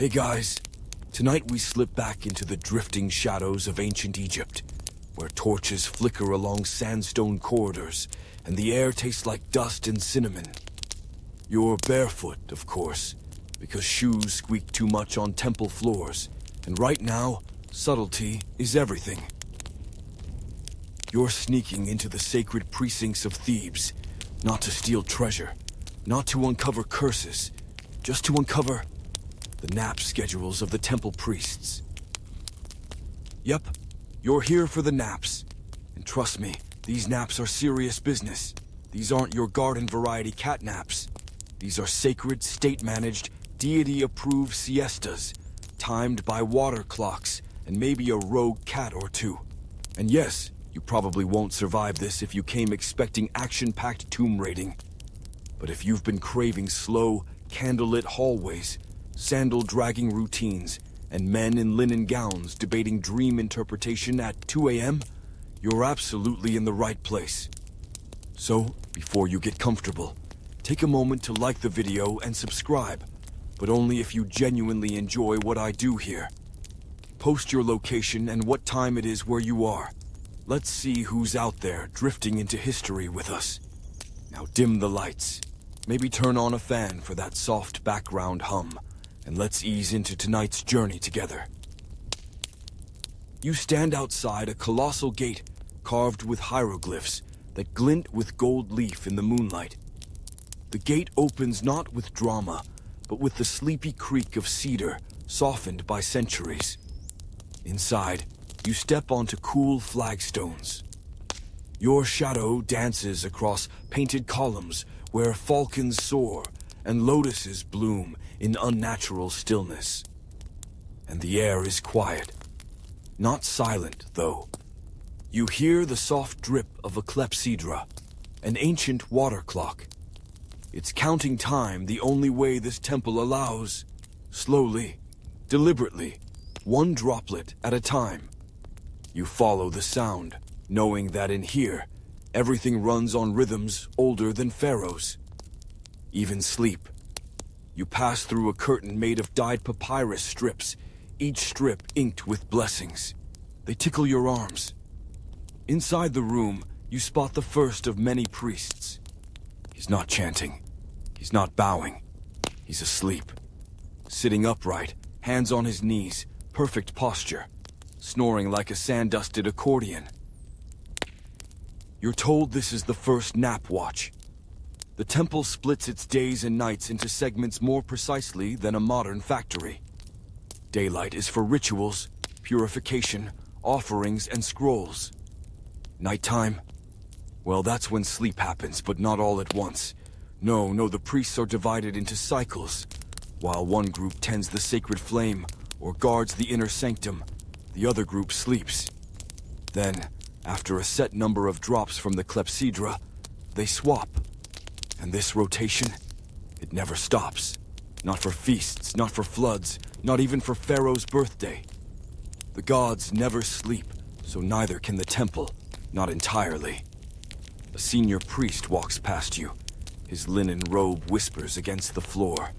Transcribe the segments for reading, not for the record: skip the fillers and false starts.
Hey guys, tonight we slip back into the drifting shadows of ancient Egypt, where torches flicker along sandstone corridors and the air tastes like dust and cinnamon. You're barefoot, of course, because shoes squeak too much on temple floors, and right now, subtlety is everything. You're sneaking into the sacred precincts of Thebes, not to steal treasure, not to uncover curses, just to uncover the nap schedules of the temple priests. Yep, you're here for the naps. And trust me, these naps are serious business. These aren't your garden variety cat naps. These are sacred, state-managed, deity-approved siestas, timed by water clocks and maybe a rogue cat or two. And yes, you probably won't survive this if you came expecting action-packed tomb raiding. But if you've been craving slow, candlelit hallways, sandal-dragging routines, and men in linen gowns debating dream interpretation at 2 a.m., you're absolutely in the right place. So, before you get comfortable, take a moment to like the video and subscribe, but only if you genuinely enjoy what I do here. Post your location and what time it is where you are. Let's see who's out there drifting into history with us. Now dim the lights. Maybe turn on a fan for that soft background hum, and let's ease into tonight's journey together. You stand outside a colossal gate carved with hieroglyphs that glint with gold leaf in the moonlight. The gate opens not with drama, but with the sleepy creak of cedar softened by centuries. Inside, you step onto cool flagstones. Your shadow dances across painted columns where falcons soar and lotuses bloom in unnatural stillness. And the air is quiet. Not silent, though. You hear the soft drip of a clepsydra, an ancient water clock. It's counting time the only way this temple allows. Slowly, deliberately, one droplet at a time. You follow the sound, knowing that in here, everything runs on rhythms older than pharaohs. Even sleep. You pass through a curtain made of dyed papyrus strips, each strip inked with blessings. They tickle your arms. Inside the room, you spot the first of many priests. He's not chanting. He's not bowing. He's asleep. Sitting upright, hands on his knees, perfect posture, snoring like a sand-dusted accordion. You're told this is the first nap watch. The temple splits its days and nights into segments more precisely than a modern factory. Daylight is for rituals, purification, offerings, and scrolls. Nighttime? Well, that's when sleep happens, but not all at once. No, the priests are divided into cycles. While one group tends the sacred flame or guards the inner sanctum, the other group sleeps. Then, after a set number of drops from the clepsydra, they swap. And this rotation, it never stops. Not for feasts, not for floods, not even for Pharaoh's birthday. The gods never sleep, so neither can the temple, not entirely. A senior priest walks past you. His linen robe whispers against the floor.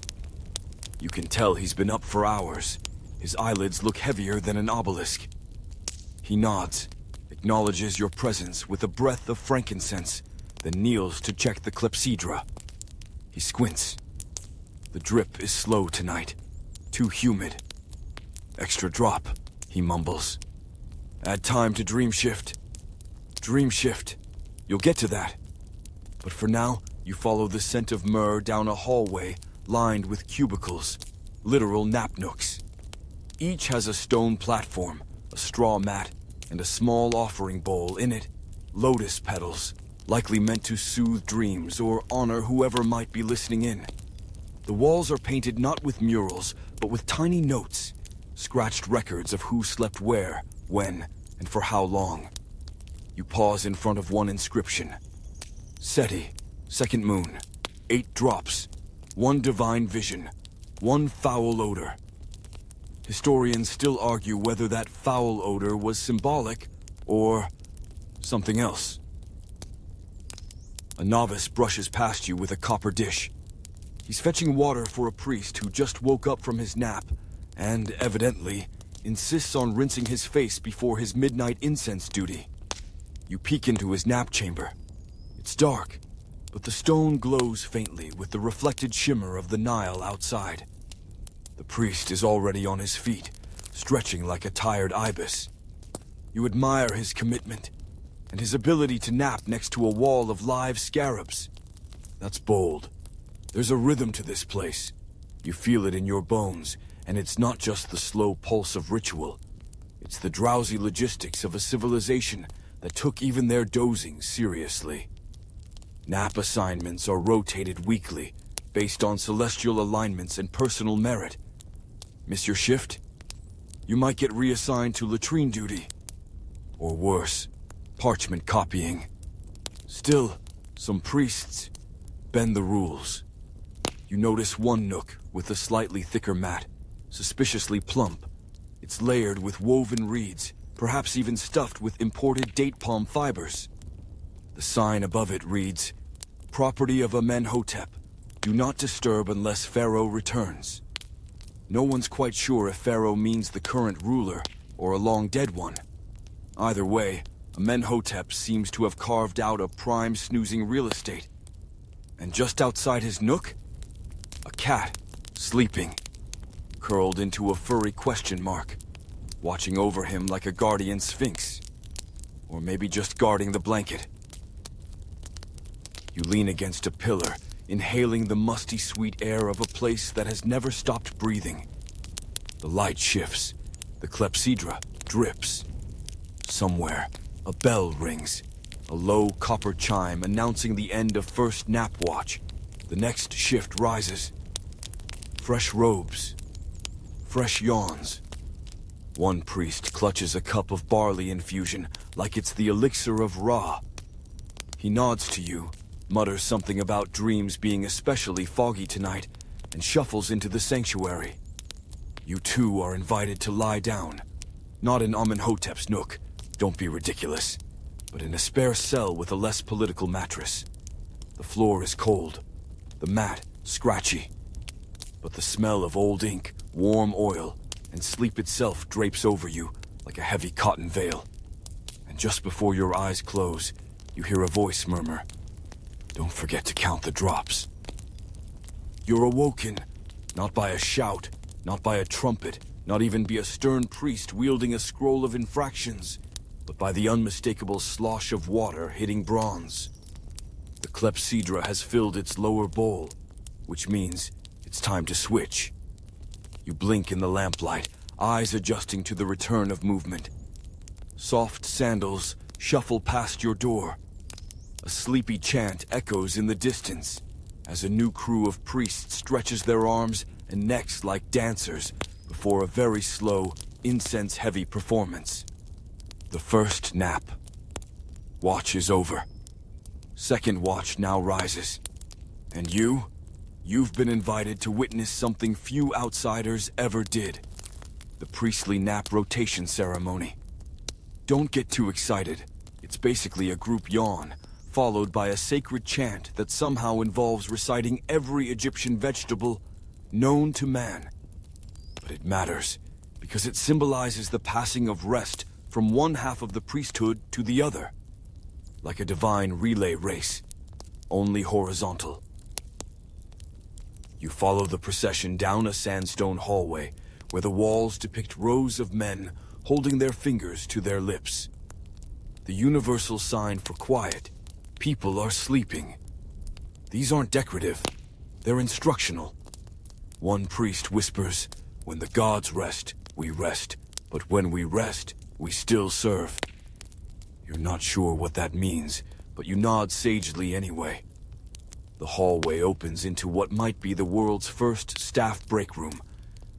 You can tell he's been up for hours. His eyelids look heavier than an obelisk. He nods, acknowledges your presence with a breath of frankincense, then kneels to check the clepsydra. He squints. The drip is slow tonight. Too humid. Extra drop, he mumbles. Add time to dream shift. Dream shift. You'll get to that. But for now, you follow the scent of myrrh down a hallway lined with cubicles, literal nap nooks. Each has a stone platform, a straw mat, and a small offering bowl in it. Lotus petals, likely meant to soothe dreams or honor whoever might be listening in. The walls are painted not with murals, but with tiny notes, scratched records of who slept where, when, and for how long. You pause in front of one inscription. Seti, second moon, 8 drops, 1 divine vision, 1 foul odor. Historians still argue whether that foul odor was symbolic or something else. A novice brushes past you with a copper dish. He's fetching water for a priest who just woke up from his nap, and evidently insists on rinsing his face before his midnight incense duty. You peek into his nap chamber. It's dark, but the stone glows faintly with the reflected shimmer of the Nile outside. The priest is already on his feet, stretching like a tired ibis. You admire his commitment, and his ability to nap next to a wall of live scarabs. That's bold. There's a rhythm to this place. You feel it in your bones, and it's not just the slow pulse of ritual. It's the drowsy logistics of a civilization that took even their dozing seriously. Nap assignments are rotated weekly, based on celestial alignments and personal merit. Miss your shift? You might get reassigned to latrine duty. Or worse, parchment copying. Still, some priests bend the rules. You notice one nook with a slightly thicker mat, suspiciously plump. It's layered with woven reeds, perhaps even stuffed with imported date palm fibers. The sign above it reads, "Property of Amenhotep. Do not disturb unless Pharaoh returns." No one's quite sure if Pharaoh means the current ruler or a long-dead one. Either way, Amenhotep seems to have carved out a prime snoozing real estate. And just outside his nook, a cat, sleeping, curled into a furry question mark, watching over him like a guardian sphinx. Or maybe just guarding the blanket. You lean against a pillar, inhaling the musty sweet air of a place that has never stopped breathing. The light shifts. The clepsydra drips. Somewhere, a bell rings. A low copper chime announcing the end of first nap watch. The next shift rises. Fresh robes. Fresh yawns. One priest clutches a cup of barley infusion like it's the elixir of Ra. He nods to you, mutters something about dreams being especially foggy tonight, and shuffles into the sanctuary. You too are invited to lie down. Not in Amenhotep's nook, don't be ridiculous, but in a spare cell with a less political mattress. The floor is cold, the mat scratchy, but the smell of old ink, warm oil, and sleep itself drapes over you like a heavy cotton veil. And just before your eyes close, you hear a voice murmur, "Don't forget to count the drops." You're awoken, not by a shout, not by a trumpet, not even by a stern priest wielding a scroll of infractions, but by the unmistakable slosh of water hitting bronze. The clepsydra has filled its lower bowl, which means it's time to switch. You blink in the lamplight, eyes adjusting to the return of movement. Soft sandals shuffle past your door. A sleepy chant echoes in the distance as a new crew of priests stretches their arms and necks like dancers before a very slow, incense-heavy performance. The first nap. Watch is over. Second watch now rises. And you've been invited to witness something few outsiders ever did. The priestly nap rotation ceremony. Don't get too excited. It's basically a group yawn, followed by a sacred chant that somehow involves reciting every Egyptian vegetable known to man. But it matters, because it symbolizes the passing of rest from one half of the priesthood to the other. Like a divine relay race, only horizontal. You follow the procession down a sandstone hallway, where the walls depict rows of men holding their fingers to their lips. The universal sign for quiet. People are sleeping. These aren't decorative. They're instructional. One priest whispers, "When the gods rest, we rest. But when we rest, we still serve." You're not sure what that means, but you nod sagely anyway. The hallway opens into what might be the world's first staff break room.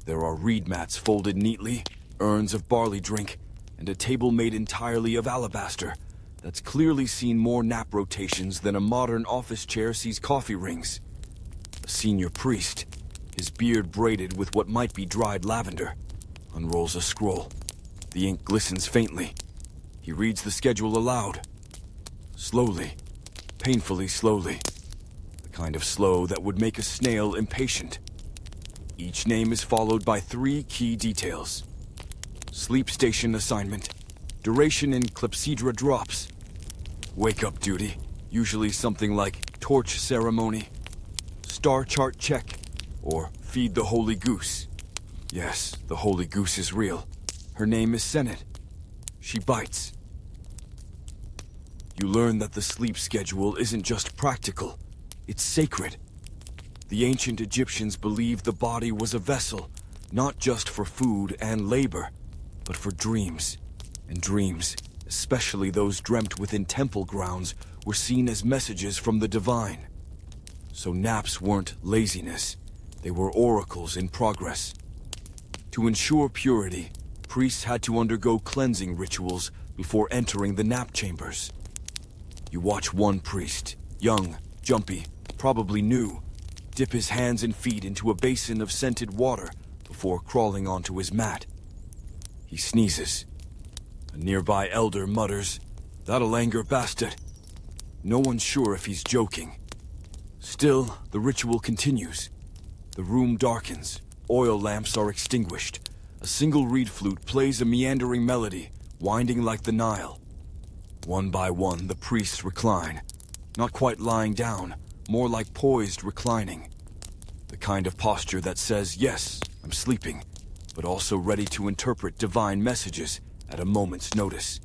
There are reed mats folded neatly, urns of barley drink, and a table made entirely of alabaster that's clearly seen more nap rotations than a modern office chair sees coffee rings. A senior priest, his beard braided with what might be dried lavender, unrolls a scroll. The ink glistens faintly. He reads the schedule aloud. Slowly, painfully slowly. The kind of slow that would make a snail impatient. Each name is followed by 3 key details. Sleep station assignment, duration in clepsydra drops, wake-up duty, usually something like torch ceremony, star chart check, or feed the holy goose. Yes, the holy goose is real. Her name is Senate. She bites. You learn that the sleep schedule isn't just practical, it's sacred. The ancient Egyptians believed the body was a vessel, not just for food and labor, but for dreams. And dreams, especially those dreamt within temple grounds, were seen as messages from the divine. So naps weren't laziness, they were oracles in progress. To ensure purity, priests had to undergo cleansing rituals before entering the nap chambers. You watch one priest, young, jumpy, probably new, dip his hands and feet into a basin of scented water before crawling onto his mat. He sneezes. A nearby elder mutters, "That'll anger bastard." No one's sure if he's joking. Still, the ritual continues. The room darkens, oil lamps are extinguished. A single reed flute plays a meandering melody, winding like the Nile. One by one, the priests recline, not quite lying down, more like poised reclining. The kind of posture that says, yes, I'm sleeping, but also ready to interpret divine messages at a moment's notice.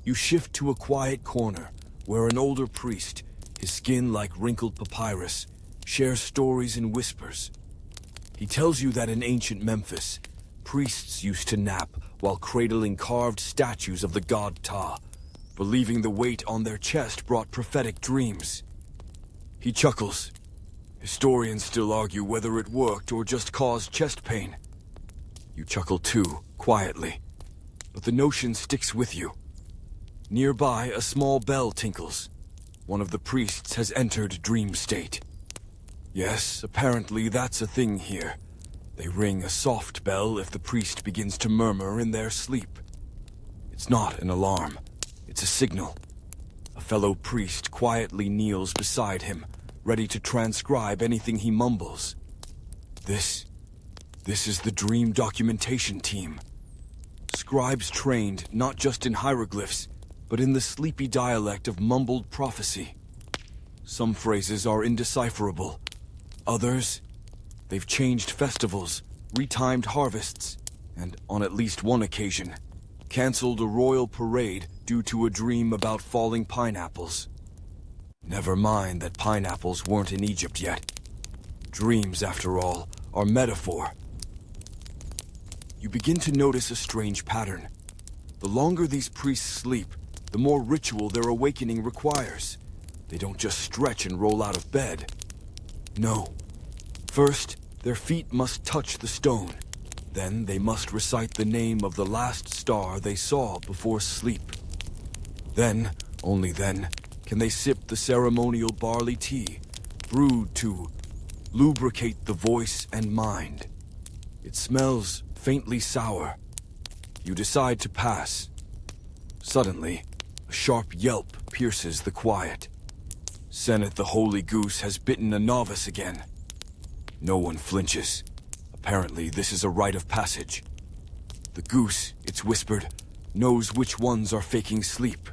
You shift to a quiet corner where an older priest, his skin like wrinkled papyrus, shares stories in whispers. He tells you that in ancient Memphis, priests used to nap while cradling carved statues of the god Ptah, believing the weight on their chest brought prophetic dreams. He chuckles. Historians still argue whether it worked or just caused chest pain. You chuckle too, quietly, but the notion sticks with you. Nearby, a small bell tinkles. One of the priests has entered dream state. Yes, apparently that's a thing here. They ring a soft bell if the priest begins to murmur in their sleep. It's not an alarm, it's a signal. A fellow priest quietly kneels beside him, ready to transcribe anything he mumbles. This is the dream documentation team. Scribes trained not just in hieroglyphs, but in the sleepy dialect of mumbled prophecy. Some phrases are indecipherable. Others, they've changed festivals, retimed harvests, and on at least one occasion, canceled a royal parade due to a dream about falling pineapples. Never mind that pineapples weren't in Egypt yet. Dreams, after all, are metaphor. You begin to notice a strange pattern. The longer these priests sleep, the more ritual their awakening requires. They don't just stretch and roll out of bed. No. First, their feet must touch the stone. Then they must recite the name of the last star they saw before sleep. Then, only then, can they sip the ceremonial barley tea, brewed to lubricate the voice and mind. It smells faintly sour. You decide to pass. Suddenly, a sharp yelp pierces the quiet. Senate the Holy Goose has bitten a novice again. No one flinches. Apparently, this is a rite of passage. The goose, it's whispered, knows which ones are faking sleep.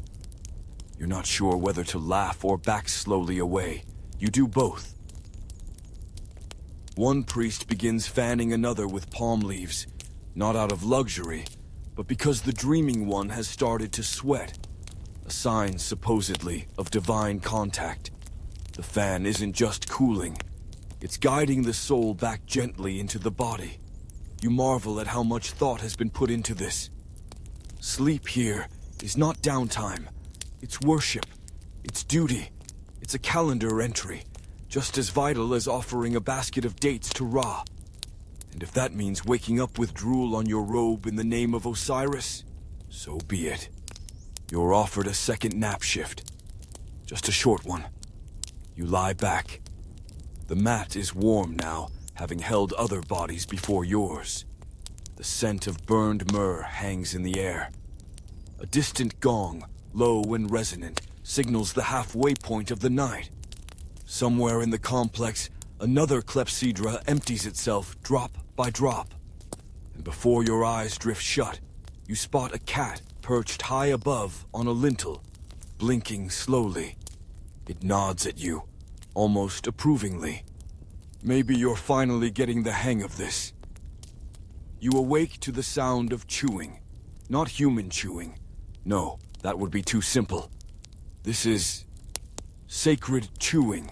You're not sure whether to laugh or back slowly away. You do both. One priest begins fanning another with palm leaves, not out of luxury, but because the dreaming one has started to sweat. A sign, supposedly, of divine contact. The fan isn't just cooling. It's guiding the soul back gently into the body. You marvel at how much thought has been put into this. Sleep here is not downtime. It's worship. It's duty. It's a calendar entry, just as vital as offering a basket of dates to Ra. And if that means waking up with drool on your robe in the name of Osiris, so be it. You're offered a second nap shift. Just a short one. You lie back. The mat is warm now, having held other bodies before yours. The scent of burned myrrh hangs in the air. A distant gong, low and resonant, signals the halfway point of the night. Somewhere in the complex, Another clepsydra empties itself drop by drop. And before your eyes drift shut, you spot a cat perched high above on a lintel, blinking slowly. It nods at you, almost approvingly. Maybe you're finally getting the hang of this. You awake to the sound of chewing. Not human chewing. No, that would be too simple. This is sacred chewing.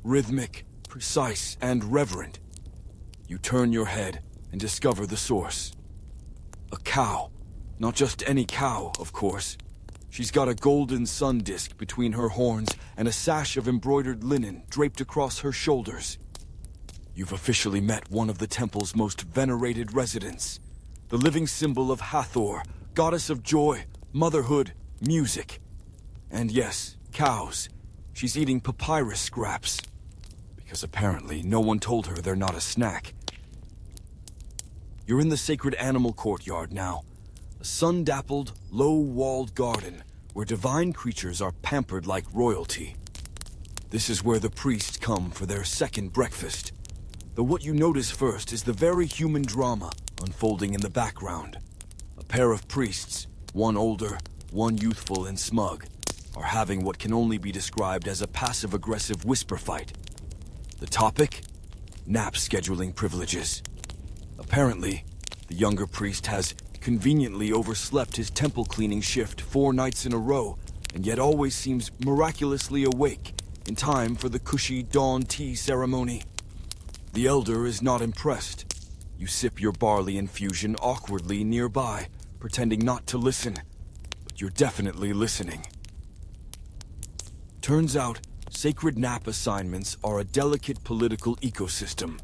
Rhythmic, precise, and reverent. You turn your head and discover the source. A cow. Not just any cow, of course. She's got a golden sun disk between her horns and a sash of embroidered linen draped across her shoulders. You've officially met one of the temple's most venerated residents. The living symbol of Hathor, goddess of joy, motherhood, music. And yes, cows. She's eating papyrus scraps. Because apparently no one told her they're not a snack. You're in the sacred animal courtyard now. A sun-dappled, low-walled garden where divine creatures are pampered like royalty. This is where the priests come for their second breakfast. Though what you notice first is the very human drama unfolding in the background. A pair of priests, one older, one youthful and smug, are having what can only be described as a passive-aggressive whisper fight. The topic? Nap scheduling privileges. Apparently, the younger priest has conveniently overslept his temple cleaning shift 4 nights in a row, and yet always seems miraculously awake in time for the cushy dawn tea ceremony. The elder is not impressed. You sip your barley infusion awkwardly nearby, pretending not to listen. But you're definitely listening. Turns out, sacred nap assignments are a delicate political ecosystem.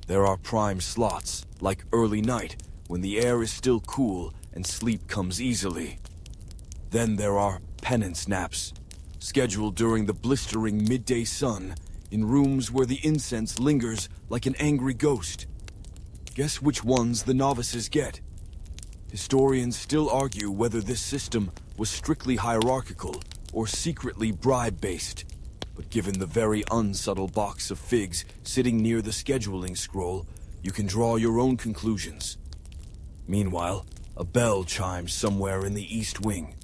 There are prime slots, like early night, when the air is still cool and sleep comes easily. Then there are penance naps, scheduled during the blistering midday sun, in rooms where the incense lingers like an angry ghost. Guess which ones the novices get? Historians still argue whether this system was strictly hierarchical or secretly bribe-based. But given the very unsubtle box of figs sitting near the scheduling scroll, you can draw your own conclusions. Meanwhile, a bell chimes somewhere in the east wing.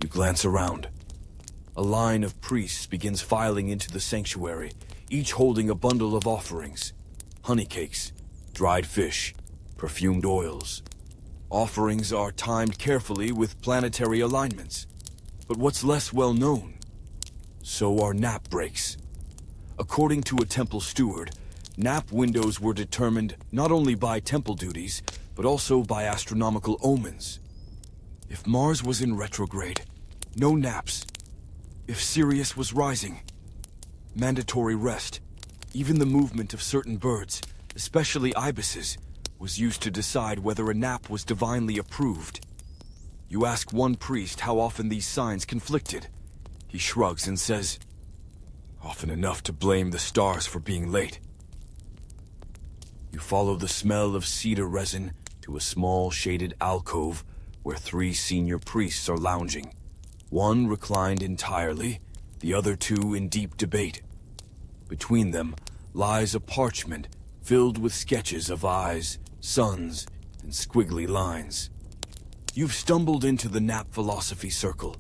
You glance around. A line of priests begins filing into the sanctuary, each holding a bundle of offerings. Honey cakes, dried fish, perfumed oils. Offerings are timed carefully with planetary alignments. But what's less well known? So are nap breaks. According to a temple steward, nap windows were determined not only by temple duties, but also by astronomical omens. If Mars was in retrograde, no naps. If Sirius was rising, mandatory rest. Even the movement of certain birds, especially ibises, was used to decide whether a nap was divinely approved. You ask one priest how often these signs conflicted. He shrugs and says, "Often enough to blame the stars for being late." You follow the smell of cedar resin to a small shaded alcove where 3 senior priests are lounging. One reclined entirely, the other 2 in deep debate. Between them lies a parchment filled with sketches of eyes, suns, and squiggly lines. You've stumbled into the nap philosophy circle.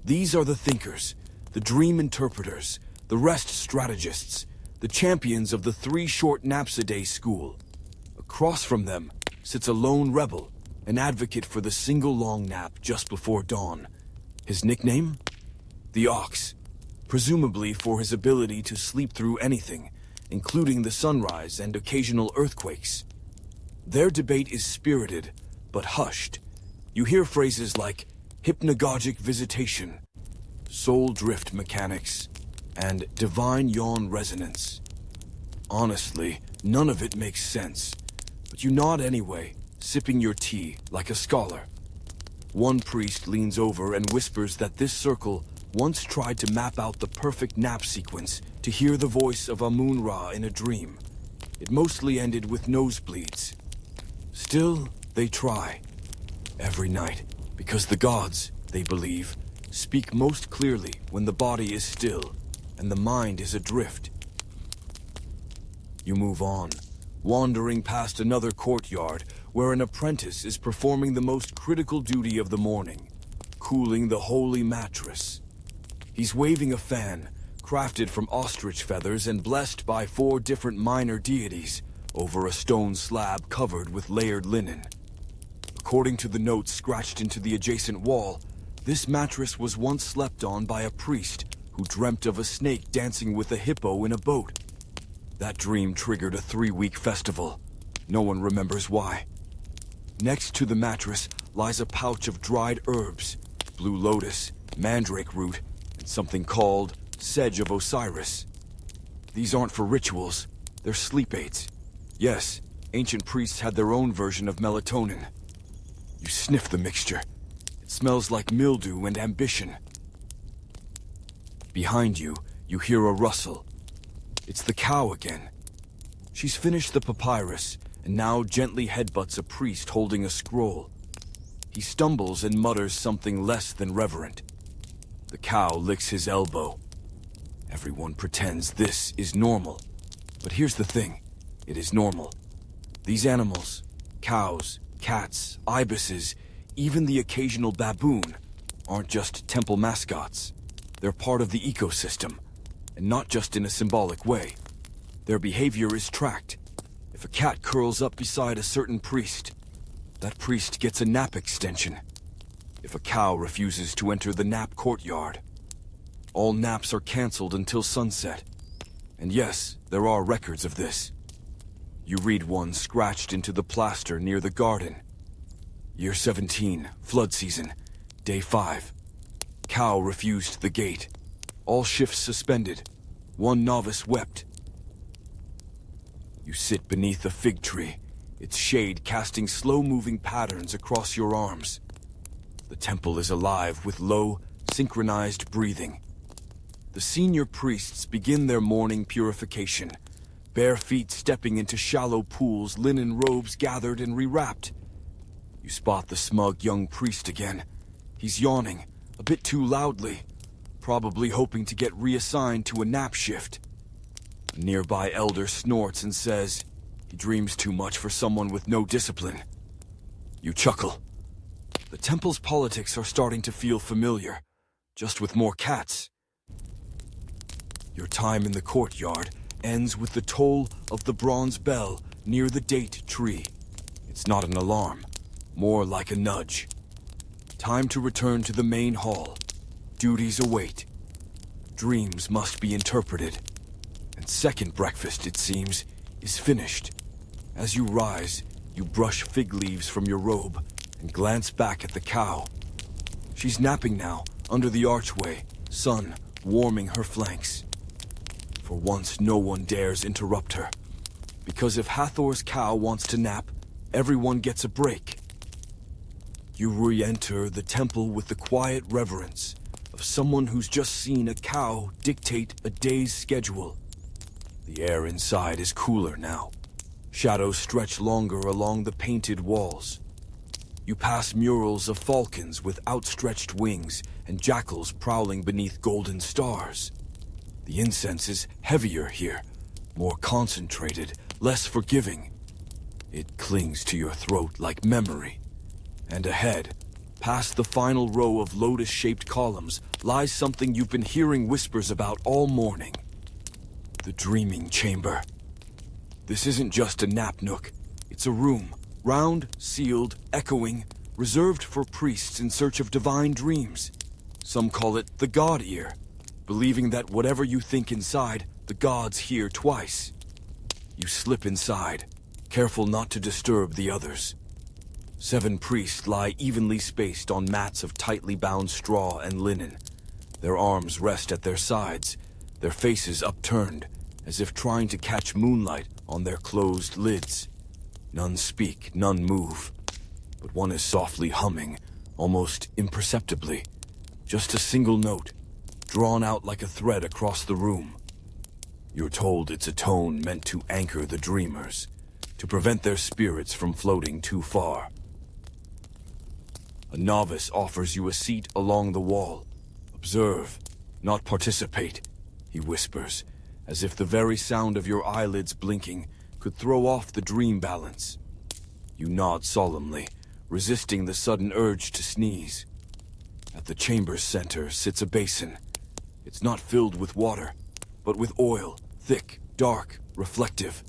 These are the thinkers, the dream interpreters, the rest strategists, the champions of the 3 short naps a day school. Across from them sits a lone rebel, an advocate for the single long nap just before dawn. His nickname? The Ox, presumably for his ability to sleep through anything, including the sunrise and occasional earthquakes. Their debate is spirited, but hushed. You hear phrases like hypnagogic visitation, soul drift mechanics, and divine yawn resonance. Honestly, none of it makes sense, but you nod anyway, sipping your tea like a scholar. One priest leans over and whispers that this circle once tried to map out the perfect nap sequence to hear the voice of Amun-Ra in a dream. It mostly ended with nosebleeds. Still, they try. Every night, because the gods, they believe, speak most clearly when the body is still and the mind is adrift. You move on, wandering past another courtyard where an apprentice is performing the most critical duty of the morning, cooling the holy mattress. He's waving a fan, crafted from ostrich feathers and blessed by 4 different minor deities, over a stone slab covered with layered linen. According to the notes scratched into the adjacent wall, this mattress was once slept on by a priest who dreamt of a snake dancing with a hippo in a boat. That dream triggered a 3-week festival. No one remembers why. Next to the mattress lies a pouch of dried herbs, blue lotus, mandrake root, and something called Sedge of Osiris. These aren't for rituals, they're sleep aids. Yes, ancient priests had their own version of melatonin. You sniff the mixture. It smells like mildew and ambition. Behind you, you hear a rustle. It's the cow again. She's finished the papyrus and now gently headbutts a priest holding a scroll. He stumbles and mutters something less than reverent. The cow licks his elbow. Everyone pretends this is normal. But here's the thing. It is normal. These animals, cows, cats, ibises, even the occasional baboon, aren't just temple mascots. They're part of the ecosystem, and not just in a symbolic way. Their behavior is tracked. If a cat curls up beside a certain priest, that priest gets a nap extension. If a cow refuses to enter the nap courtyard, all naps are canceled until sunset. And yes, there are records of this. You read one scratched into the plaster near the garden. Year 17, flood season, day 5. Cow refused the gate. All shifts suspended. One novice wept. You sit beneath a fig tree, its shade casting slow-moving patterns across your arms. The temple is alive with low, synchronized breathing. The senior priests begin their morning purification, bare feet stepping into shallow pools, linen robes gathered and rewrapped. You spot the smug young priest again. He's yawning, a bit too loudly, probably hoping to get reassigned to a nap shift. A nearby elder snorts and says, he dreams too much for someone with no discipline. You chuckle. The temple's politics are starting to feel familiar, just with more cats. Your time in the courtyard ends with the toll of the bronze bell near the date tree. It's not an alarm, more like a nudge. Time to return to the main hall. Duties await. Dreams must be interpreted. And second breakfast, it seems, is finished. As you rise, you brush fig leaves from your robe and glance back at the cow. She's napping now, under the archway, sun warming her flanks. For once, no one dares interrupt her. Because if Hathor's cow wants to nap, everyone gets a break. You re-enter the temple with the quiet reverence of someone who's just seen a cow dictate a day's schedule. The air inside is cooler now. Shadows stretch longer along the painted walls. You pass murals of falcons with outstretched wings and jackals prowling beneath golden stars. The incense is heavier here, more concentrated, less forgiving. It clings to your throat like memory. And ahead, past the final row of lotus-shaped columns, lies something you've been hearing whispers about all morning. The dreaming chamber. This isn't just a nap nook. It's a room, round, sealed, echoing, reserved for priests in search of divine dreams. Some call it the God Ear, believing that whatever you think inside, the gods hear twice. You slip inside, careful not to disturb the others. 7 priests lie evenly spaced on mats of tightly bound straw and linen. Their arms rest at their sides, their faces upturned, as if trying to catch moonlight on their closed lids. None speak, none move. But one is softly humming, almost imperceptibly. Just a single note, drawn out like a thread across the room. You're told it's a tone meant to anchor the dreamers, to prevent their spirits from floating too far. A novice offers you a seat along the wall. Observe, not participate, he whispers, as if the very sound of your eyelids blinking could throw off the dream balance. You nod solemnly, resisting the sudden urge to sneeze. At the chamber's center sits a basin. It's not filled with water, but with oil, thick, dark, reflective.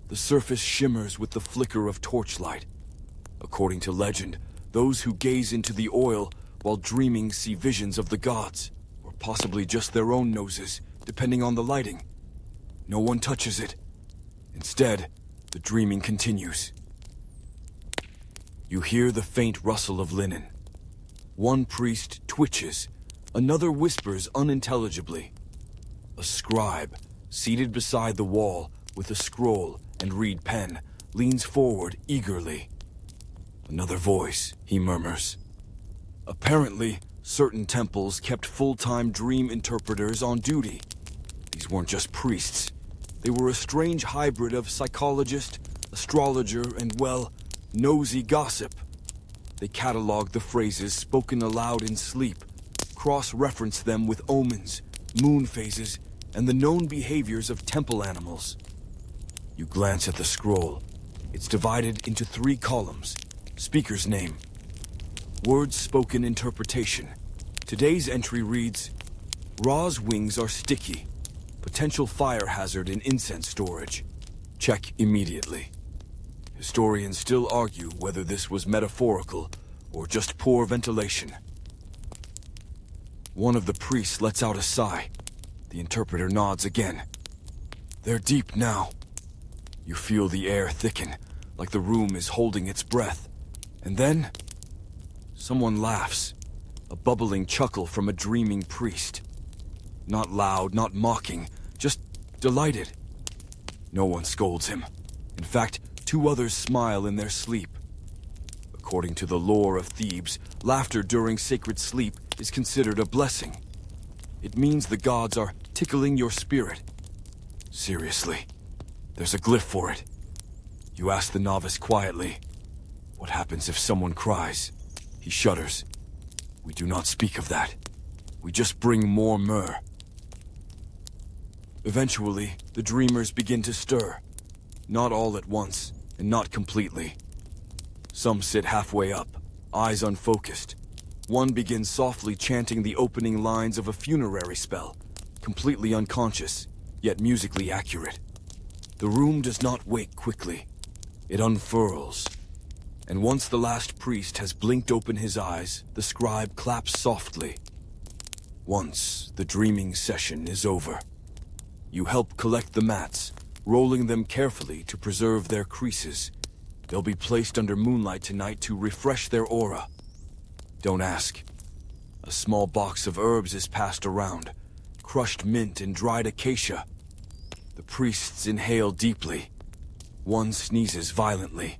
The surface shimmers with the flicker of torchlight. According to legend, those who gaze into the oil while dreaming see visions of the gods, or possibly just their own noses, depending on the lighting. No one touches it. Instead, the dreaming continues. You hear the faint rustle of linen. One priest twitches, another whispers unintelligibly. A scribe, seated beside the wall with a scroll and reed pen, leans forward eagerly. Another voice, he murmurs. Apparently, certain temples kept full-time dream interpreters on duty. These weren't just priests. They were a strange hybrid of psychologist, astrologer, and, well, nosy gossip. They cataloged the phrases spoken aloud in sleep, cross-referenced them with omens, moon phases, and the known behaviors of temple animals. You glance at the scroll. It's divided into 3 columns. Speaker's name. Words spoken interpretation. Today's entry reads, Ra's wings are sticky. Potential fire hazard in incense storage. Check immediately. Historians still argue whether this was metaphorical or just poor ventilation. One of the priests lets out a sigh. The interpreter nods again. They're deep now. You feel the air thicken, like the room is holding its breath. And then, someone laughs. A bubbling chuckle from a dreaming priest. Not loud, not mocking, just delighted. No one scolds him. In fact, 2 others smile in their sleep. According to the lore of Thebes, laughter during sacred sleep is considered a blessing. It means the gods are tickling your spirit. Seriously, there's a glyph for it. You ask the novice quietly, what happens if someone cries? He shudders. We do not speak of that. We just bring more myrrh. Eventually, the dreamers begin to stir. Not all at once, and not completely. Some sit halfway up, eyes unfocused. One begins softly chanting the opening lines of a funerary spell, completely unconscious, yet musically accurate. The room does not wake quickly. It unfurls. And once the last priest has blinked open his eyes, the scribe claps softly. Once the dreaming session is over. You help collect the mats, rolling them carefully to preserve their creases. They'll be placed under moonlight tonight to refresh their aura. Don't ask. A small box of herbs is passed around, crushed mint and dried acacia. The priests inhale deeply. One sneezes violently.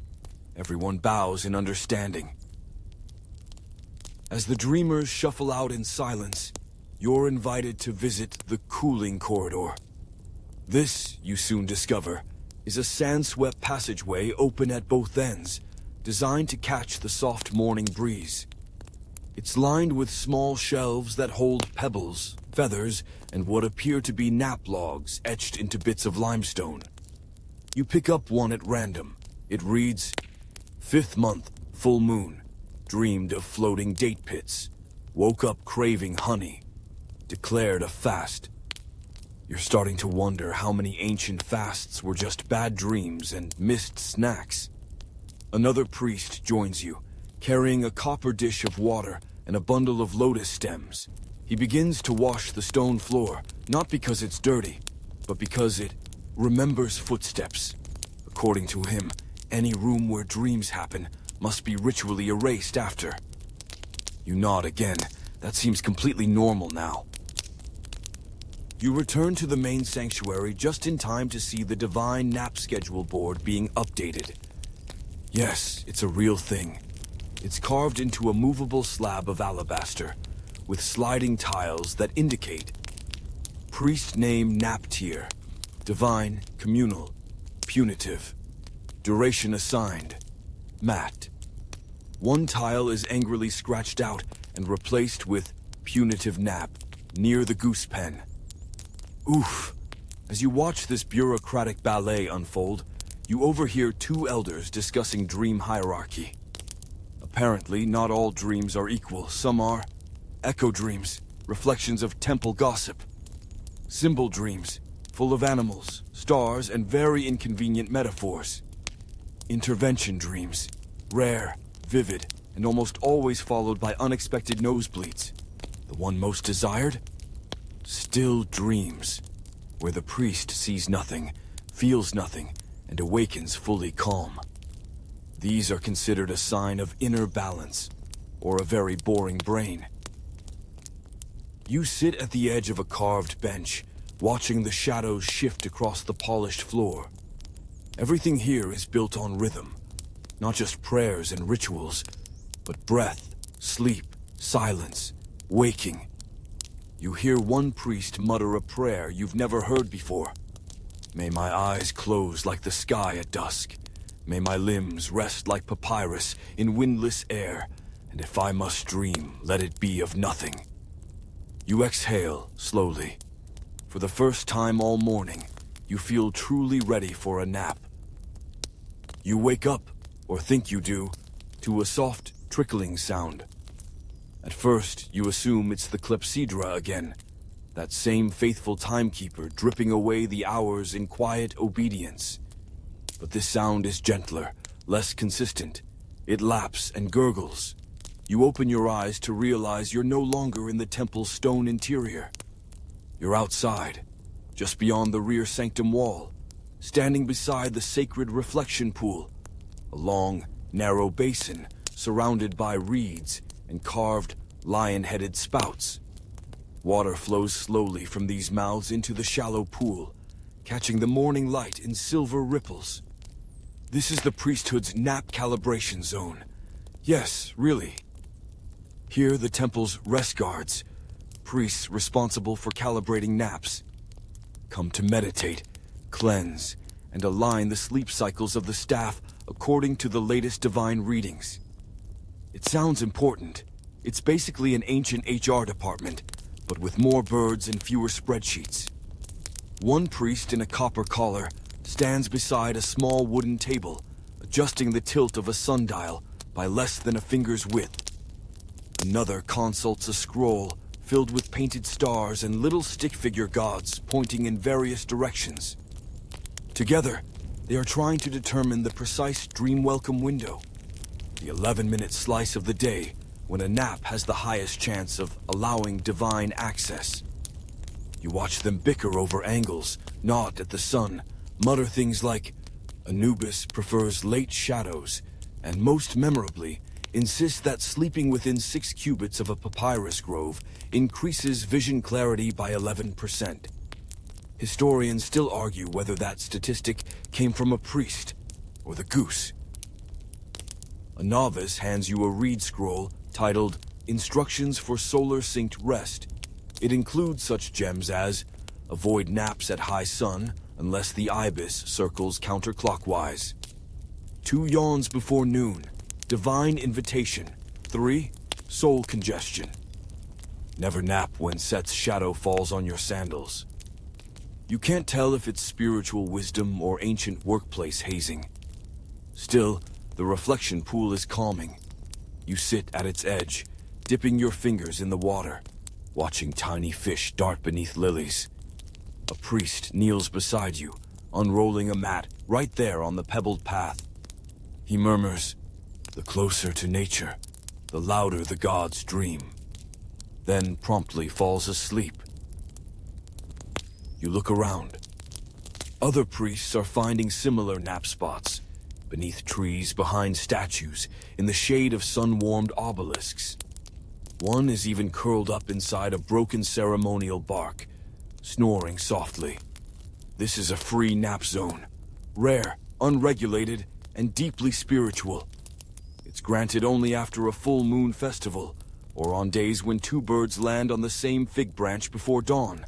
Everyone bows in understanding. As the dreamers shuffle out in silence, you're invited to visit the cooling corridor. This, you soon discover, is a sand-swept passageway open at both ends, designed to catch the soft morning breeze. It's lined with small shelves that hold pebbles, feathers, and what appear to be nap logs etched into bits of limestone. You pick up one at random. It reads, 5th month, full moon. Dreamed of floating date pits. Woke up craving honey. Declared a fast. You're starting to wonder how many ancient fasts were just bad dreams and missed snacks. Another priest joins you, carrying a copper dish of water and a bundle of lotus stems. He begins to wash the stone floor, not because it's dirty, but because it remembers footsteps. According to him, any room where dreams happen must be ritually erased after. You nod again. That seems completely normal now. You return to the main sanctuary just in time to see the divine nap schedule board being updated. Yes, it's a real thing. It's carved into a movable slab of alabaster, with sliding tiles that indicate priest name nap tier, divine, communal, punitive, duration assigned, mat. One tile is angrily scratched out and replaced with punitive nap near the goose pen. Oof, As you watch this bureaucratic ballet unfold, you overhear two elders discussing dream hierarchy. Apparently, not all dreams are equal. Some are echo dreams, reflections of temple gossip. Symbol dreams, full of animals, stars, and very inconvenient metaphors. Intervention dreams, rare, vivid, and almost always followed by unexpected nosebleeds. The one most desired? Still dreams, where the priest sees nothing, feels nothing, and awakens fully calm. These are considered a sign of inner balance, or a very boring brain. You sit at the edge of a carved bench, watching the shadows shift across the polished floor. Everything here is built on rhythm, not just prayers and rituals, but breath, sleep, silence, waking. You hear one priest mutter a prayer you've never heard before. May my eyes close like the sky at dusk. May my limbs rest like papyrus in windless air, and if I must dream, let it be of nothing. You exhale slowly. For the first time all morning, you feel truly ready for a nap. You wake up, or think you do, to a soft, trickling sound. At first, you assume it's the clepsydra again, that same faithful timekeeper dripping away the hours in quiet obedience. But this sound is gentler, less consistent. It laps and gurgles. You open your eyes to realize you're no longer in the temple's stone interior. You're outside, just beyond the rear sanctum wall, standing beside the sacred reflection pool, a long, narrow basin surrounded by reeds and carved, lion-headed spouts. Water flows slowly from these mouths into the shallow pool, catching the morning light in silver ripples. This is the priesthood's nap calibration zone. Yes, really. Here, the temple's rest guards, priests responsible for calibrating naps, come to meditate, cleanse, and align the sleep cycles of the staff according to the latest divine readings. It sounds important. It's basically an ancient HR department, but with more birds and fewer spreadsheets. One priest in a copper collar stands beside a small wooden table, adjusting the tilt of a sundial by less than a finger's width. Another consults a scroll filled with painted stars and little stick figure gods pointing in various directions. Together, they are trying to determine the precise dream welcome window, the 11-minute slice of the day when a nap has the highest chance of allowing divine access. You watch them bicker over angles, nod at the sun, mutter things like, Anubis prefers late shadows, and most memorably, insist that sleeping within 6 cubits of a papyrus grove increases vision clarity by 11%. Historians still argue whether that statistic came from a priest or the goose. A novice hands you a reed scroll titled Instructions for Solar Synced Rest. It includes such gems as avoid naps at high sun unless the ibis circles counterclockwise. 2 yawns before noon. Divine invitation. 3. Soul congestion. Never nap when set's shadow falls on your sandals. You can't tell if it's spiritual wisdom or ancient workplace hazing. Still, the reflection pool is calming. You sit at its edge, dipping your fingers in the water, watching tiny fish dart beneath lilies. A priest kneels beside you, unrolling a mat right there on the pebbled path. He murmurs, "The closer to nature, the louder the gods dream," then promptly falls asleep. You look around. Other priests are finding similar nap spots, beneath trees, behind statues, in the shade of sun-warmed obelisks. One is even curled up inside a broken ceremonial bark, snoring softly. This is a free nap zone, rare, unregulated, and deeply spiritual. It's granted only after a full moon festival, or on days when 2 birds land on the same fig branch before dawn.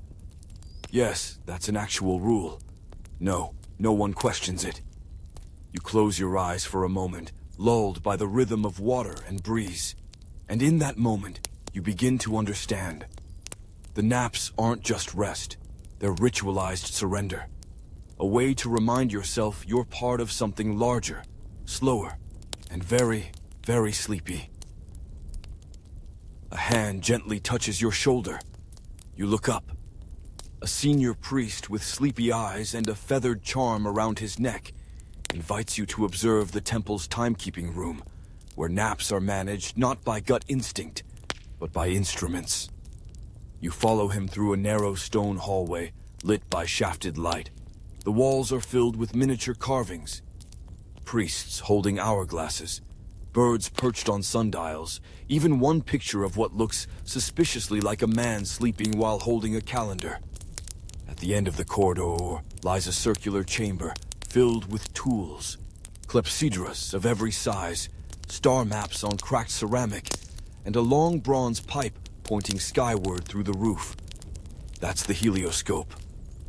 Yes, that's an actual rule. No one questions it. You close your eyes for a moment, lulled by the rhythm of water and breeze. And in that moment, you begin to understand. The naps aren't just rest. They're ritualized surrender. A way to remind yourself you're part of something larger, slower, and very, very sleepy. A hand gently touches your shoulder. You look up. A senior priest with sleepy eyes and a feathered charm around his neck invites you to observe the temple's timekeeping room, where naps are managed not by gut instinct, but by instruments. You follow him through a narrow stone hallway lit by shafted light. The walls are filled with miniature carvings, priests holding hourglasses, birds perched on sundials, even one picture of what looks suspiciously like a man sleeping while holding a calendar. At the end of the corridor lies a circular chamber filled with tools, clepsydras of every size, star maps on cracked ceramic, and a long bronze pipe pointing skyward through the roof. That's the helioscope,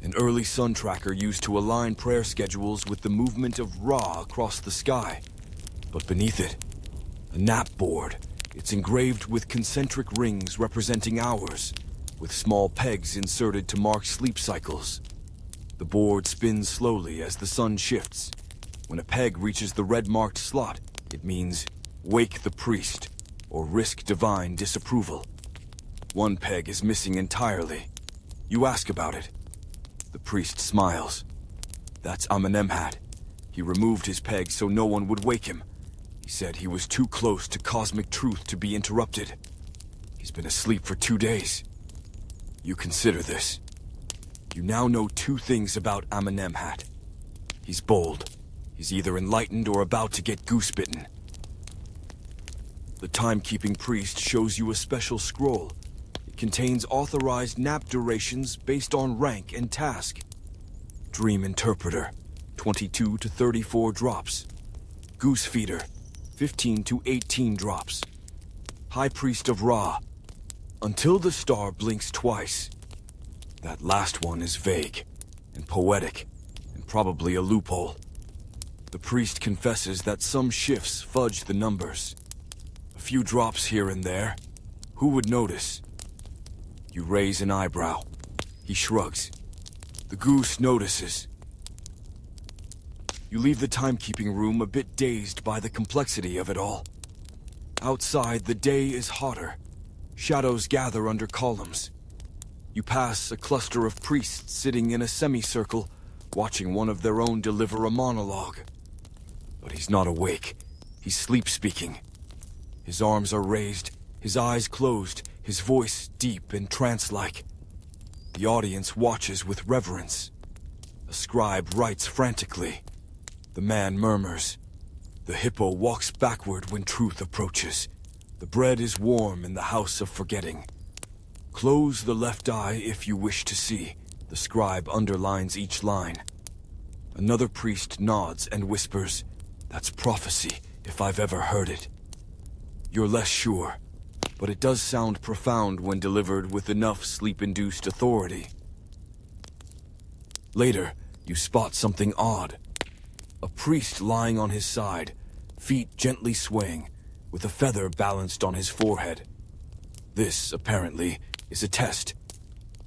an early sun tracker used to align prayer schedules with the movement of Ra across the sky. But beneath it, a nap board. It's engraved with concentric rings representing hours, with small pegs inserted to mark sleep cycles. The board spins slowly as the sun shifts. When a peg reaches the red-marked slot, it means wake the priest, or risk divine disapproval. One peg is missing entirely. You ask about it. The priest smiles. That's Amenemhat. He removed his peg so no one would wake him. He said he was too close to cosmic truth to be interrupted. He's been asleep for 2 days. You consider this. You now know 2 things about Amenemhat. He's bold. He's either enlightened or about to get goose-bitten. The timekeeping priest shows you a special scroll. It contains authorized nap durations based on rank and task. Dream Interpreter, 22 to 34 drops. Goose Feeder, 15 to 18 drops. High Priest of Ra, until the star blinks twice. That last one is vague and poetic, and probably a loophole. The priest confesses that some shifts fudge the numbers. A few drops here and there. Who would notice? You raise an eyebrow. He shrugs. The goose notices. You leave the timekeeping room a bit dazed by the complexity of it all. Outside, the day is hotter. Shadows gather under columns. You pass a cluster of priests sitting in a semicircle, watching one of their own deliver a monologue. But he's not awake. He's sleep-speaking. His arms are raised, his eyes closed, his voice deep and trance-like. The audience watches with reverence. A scribe writes frantically. The man murmurs. The hippo walks backward when truth approaches. The bread is warm in the house of forgetting. Close the left eye if you wish to see. The scribe underlines each line. Another priest nods and whispers, "That's prophecy, if I've ever heard it." You're less sure, but it does sound profound when delivered with enough sleep-induced authority. Later, you spot something odd. A priest lying on his side, feet gently swaying, with a feather balanced on his forehead. This, apparently, is a test.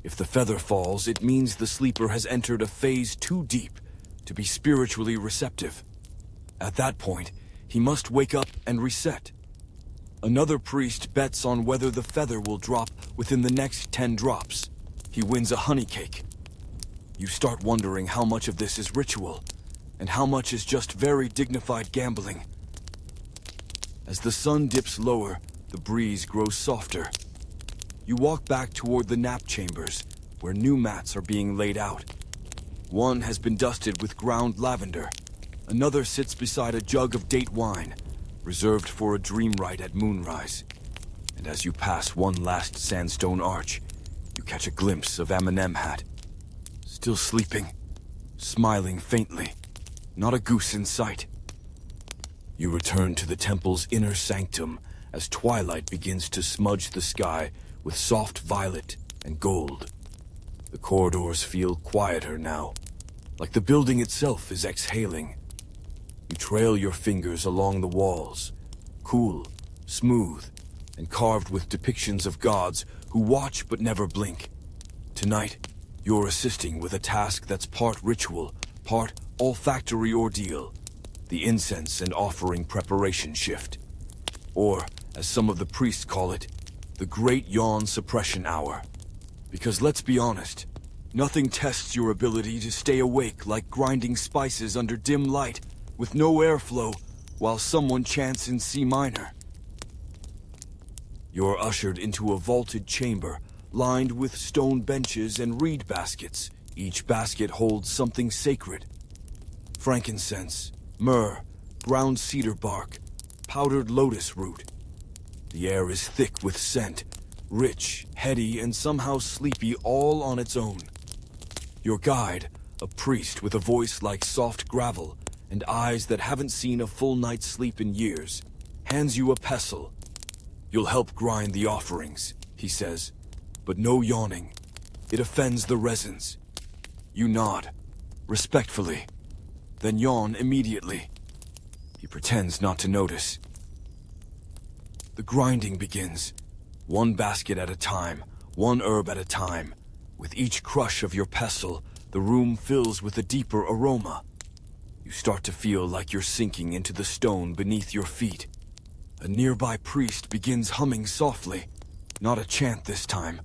If the feather falls, it means the sleeper has entered a phase too deep to be spiritually receptive. At that point, he must wake up and reset. Another priest bets on whether the feather will drop within the next 10 drops. He wins a honey cake. You start wondering how much of this is ritual, and how much is just very dignified gambling. As the sun dips lower, the breeze grows softer. You walk back toward the nap chambers, where new mats are being laid out. One has been dusted with ground lavender. Another sits beside a jug of date wine, reserved for a dream rite at moonrise. And as you pass one last sandstone arch, you catch a glimpse of Amenemhat. Still sleeping, smiling faintly. Not a goose in sight. You return to the temple's inner sanctum as twilight begins to smudge the sky with soft violet and gold. The corridors feel quieter now, like the building itself is exhaling. You trail your fingers along the walls, cool, smooth, and carved with depictions of gods who watch but never blink. Tonight, You're assisting with a task that's part ritual, part olfactory ordeal, the incense and offering preparation shift. Or, as some of the priests call it, the Great Yawn Suppression Hour. Because let's be honest, nothing tests your ability to stay awake like grinding spices under dim light with no airflow while someone chants in C minor. You're ushered into a vaulted chamber lined with stone benches and reed baskets. Each basket holds something sacred. Frankincense, myrrh, ground cedar bark, powdered lotus root. The air is thick with scent, rich, heady, and somehow sleepy all on its own. Your guide, a priest with a voice like soft gravel and eyes that haven't seen a full night's sleep in years, hands you a pestle. You'll help grind the offerings, he says, but no yawning. It offends the resins. You nod, respectfully, then yawn immediately. He pretends not to notice. The grinding begins, one basket at a time, one herb at a time. With each crush of your pestle, the room fills with a deeper aroma. You start to feel like you're sinking into the stone beneath your feet. A nearby priest begins humming softly, not a chant this time,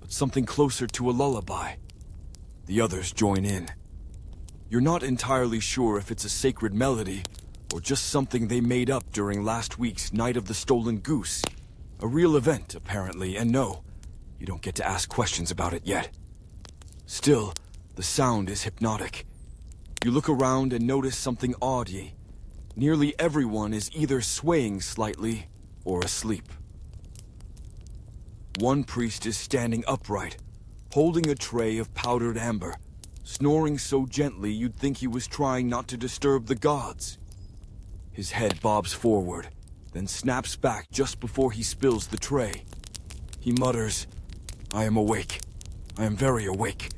but something closer to a lullaby. The others join in. You're not entirely sure if it's a sacred melody, or just something they made up during last week's Night of the Stolen Goose. A real event, apparently, and no, you don't get to ask questions about it yet. Still, the sound is hypnotic. You look around and notice something odd. Nearly everyone is either swaying slightly or asleep. One priest is standing upright, holding a tray of powdered amber, snoring so gently you'd think he was trying not to disturb the gods. His head bobs forward, then snaps back just before he spills the tray. He mutters, "I am awake. I am very awake."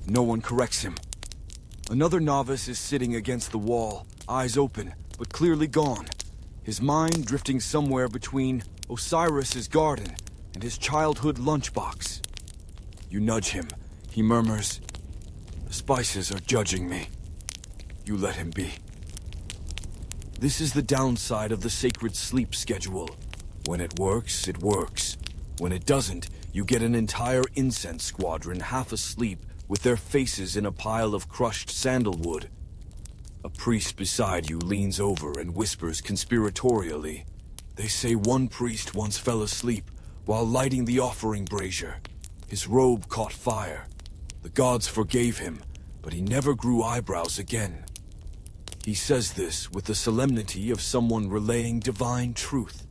No one corrects him. Another novice is sitting against the wall, eyes open, but clearly gone, his mind drifting somewhere between Osiris's garden and his childhood lunchbox. You nudge him. He murmurs, "The spices are judging me." You let him be. This is the downside of the sacred sleep schedule. When it works, it works. When it doesn't, you get an entire incense squadron half asleep with their faces in a pile of crushed sandalwood. A priest beside you leans over and whispers conspiratorially. They say one priest once fell asleep while lighting the offering brazier. His robe caught fire. The gods forgave him, but he never grew eyebrows again. He says this with the solemnity of someone relaying divine truth.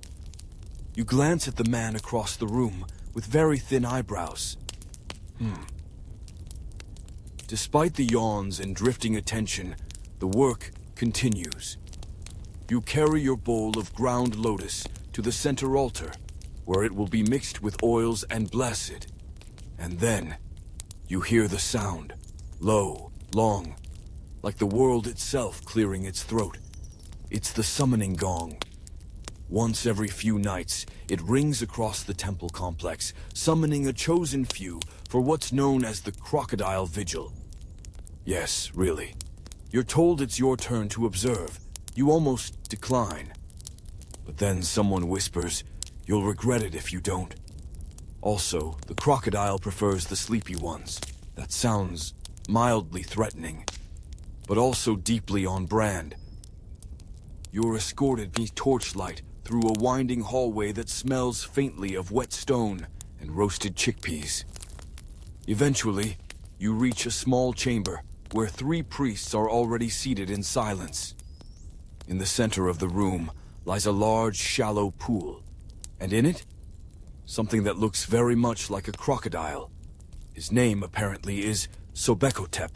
You glance at the man across the room with very thin eyebrows. Despite the yawns and drifting attention, the work continues. You carry your bowl of ground lotus to the center altar, where it will be mixed with oils and blessed. And then, you hear the sound, low, long, like the world itself clearing its throat. It's the summoning gong. Once every few nights, it rings across the temple complex, summoning a chosen few for what's known as the Crocodile Vigil. Yes, really. You're told it's your turn to observe. You almost decline. But then someone whispers, "You'll regret it if you don't." Also, the crocodile prefers the sleepy ones. That sounds mildly threatening, but also deeply on brand. You're escorted beneath torchlight through a winding hallway that smells faintly of wet stone and roasted chickpeas. Eventually, you reach a small chamber where 3 priests are already seated in silence. In the center of the room lies a large, shallow pool, and in it, something that looks very much like a crocodile. His name, apparently, is Sobekotep,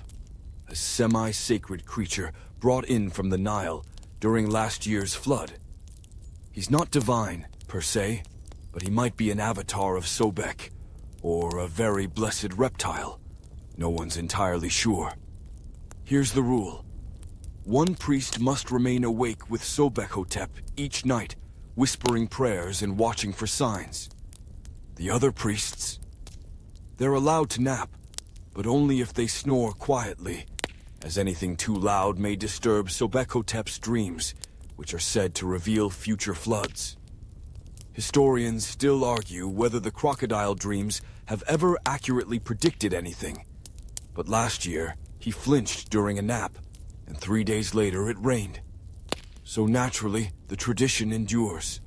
a semi-sacred creature brought in from the Nile during last year's flood. He's not divine, per se, but he might be an avatar of Sobek, or a very blessed reptile. No one's entirely sure. Here's the rule. One priest must remain awake with Sobekotep each night, whispering prayers and watching for signs. The other priests, they're allowed to nap, but only if they snore quietly, as anything too loud may disturb Sobekotep's dreams, which are said to reveal future floods. Historians still argue whether the crocodile dreams have ever accurately predicted anything. But last year, he flinched during a nap, and 3 days later it rained. So naturally, the tradition endures.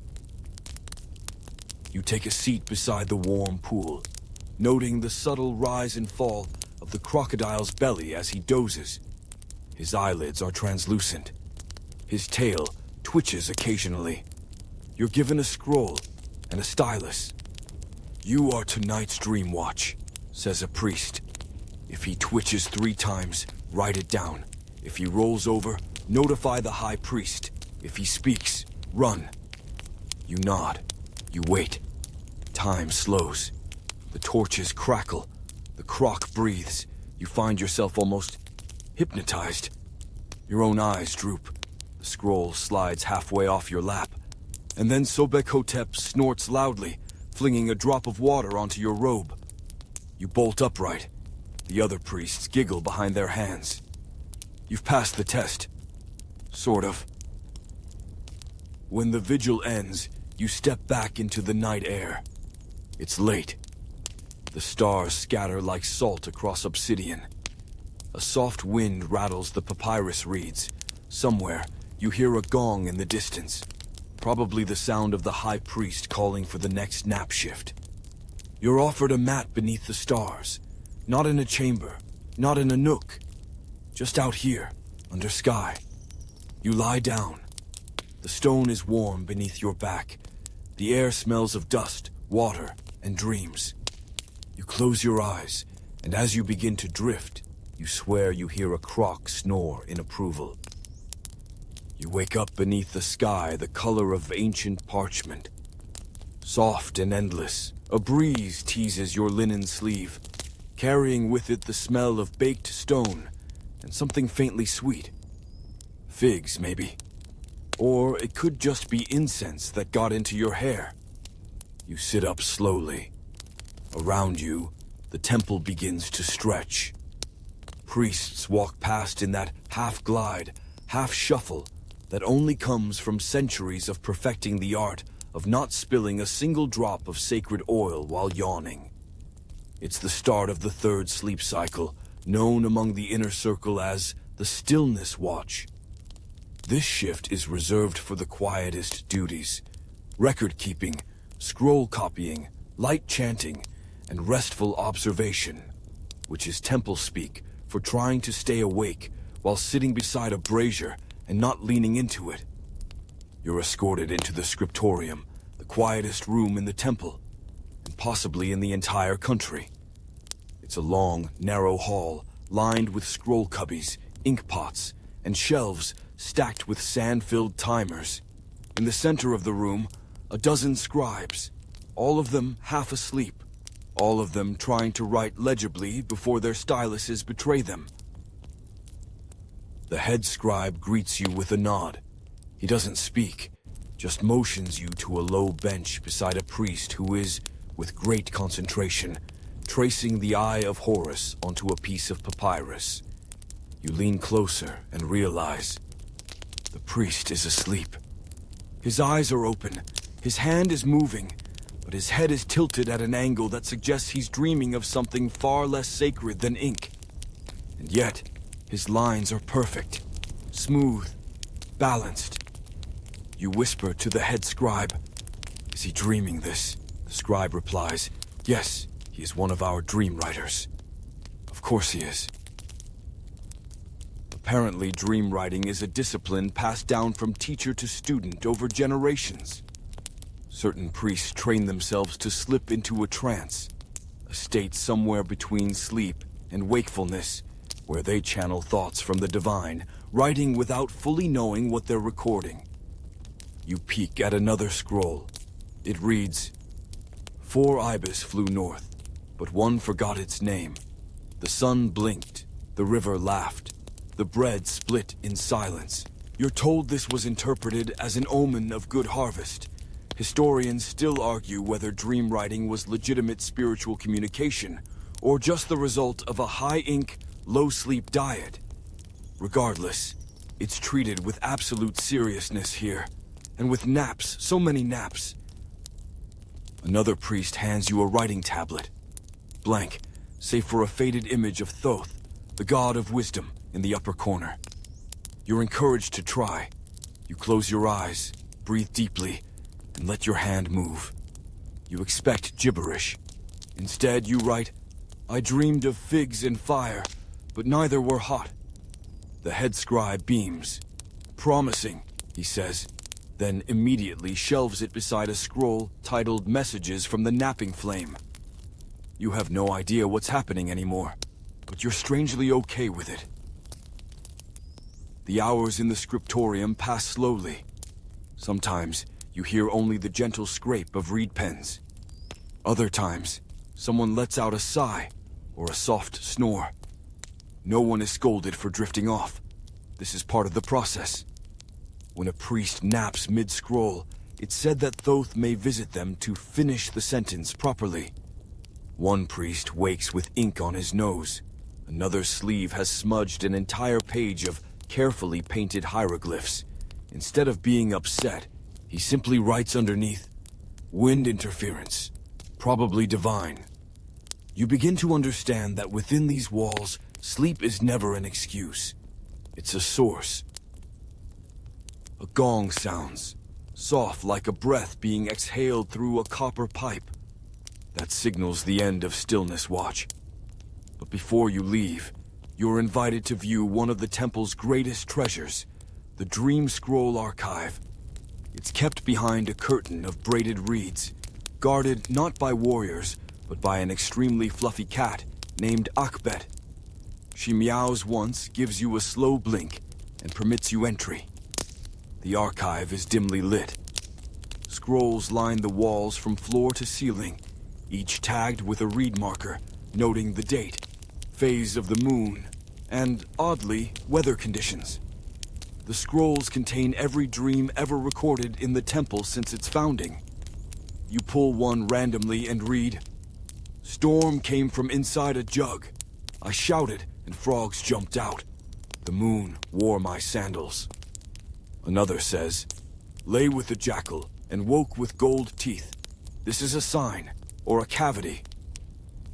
You take a seat beside the warm pool, noting the subtle rise and fall of the crocodile's belly as he dozes. His eyelids are translucent. His tail twitches occasionally. You're given a scroll and a stylus. "You are tonight's dream watch," says a priest. "If he twitches 3 times, write it down. If he rolls over, notify the high priest. If he speaks, run." You nod. You wait. Time slows. The torches crackle. The croc breathes. You find yourself almost hypnotized. Your own eyes droop. The scroll slides halfway off your lap. And then Sobekotep snorts loudly, flinging a drop of water onto your robe. You bolt upright. The other priests giggle behind their hands. You've passed the test. Sort of. When the vigil ends, you step back into the night air. It's late. The stars scatter like salt across obsidian. A soft wind rattles the papyrus reeds. Somewhere, you hear a gong in the distance. Probably the sound of the high priest calling for the next nap shift. You're offered a mat beneath the stars. Not in a chamber, not in a nook. Just out here, under sky. You lie down. The stone is warm beneath your back. The air smells of dust, water, and dreams. You close your eyes, and as you begin to drift, you swear you hear a croc snore in approval. You wake up beneath the sky the color of ancient parchment. Soft and endless, a breeze teases your linen sleeve, carrying with it the smell of baked stone and something faintly sweet. Figs, maybe. Or it could just be incense that got into your hair. You sit up slowly. Around you, the temple begins to stretch. Priests walk past in that half-glide, half-shuffle that only comes from centuries of perfecting the art of not spilling a single drop of sacred oil while yawning. It's the start of the 3rd sleep cycle, known among the inner circle as the stillness watch. This shift is reserved for the quietest duties: record-keeping, scroll-copying, light chanting, and restful observation, which is temple speak for trying to stay awake while sitting beside a brazier and not leaning into it. You're escorted into the scriptorium, the quietest room in the temple, and possibly in the entire country. It's a long, narrow hall lined with scroll cubbies, ink pots, and shelves stacked with sand-filled timers. In the center of the room, a dozen scribes, all of them half asleep, all of them trying to write legibly before their styluses betray them. The head scribe greets you with a nod. He doesn't speak, just motions you to a low bench beside a priest who is, with great concentration, tracing the eye of Horus onto a piece of papyrus. You lean closer and realize the priest is asleep. His eyes are open, his hand is moving, but his head is tilted at an angle that suggests he's dreaming of something far less sacred than ink. And yet, his lines are perfect, smooth, balanced. You whisper to the head scribe, "Is he dreaming this?" The scribe replies, "Yes, he is one of our dream writers." Of course he is. Apparently, dream writing is a discipline passed down from teacher to student over generations. Certain priests train themselves to slip into a trance, a state somewhere between sleep and wakefulness, where they channel thoughts from the divine, writing without fully knowing what they're recording. You peek at another scroll. It reads, 4 ibis flew north, but one forgot its name. The sun blinked, the river laughed, the bread split in silence. You're told this was interpreted as an omen of good harvest. Historians still argue whether dream writing was legitimate spiritual communication, or just the result of a high-ink, low-sleep diet. Regardless, it's treated with absolute seriousness here, and with naps, so many naps. Another priest hands you a writing tablet, blank, save for a faded image of Thoth, the god of wisdom, in the upper corner. You're encouraged to try. You close your eyes, breathe deeply, and let your hand move. You expect gibberish. Instead, you write, "I dreamed of figs and fire, but neither were hot." The head scribe beams. "Promising," he says, then immediately shelves it beside a scroll titled Messages from the Napping Flame. You have no idea what's happening anymore, but you're strangely okay with it. The hours in the scriptorium pass slowly. Sometimes you hear only the gentle scrape of reed pens. Other times, someone lets out a sigh or a soft snore. No one is scolded for drifting off. This is part of the process. When a priest naps mid-scroll, it's said that Thoth may visit them to finish the sentence properly. One priest wakes with ink on his nose. Another's sleeve has smudged an entire page of carefully painted hieroglyphs. Instead of being upset, he simply writes underneath, "Wind interference, probably divine." You begin to understand that within these walls, sleep is never an excuse. It's a source. A gong sounds, soft like a breath being exhaled through a copper pipe. That signals the end of Stillness Watch. But before you leave, you're invited to view one of the temple's greatest treasures, the Dream Scroll Archive. It's kept behind a curtain of braided reeds, guarded not by warriors, but by an extremely fluffy cat named Akbet. She meows once, gives you a slow blink, and permits you entry. The archive is dimly lit. Scrolls line the walls from floor to ceiling, each tagged with a reed marker, noting the date, phase of the moon, and, oddly, weather conditions. The scrolls contain every dream ever recorded in the temple since its founding. You pull one randomly and read, "Storm came from inside a jug. I shouted and frogs jumped out. The moon wore my sandals." Another says, "Lay with the jackal and woke with gold teeth. This is a sign, or a cavity."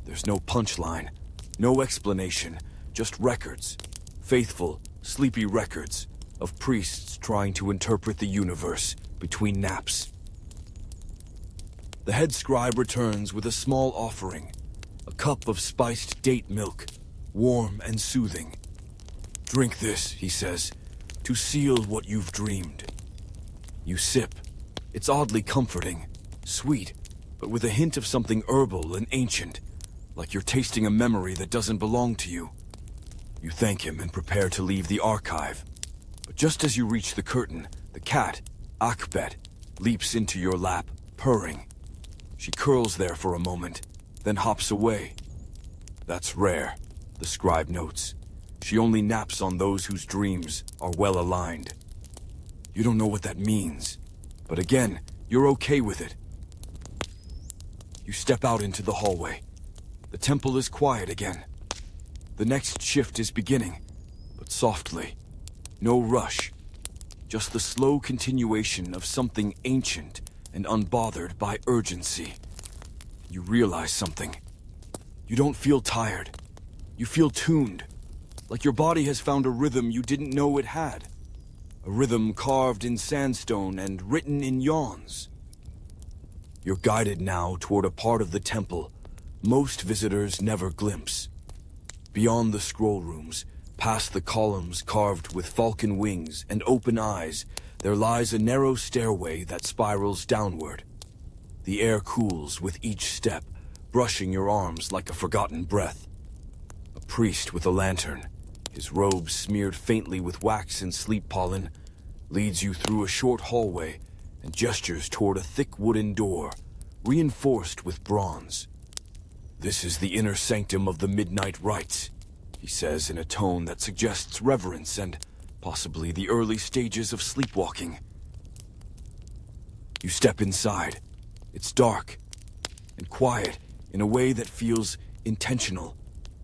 There's no punchline, no explanation, just records. Faithful, sleepy records of priests trying to interpret the universe between naps. The head scribe returns with a small offering, a cup of spiced date milk, warm and soothing. "Drink this," he says, "to seal what you've dreamed." You sip. It's oddly comforting, sweet, but with a hint of something herbal and ancient, like you're tasting a memory that doesn't belong to you. You thank him and prepare to leave the archive. But just as you reach the curtain, the cat, Akbet, leaps into your lap, purring. She curls there for a moment, then hops away. That's rare, the scribe notes. She only naps on those whose dreams are well aligned. You don't know what that means, but again, you're okay with it. You step out into the hallway. The temple is quiet again. The next shift is beginning, but softly. No rush. Just the slow continuation of something ancient and unbothered by urgency. You realize something. You don't feel tired. You feel tuned. Like your body has found a rhythm you didn't know it had. A rhythm carved in sandstone and written in yawns. You're guided now toward a part of the temple most visitors never glimpse. Beyond the scroll rooms, past the columns carved with falcon wings and open eyes, there lies a narrow stairway that spirals downward. The air cools with each step, brushing your arms like a forgotten breath. A priest with a lantern, his robes smeared faintly with wax and sleep pollen, leads you through a short hallway and gestures toward a thick wooden door, reinforced with bronze. "This is the inner sanctum of the midnight rites," he says in a tone that suggests reverence and possibly the early stages of sleepwalking. You step inside. It's dark and quiet in a way that feels intentional,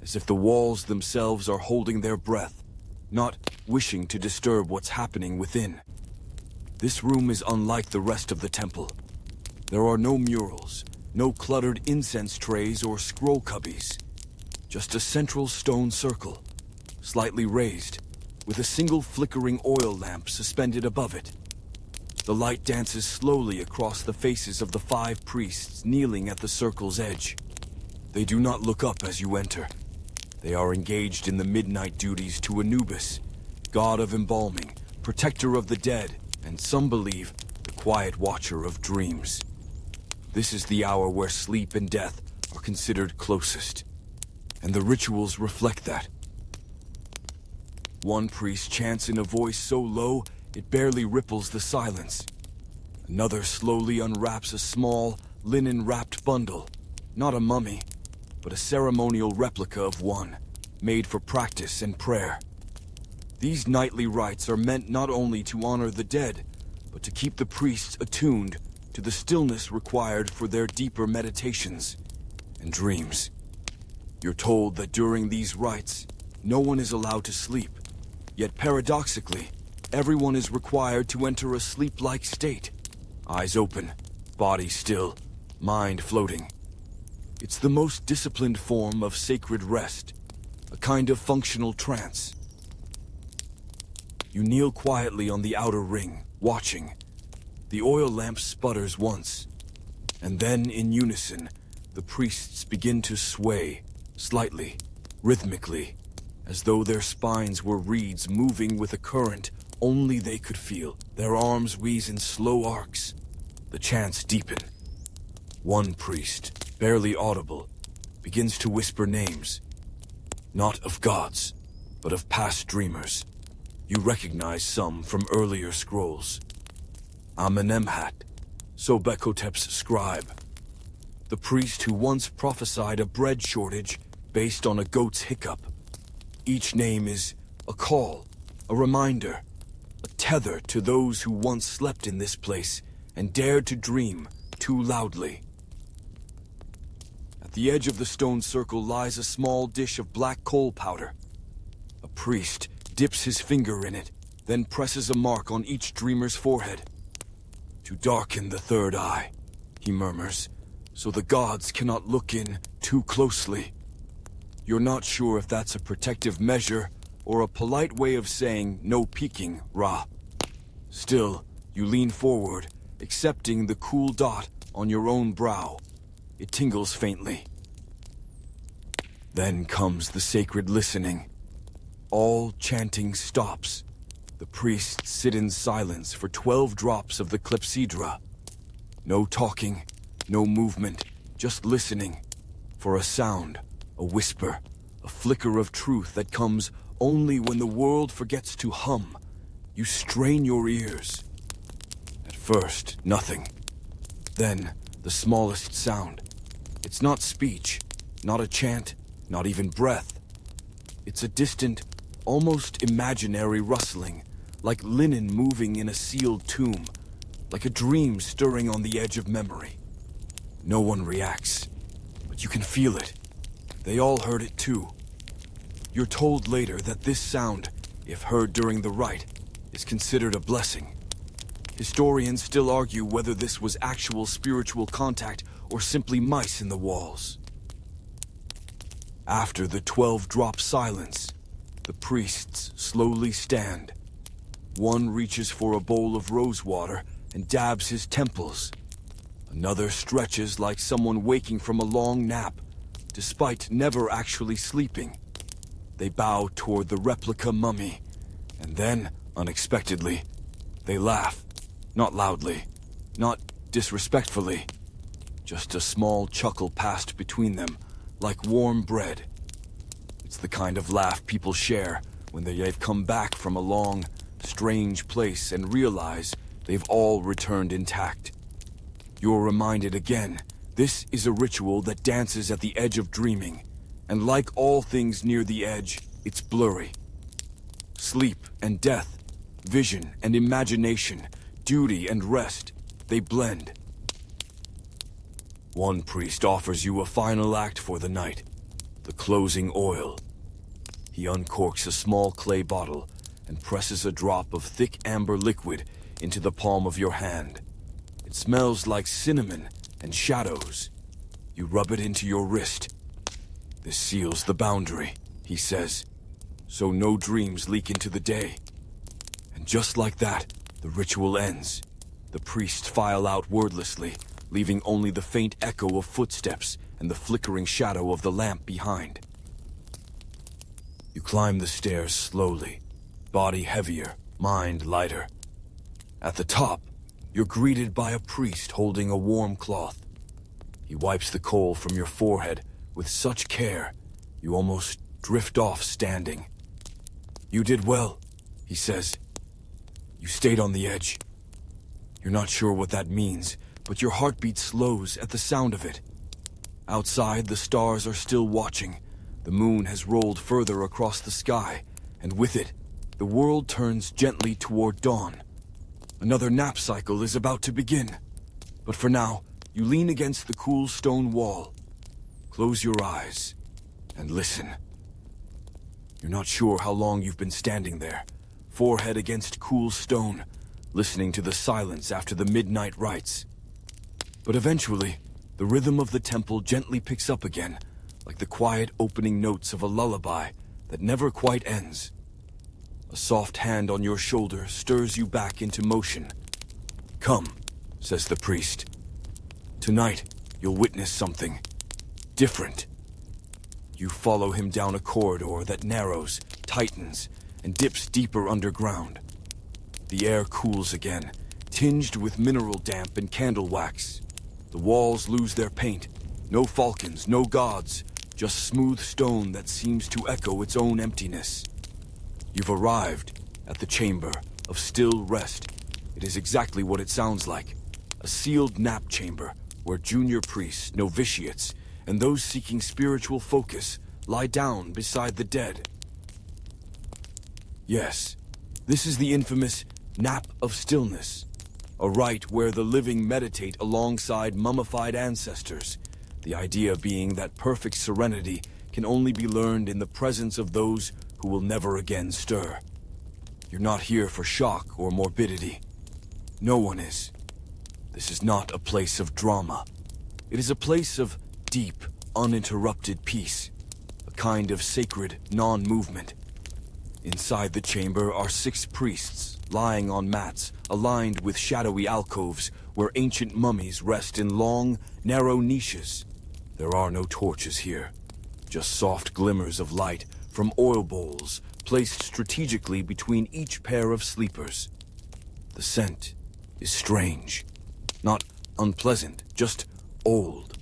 as if the walls themselves are holding their breath, not wishing to disturb what's happening within. This room is unlike the rest of the temple. There are no murals, no cluttered incense trays or scroll cubbies. Just a central stone circle, slightly raised, with a single flickering oil lamp suspended above it. The light dances slowly across the faces of the 5 priests kneeling at the circle's edge. They do not look up as you enter. They are engaged in the midnight duties to Anubis, god of embalming, protector of the dead, and some believe the quiet watcher of dreams. This is the hour where sleep and death are considered closest, and the rituals reflect that. One priest chants in a voice so low it barely ripples the silence. Another slowly unwraps a small, linen-wrapped bundle, not a mummy, but a ceremonial replica of one, made for practice and prayer. These nightly rites are meant not only to honor the dead, but to keep the priests attuned to the stillness required for their deeper meditations and dreams. You're told that during these rites, no one is allowed to sleep, yet paradoxically, everyone is required to enter a sleep-like state, eyes open, body still, mind floating. It's the most disciplined form of sacred rest, a kind of functional trance. You kneel quietly on the outer ring, watching. The oil lamp sputters once, and then in unison, the priests begin to sway, slightly, rhythmically, as though their spines were reeds moving with a current only they could feel. Their arms wheeze in slow arcs. The chants deepen. One priest, barely audible, begins to whisper names. Not of gods, but of past dreamers. You recognize some from earlier scrolls. Amenemhat, Sobekotep's scribe. The priest who once prophesied a bread shortage based on a goat's hiccup. Each name is a call, a reminder, a tether to those who once slept in this place and dared to dream too loudly. At the edge of the stone circle lies a small dish of black coal powder. A priest dips his finger in it, then presses a mark on each dreamer's forehead. To darken the third eye, he murmurs, so the gods cannot look in too closely. You're not sure if that's a protective measure or a polite way of saying no peeking, Ra. Still, you lean forward, accepting the cool dot on your own brow. It tingles faintly. Then comes the sacred listening. All chanting stops. The priests sit in silence for 12 drops of the clepsydra. No talking, no movement, just listening. For a sound, a whisper, a flicker of truth that comes only when the world forgets to hum. You strain your ears. At first, nothing. Then, the smallest sound. It's not speech, not a chant, not even breath. It's a distant, almost imaginary rustling, like linen moving in a sealed tomb, like a dream stirring on the edge of memory. No one reacts, but you can feel it. They all heard it too. You're told later that this sound, if heard during the rite, is considered a blessing. Historians still argue whether this was actual spiritual contact or simply mice in the walls. After the 12-drop silence, the priests slowly stand. One reaches for a bowl of rose water and dabs his temples. Another stretches like someone waking from a long nap, despite never actually sleeping. They bow toward the replica mummy, and then, unexpectedly, they laugh. Not loudly, not disrespectfully. Just a small chuckle passed between them, like warm bread. It's the kind of laugh people share when they've come back from a long, strange place and realize they've all returned intact. You're reminded again, this is a ritual that dances at the edge of dreaming, and like all things near the edge, it's blurry. Sleep and death, vision and imagination, duty and rest, they blend. One priest offers you a final act for the night, The closing oil. He uncorks a small clay bottle and presses a drop of thick amber liquid into the palm of your hand. It smells like cinnamon and shadows. You rub it into your wrist. This seals the boundary, he says, so no dreams leak into the day. And just like that, the ritual ends. The priests file out wordlessly, leaving only the faint echo of footsteps and the flickering shadow of the lamp behind. You climb the stairs slowly, body heavier, mind lighter. At the top, you're greeted by a priest holding a warm cloth. He wipes the coal from your forehead with such care, you almost drift off standing. You did well, he says. You stayed on the edge. You're not sure what that means, but your heartbeat slows at the sound of it. Outside, the stars are still watching. The moon has rolled further across the sky, and with it, the world turns gently toward dawn. Another nap cycle is about to begin. But for now, you lean against the cool stone wall. Close your eyes and listen. You're not sure how long you've been standing there, forehead against cool stone, listening to the silence after the midnight rites. But eventually, the rhythm of the temple gently picks up again, like the quiet opening notes of a lullaby that never quite ends. A soft hand on your shoulder stirs you back into motion. Come, says the priest. Tonight, you'll witness something different. You follow him down a corridor that narrows, tightens, and dips deeper underground. The air cools again, tinged with mineral damp and candle wax. The walls lose their paint. No falcons, no gods, just smooth stone that seems to echo its own emptiness. You've arrived at the chamber of still rest. It is exactly what it sounds like. A sealed nap chamber where junior priests, novitiates, and those seeking spiritual focus lie down beside the dead. Yes, this is the infamous nap of stillness, a rite where the living meditate alongside mummified ancestors, the idea being that perfect serenity can only be learned in the presence of those who will never again stir. You're not here for shock or morbidity. No one is. This is not a place of drama. It is a place of deep, uninterrupted peace, a kind of sacred non-movement. Inside the chamber are 6 priests, lying on mats, aligned with shadowy alcoves where ancient mummies rest in long, narrow niches. There are no torches here, just soft glimmers of light from oil bowls placed strategically between each pair of sleepers. The scent is strange, not unpleasant, just old,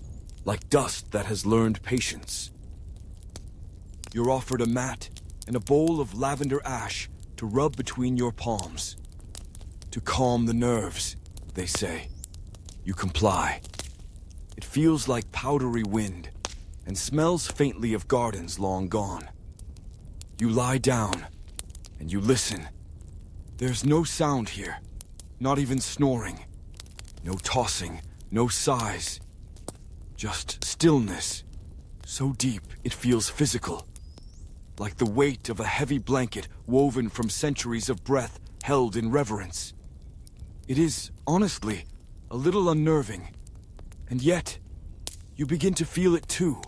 like dust that has learned patience. You're offered a mat and a bowl of lavender ash to rub between your palms. To calm the nerves, they say. You comply. It feels like powdery wind and smells faintly of gardens long gone. You lie down and you listen. There's no sound here, not even snoring. No tossing, no sighs. Just stillness, so deep it feels physical. Like the weight of a heavy blanket woven from centuries of breath held in reverence. It is, honestly, a little unnerving. And yet, you begin to feel it too.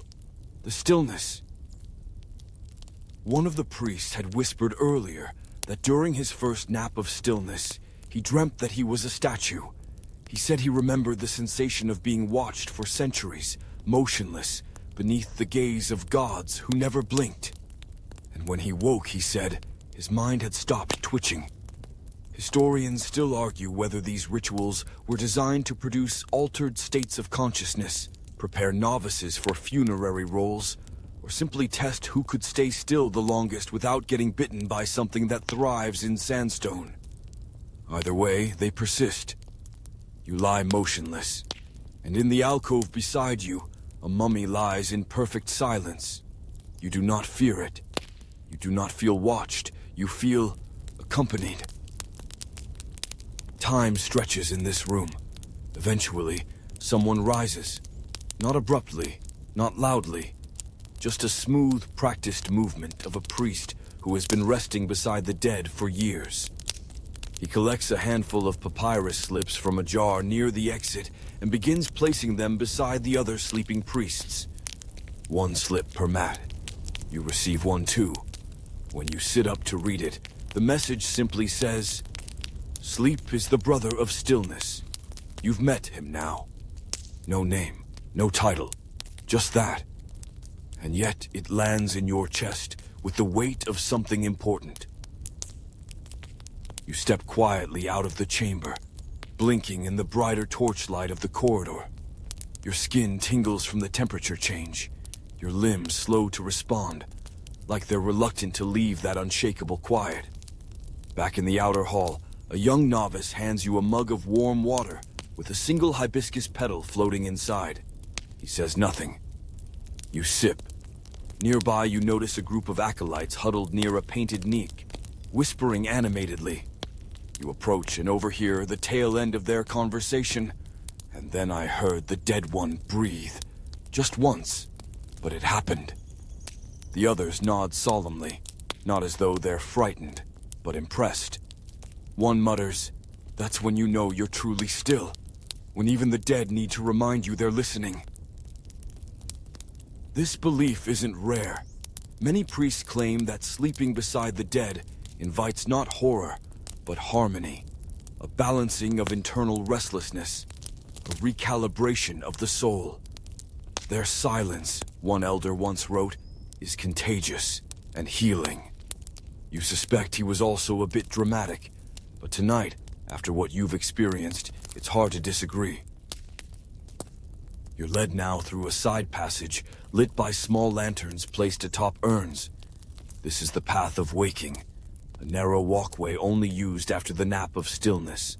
The stillness. One of the priests had whispered earlier that during his first nap of stillness, he dreamt that he was a statue. He said he remembered the sensation of being watched for centuries, motionless, beneath the gaze of gods who never blinked. And when he woke, he said, his mind had stopped twitching. Historians still argue whether these rituals were designed to produce altered states of consciousness, prepare novices for funerary roles, or simply test who could stay still the longest without getting bitten by something that thrives in sandstone. Either way, they persist. You lie motionless, and in the alcove beside you, a mummy lies in perfect silence. You do not fear it. You do not feel watched. You feel accompanied. Time stretches in this room. Eventually, someone rises. Not abruptly, not loudly. just a smooth, practiced movement of a priest who has been resting beside the dead for years. He collects a handful of papyrus slips from a jar near the exit and begins placing them beside the other sleeping priests. One slip per mat. You receive one too. When you sit up to read it, the message simply says, "Sleep is the brother of stillness. You've met him now." No name, no title, just that. And yet it lands in your chest with the weight of something important. You step quietly out of the chamber, blinking in the brighter torchlight of the corridor. Your skin tingles from the temperature change, your limbs slow to respond, like they're reluctant to leave that unshakable quiet. Back in the outer hall, a young novice hands you a mug of warm water with a single hibiscus petal floating inside. He says nothing. You sip. Nearby, you notice a group of acolytes huddled near a painted niche, whispering animatedly. You approach and overhear the tail end of their conversation, and then I heard the dead one breathe. Just once, but it happened. The others nod solemnly, not as though they're frightened, but impressed. One mutters, "That's when you know you're truly still, when even the dead need to remind you they're listening." This belief isn't rare. Many priests claim that sleeping beside the dead invites not horror, but harmony, a balancing of internal restlessness, a recalibration of the soul. Their silence, one elder once wrote, is contagious and healing. You suspect he was also a bit dramatic, but tonight, after what you've experienced, it's hard to disagree. You're led now through a side passage lit by small lanterns placed atop urns. This is the path of waking, a narrow walkway only used after the nap of stillness.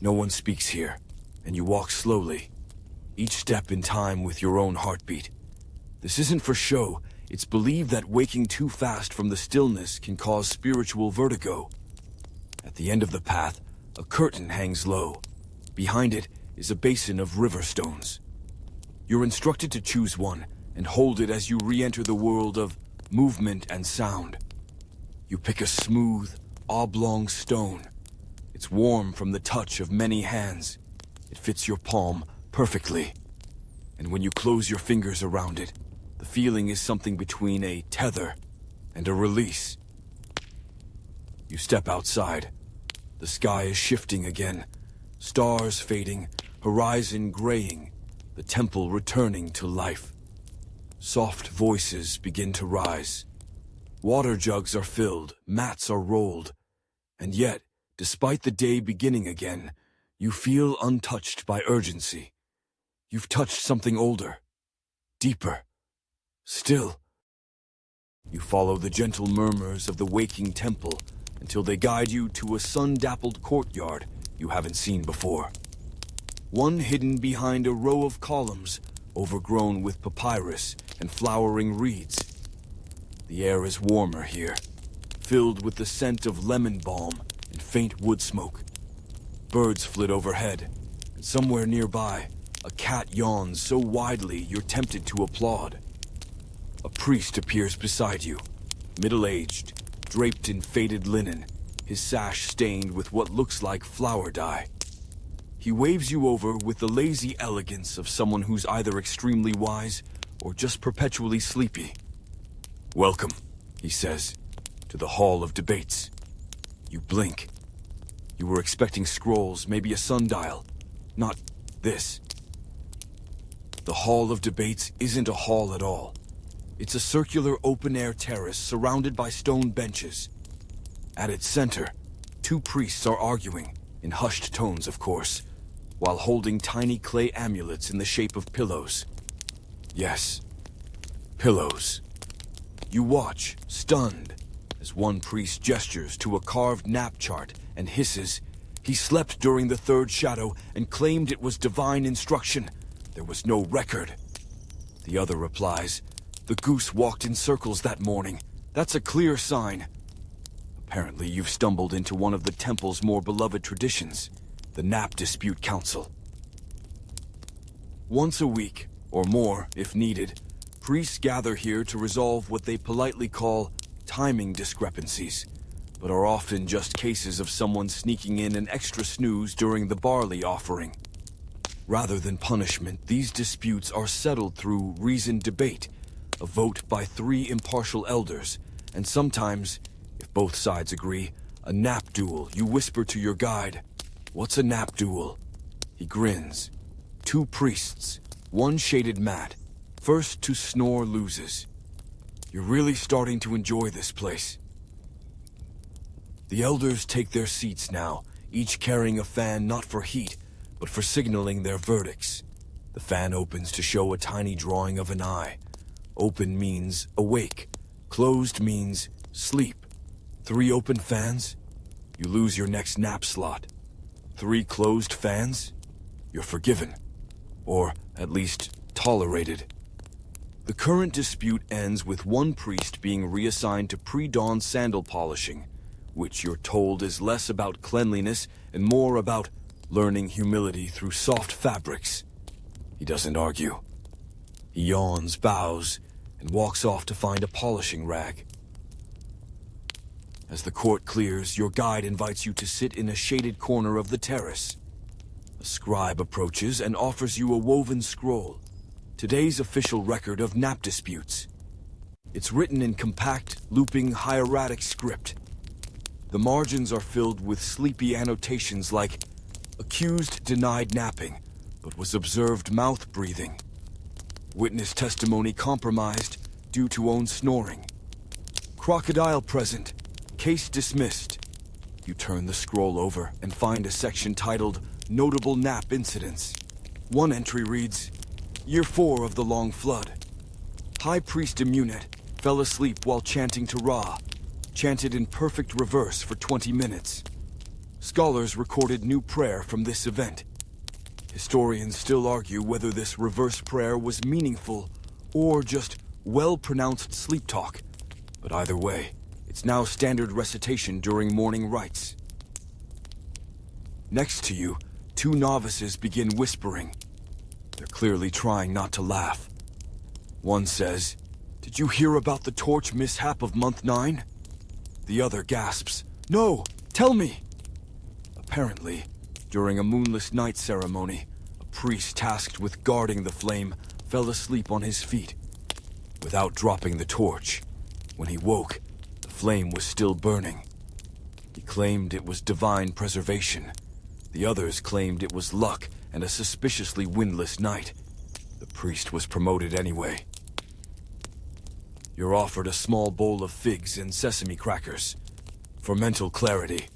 No one speaks here, and you walk slowly, each step in time with your own heartbeat. This isn't for show. It's believed that waking too fast from the stillness can cause spiritual vertigo. At the end of the path, a curtain hangs low. Behind it is a basin of river stones. You're instructed to choose one and hold it as you re-enter the world of movement and sound. You pick a smooth, oblong stone. It's warm from the touch of many hands. It fits your palm perfectly. And when you close your fingers around it, the feeling is something between a tether and a release. You step outside. The sky is shifting again. Stars fading, horizon graying, the temple returning to life. Soft voices begin to rise. Water jugs are filled, mats are rolled. And yet, despite the day beginning again, you feel untouched by urgency. You've touched something older, deeper, still. You follow the gentle murmurs of the waking temple until they guide you to a sun-dappled courtyard you haven't seen before. One hidden behind a row of columns, overgrown with papyrus and flowering reeds. The air is warmer here, filled with the scent of lemon balm and faint wood smoke. Birds flit overhead, and somewhere nearby, a cat yawns so widely you're tempted to applaud. A priest appears beside you, middle-aged, draped in faded linen, his sash stained with what looks like flower dye. He waves you over with the lazy elegance of someone who's either extremely wise or just perpetually sleepy. "Welcome," he says, "to the Hall of Debates." You blink. You were expecting scrolls, maybe a sundial. Not this. The Hall of Debates isn't a hall at all. It's a circular open-air terrace surrounded by stone benches. At its center, two priests are arguing, in hushed tones of course, while holding tiny clay amulets in the shape of pillows. Yes, pillows. You watch, stunned, as one priest gestures to a carved nap chart and hisses, "He slept during the third shadow and claimed it was divine instruction. There was no record." The other replies, "The goose walked in circles that morning. That's a clear sign." Apparently you've stumbled into one of the temple's more beloved traditions, the Nap Dispute Council. Once a week, or more if needed, Priests gather here to resolve what they politely call timing discrepancies, but are often just cases of someone sneaking in an extra snooze during the barley offering. Rather than punishment, these disputes are settled through reasoned debate, a vote by 3 impartial elders, and sometimes, if both sides agree, a nap duel. You whisper to your guide, "What's a nap duel?" He grins. 2 priests, 1 shaded mat. First to snore loses. You're really starting to enjoy this place. The elders take their seats now, each carrying a fan not for heat, but for signaling their verdicts. The fan opens to show a tiny drawing of an eye. Open means awake. Closed means sleep. 3 open fans, you lose your next nap slot. 3 closed fans, you're forgiven. Or, at least, tolerated. The current dispute ends with 1 priest being reassigned to pre-dawn sandal polishing, which you're told is less about cleanliness and more about learning humility through soft fabrics. He doesn't argue. He yawns, bows, and walks off to find a polishing rag. As the court clears, your guide invites you to sit in a shaded corner of the terrace. A scribe approaches and offers you a woven scroll, today's official record of nap disputes. It's written in compact, looping hieratic script. The margins are filled with sleepy annotations like, "Accused denied napping, but was observed mouth-breathing. Witness testimony compromised due to own snoring. Crocodile present, case dismissed." You turn the scroll over and find a section titled Notable Nap Incidents. One entry reads, Year 4 of the Long Flood. High Priest Immunet fell asleep while chanting to Ra, chanted in perfect reverse for 20 minutes. Scholars recorded new prayer from this event. Historians still argue whether this reverse prayer was meaningful or just well-pronounced sleep talk, but either way, it's now standard recitation during morning rites. Next to you, 2 novices begin whispering. They're clearly trying not to laugh. One says, "Did you hear about the torch mishap of month 9? The other gasps, "No, tell me!" Apparently, during a moonless night ceremony, a priest tasked with guarding the flame fell asleep on his feet. Without dropping the torch, when he woke, the flame was still burning. He claimed it was divine preservation. The others claimed it was luck and a suspiciously windless night. The priest was promoted anyway. You're offered a small bowl of figs and sesame crackers. For mental clarity,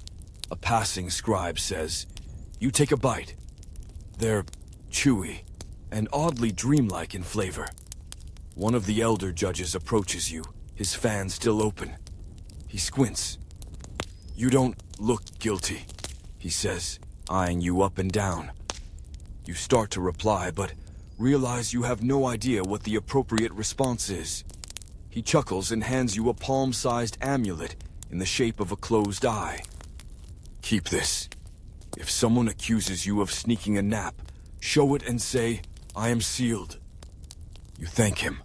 a passing scribe says, you take a bite. They're chewy and oddly dreamlike in flavor. One of the elder judges approaches you, his fan still open. He squints. "You don't look guilty," he says, eyeing you up and down. You start to reply, but realize you have no idea what the appropriate response is. He chuckles and hands you a palm-sized amulet in the shape of a closed eye. "Keep this. If someone accuses you of sneaking a nap, show it and say, 'I am sealed.'" You thank him.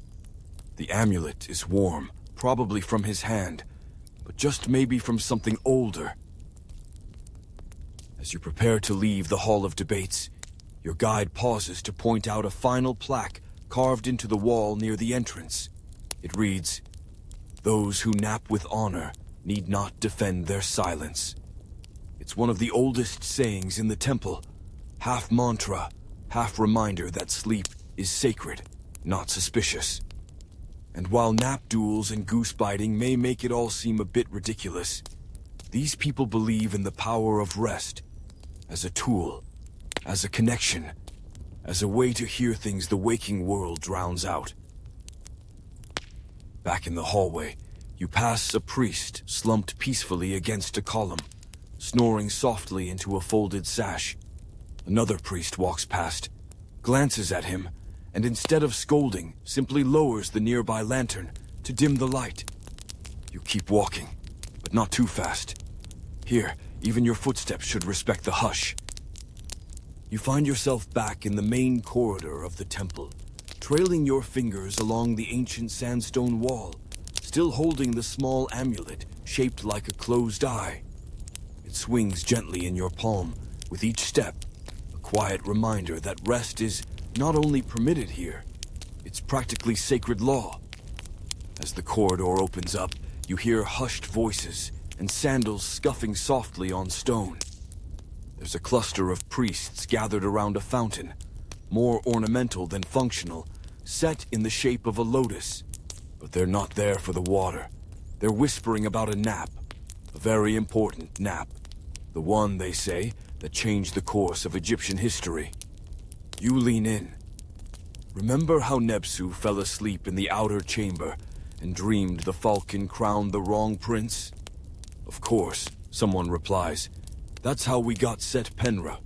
The amulet is warm, probably from his hand, but just maybe from something older. As you prepare to leave the Hall of Debates, your guide pauses to point out a final plaque carved into the wall near the entrance. It reads, "Those who nap with honor need not defend their silence." It's one of the oldest sayings in the temple, half mantra, half reminder that sleep is sacred, not suspicious. And while nap duels and goose biting may make it all seem a bit ridiculous, these people believe in the power of rest as a tool, as a connection, as a way to hear things the waking world drowns out. Back in the hallway, you pass a priest slumped peacefully against a column, snoring softly into a folded sash. Another priest walks past, glances at him, and instead of scolding, simply lowers the nearby lantern to dim the light. You keep walking, but not too fast. Here, even your footsteps should respect the hush. You find yourself back in the main corridor of the temple, trailing your fingers along the ancient sandstone wall, still holding the small amulet shaped like a closed eye. It swings gently in your palm with each step, a quiet reminder that rest is not only permitted here, it's practically sacred law. As the corridor opens up, you hear hushed voices and sandals scuffing softly on stone. There's a cluster of priests gathered around a fountain, more ornamental than functional, set in the shape of a lotus. But they're not there for the water. They're whispering about a nap, a very important nap. The one, they say, that changed the course of Egyptian history. You lean in. Remember how Nebsu fell asleep in the outer chamber and dreamed the falcon crowned the wrong prince? Of course, someone replies, that's how we got Set Penra.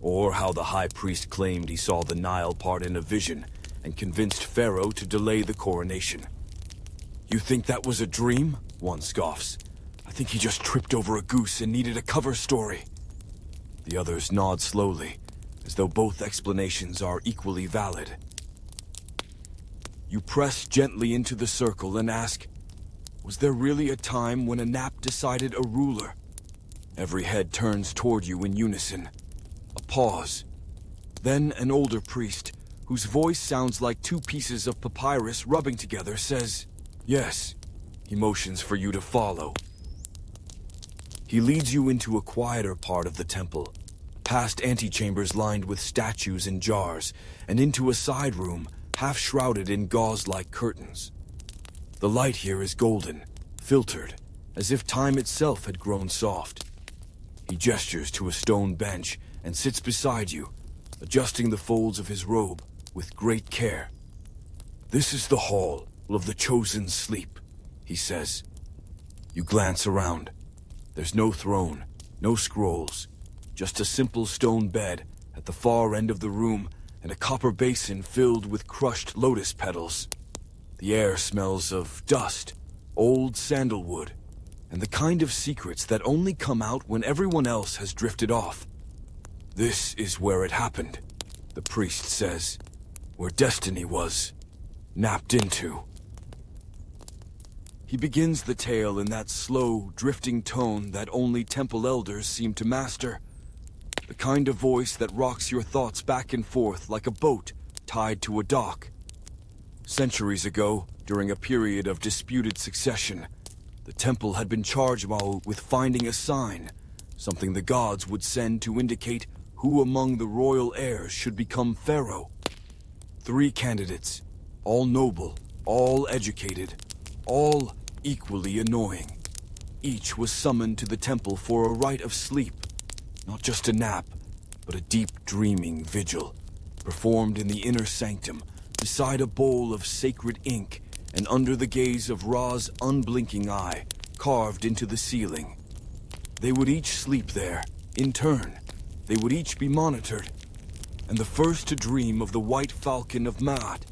Or how the high priest claimed he saw the Nile part in a vision and convinced Pharaoh to delay the coronation. You think that was a dream? One scoffs. I think he just tripped over a goose and needed a cover story. The others nod slowly, as though both explanations are equally valid. You press gently into the circle and ask, was there really a time when a nap decided a ruler? Every head turns toward you in unison. A pause. Then an older priest, whose voice sounds like two pieces of papyrus rubbing together, says, yes. He motions for you to follow. He leads you into a quieter part of the temple, past antechambers lined with statues and jars, and into a side room half shrouded in gauze-like curtains. The light here is golden, filtered, as if time itself had grown soft. He gestures to a stone bench and sits beside you, adjusting the folds of his robe with great care. This is the hall of the chosen sleep, he says. You glance around. There's no throne, no scrolls, just a simple stone bed at the far end of the room and a copper basin filled with crushed lotus petals. The air smells of dust, old sandalwood, and the kind of secrets that only come out when everyone else has drifted off. This is where it happened, the priest says, where destiny was napped into. He begins the tale in that slow, drifting tone that only temple elders seem to master. The kind of voice that rocks your thoughts back and forth like a boat tied to a dock. Centuries ago, during a period of disputed succession, the temple had been charged with finding a sign, something the gods would send to indicate who among the royal heirs should become pharaoh. 3 candidates, all noble, all educated, all equally annoying. Each was summoned to the temple for a rite of sleep, not just a nap, but a deep dreaming vigil, performed in the inner sanctum, beside a bowl of sacred ink and under the gaze of Ra's unblinking eye, carved into the ceiling. They would each sleep there, in turn. They would each be monitored. And the first to dream of the white falcon of Ma'at,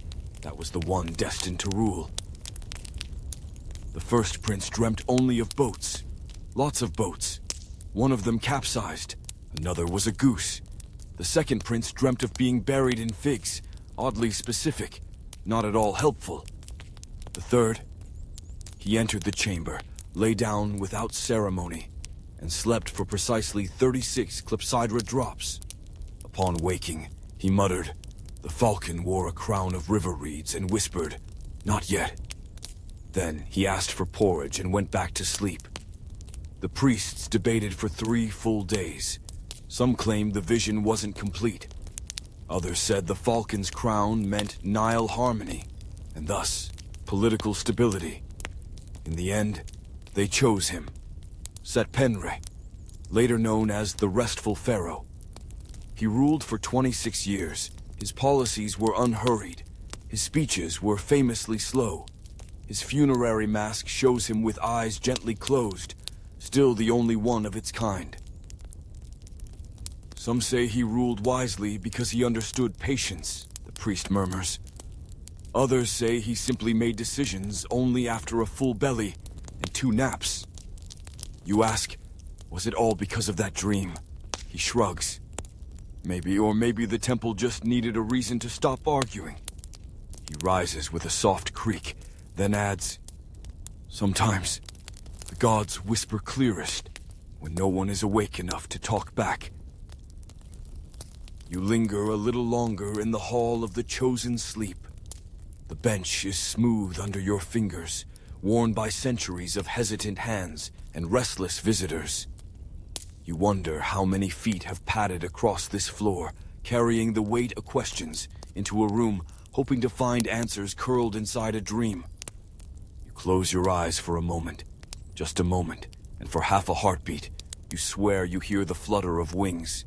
that was the one destined to rule. The first prince dreamt only of boats. Lots of boats. One of them capsized. Another was a goose. The second prince dreamt of being buried in figs, oddly specific, not at all helpful. The third, he entered the chamber, lay down without ceremony, and slept for precisely 36 clepsydra drops. Upon waking, he muttered, "The falcon wore a crown of river reeds," and whispered, "Not yet." Then he asked for porridge and went back to sleep. The priests debated for 3 full days. Some claimed the vision wasn't complete. Others said the falcon's crown meant Nile harmony, and thus political stability. In the end, they chose him, Setpenre, later known as the Restful Pharaoh. He ruled for 26 years. His policies were unhurried. His speeches were famously slow. His funerary mask shows him with eyes gently closed, still the only one of its kind. Some say he ruled wisely because he understood patience, the priest murmurs. Others say he simply made decisions only after a full belly and 2 naps. You ask, was it all because of that dream? He shrugs. Maybe the temple just needed a reason to stop arguing. He rises with a soft creak, then adds, "Sometimes, the gods whisper clearest when no one is awake enough to talk back." You linger a little longer in the hall of the chosen sleep. The bench is smooth under your fingers, worn by centuries of hesitant hands and restless visitors. You wonder how many feet have padded across this floor, carrying the weight of questions into a room, hoping to find answers curled inside a dream. You close your eyes for a moment, just a moment, and for half a heartbeat, you swear you hear the flutter of wings.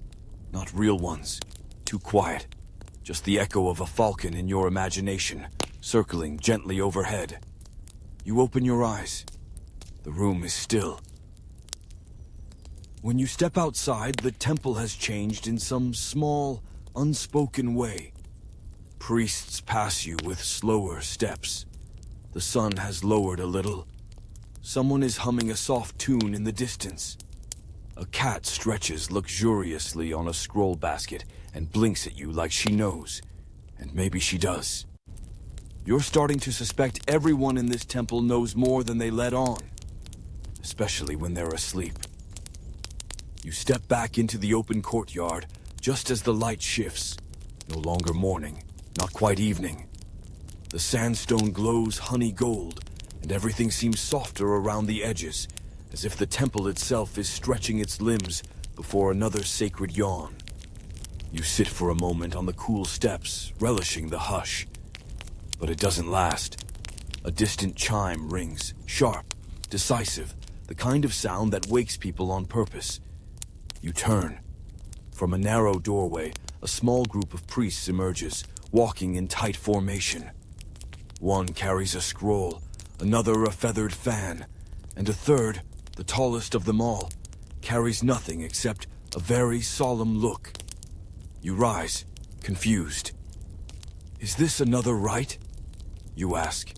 Not real ones, too quiet, just the echo of a falcon in your imagination, circling gently overhead. You open your eyes. The room is still. When you step outside, the temple has changed in some small, unspoken way. Priests pass you with slower steps. The sun has lowered a little. Someone is humming a soft tune in the distance. A cat stretches luxuriously on a scroll basket and blinks at you like she knows. And maybe she does. You're starting to suspect everyone in this temple knows more than they let on. Especially when they're asleep. You step back into the open courtyard just as the light shifts. No longer morning, not quite evening. The sandstone glows honey gold, and everything seems softer around the edges, as if the temple itself is stretching its limbs before another sacred yawn. You sit for a moment on the cool steps, relishing the hush. But it doesn't last. A distant chime rings, sharp, decisive, the kind of sound that wakes people on purpose. You turn. From a narrow doorway, a small group of priests emerges, walking in tight formation. One carries a scroll, another a feathered fan, and a third, the tallest of them all, carries nothing except a very solemn look. You rise, confused. "Is this another rite?" you ask.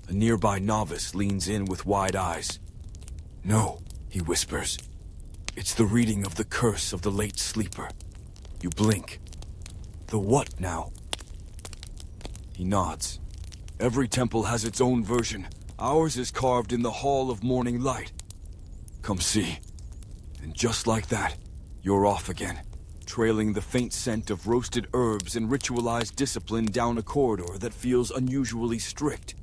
A nearby novice leans in with wide eyes. "No," he whispers. "It's the reading of the curse of the late sleeper." You blink. "The what now?" He nods. "Every temple has its own version. Ours is carved in the Hall of Morning Light. Come see." And just like that, you're off again, trailing the faint scent of roasted herbs and ritualized discipline down a corridor that feels unusually strict.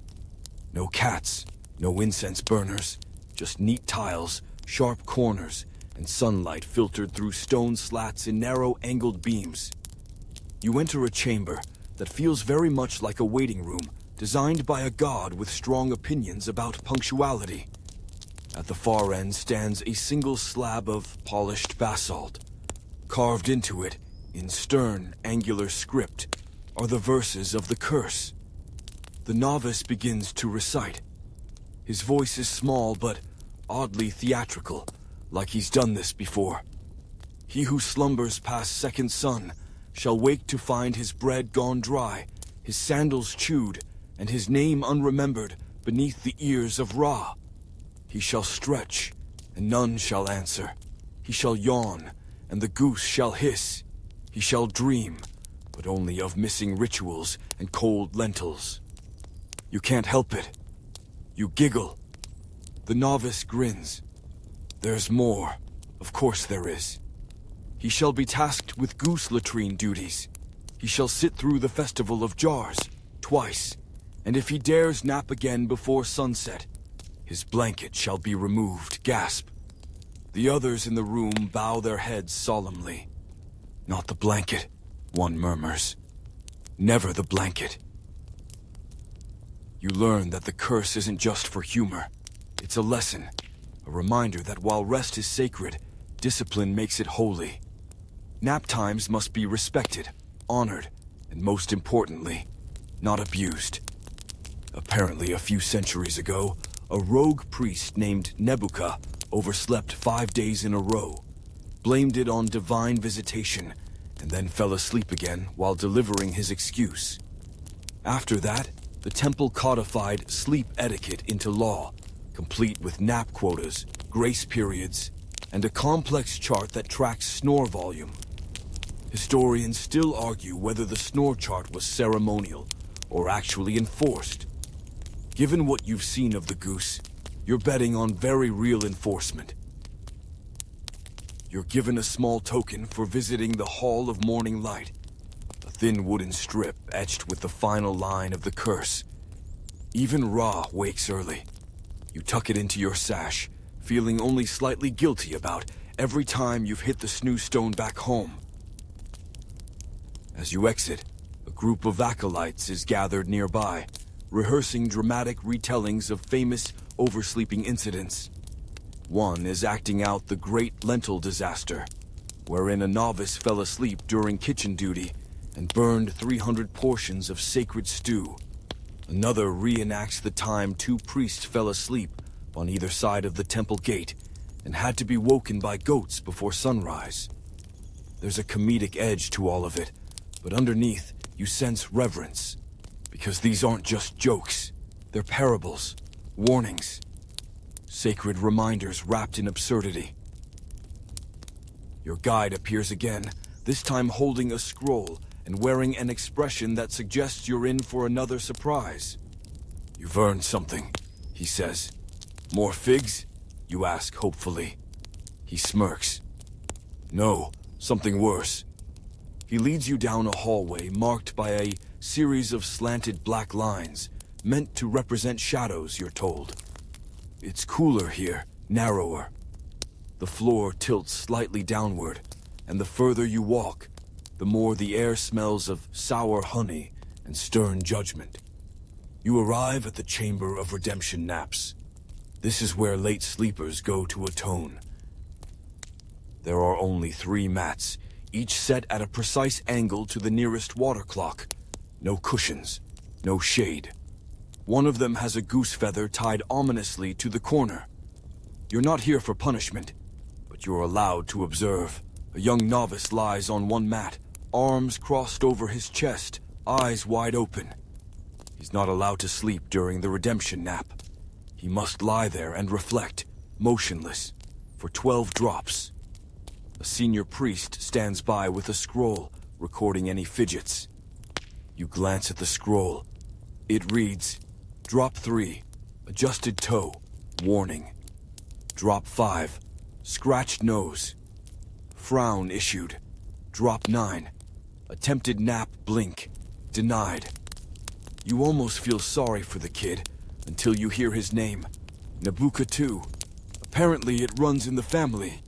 No cats, no incense burners, just neat tiles, sharp corners, and sunlight filtered through stone slats in narrow angled beams. You enter a chamber that feels very much like a waiting room, designed by a god with strong opinions about punctuality. At the far end stands a single slab of polished basalt. Carved into it, in stern, angular script, are the verses of the curse. The novice begins to recite. His voice is small but oddly theatrical, like he's done this before. "He who slumbers past second sun shall wake to find his bread gone dry, his sandals chewed, and his name unremembered beneath the ears of Ra. He shall stretch, and none shall answer. He shall yawn, and the goose shall hiss. He shall dream, but only of missing rituals and cold lentils." You can't help it. You giggle. The novice grins. "There's more. Of course there is. He shall be tasked with goose latrine duties. He shall sit through the festival of jars, twice, and if he dares nap again before sunset, his blanket shall be removed." Gasp. The others in the room bow their heads solemnly. "Not the blanket," one murmurs. "Never the blanket." You learn that the curse isn't just for humor. It's a lesson, a reminder that while rest is sacred, discipline makes it holy. Nap times must be respected, honored, and most importantly, not abused. Apparently, a few centuries ago, a rogue priest named Nebuchadnezzar overslept 5 days in a row, blamed it on divine visitation, and then fell asleep again while delivering his excuse. After that, the temple codified sleep etiquette into law, complete with nap quotas, grace periods, and a complex chart that tracks snore volume. Historians still argue whether the snore chart was ceremonial or actually enforced. Given what you've seen of the goose, you're betting on very real enforcement. You're given a small token for visiting the Hall of Morning Light, a thin wooden strip etched with the final line of the curse. Even Ra wakes early. You tuck it into your sash, feeling only slightly guilty about every time you've hit the snooze stone back home. As you exit, a group of acolytes is gathered nearby, rehearsing dramatic retellings of famous oversleeping incidents. One is acting out the Great Lentil Disaster, wherein a novice fell asleep during kitchen duty and burned 300 portions of sacred stew. Another reenacts the time 2 priests fell asleep on either side of the temple gate and had to be woken by goats before sunrise. There's a comedic edge to all of it, but underneath you sense reverence, because these aren't just jokes, they're parables, warnings, sacred reminders wrapped in absurdity. Your guide appears again, this time holding a scroll and wearing an expression that suggests you're in for another surprise. "You've earned something," he says. "More figs?" you ask hopefully. He smirks. "No, something worse." He leads you down a hallway marked by a series of slanted black lines, meant to represent shadows, you're told. It's cooler here, narrower. The floor tilts slightly downward, and the further you walk, the more the air smells of sour honey and stern judgment. You arrive at the Chamber of Redemption Naps. This is where late sleepers go to atone. There are only 3 mats, each set at a precise angle to the nearest water clock. No cushions, no shade. One of them has a goose feather tied ominously to the corner. You're not here for punishment, but you're allowed to observe. A young novice lies on one mat, arms crossed over his chest, eyes wide open. He's not allowed to sleep during the redemption nap. He must lie there and reflect, motionless, for 12 drops. A senior priest stands by with a scroll, recording any fidgets. You glance at the scroll. It reads, Drop 3, adjusted toe, warning. Drop 5, scratched nose. Frown issued. Drop 9, attempted nap blink, denied. You almost feel sorry for the kid until you hear his name, Nabuka 2. Apparently it runs in the family.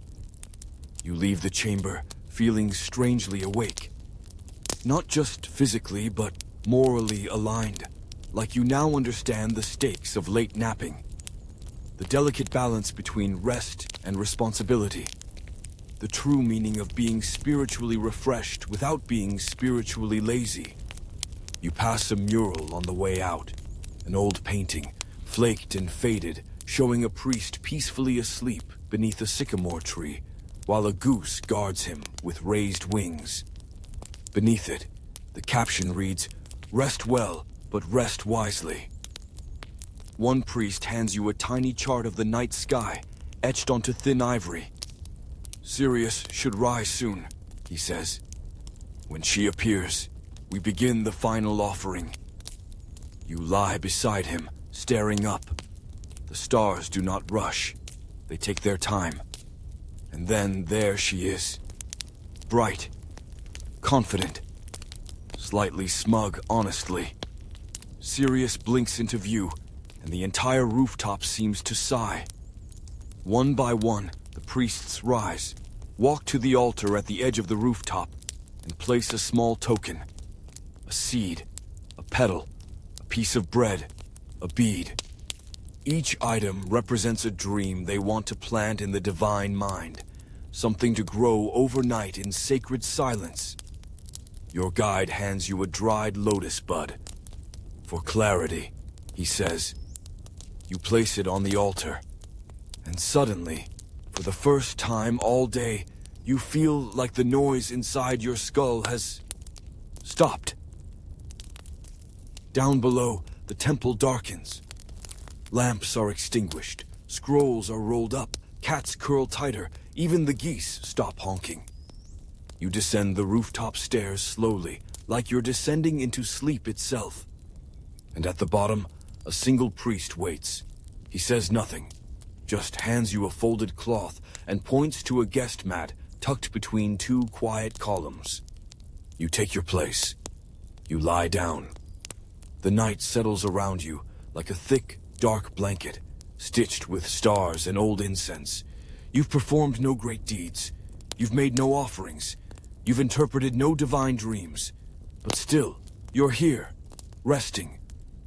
You leave the chamber, feeling strangely awake. Not just physically, but morally aligned, like you now understand the stakes of late napping. The delicate balance between rest and responsibility. The true meaning of being spiritually refreshed without being spiritually lazy. You pass a mural on the way out, an old painting, flaked and faded, showing a priest peacefully asleep beneath a sycamore tree, while a goose guards him with raised wings. Beneath it, the caption reads, Rest well, but rest wisely. One priest hands you a tiny chart of the night sky, etched onto thin ivory. Sirius should rise soon, he says. When she appears, we begin the final offering. You lie beside him, staring up. The stars do not rush. They take their time. And then there she is. Bright. Confident. Slightly smug, honestly. Sirius blinks into view, and the entire rooftop seems to sigh. One by one, the priests rise, walk to the altar at the edge of the rooftop, and place a small token. A seed, a petal, a piece of bread, a bead. Each item represents a dream they want to plant in the divine mind, something to grow overnight in sacred silence. Your guide hands you a dried lotus bud. For clarity, he says. You place it on the altar, and suddenly, for the first time all day, you feel like the noise inside your skull has stopped. Down below, the temple darkens. Lamps are extinguished, scrolls are rolled up, cats curl tighter, even the geese stop honking. You descend the rooftop stairs slowly, like you're descending into sleep itself. And at the bottom, a single priest waits. He says nothing, just hands you a folded cloth and points to a guest mat tucked between two quiet columns. You take your place. You lie down. The night settles around you like a thick, dark blanket, stitched with stars and old incense. You've performed no great deeds. You've made no offerings. You've interpreted no divine dreams. But still, you're here, resting,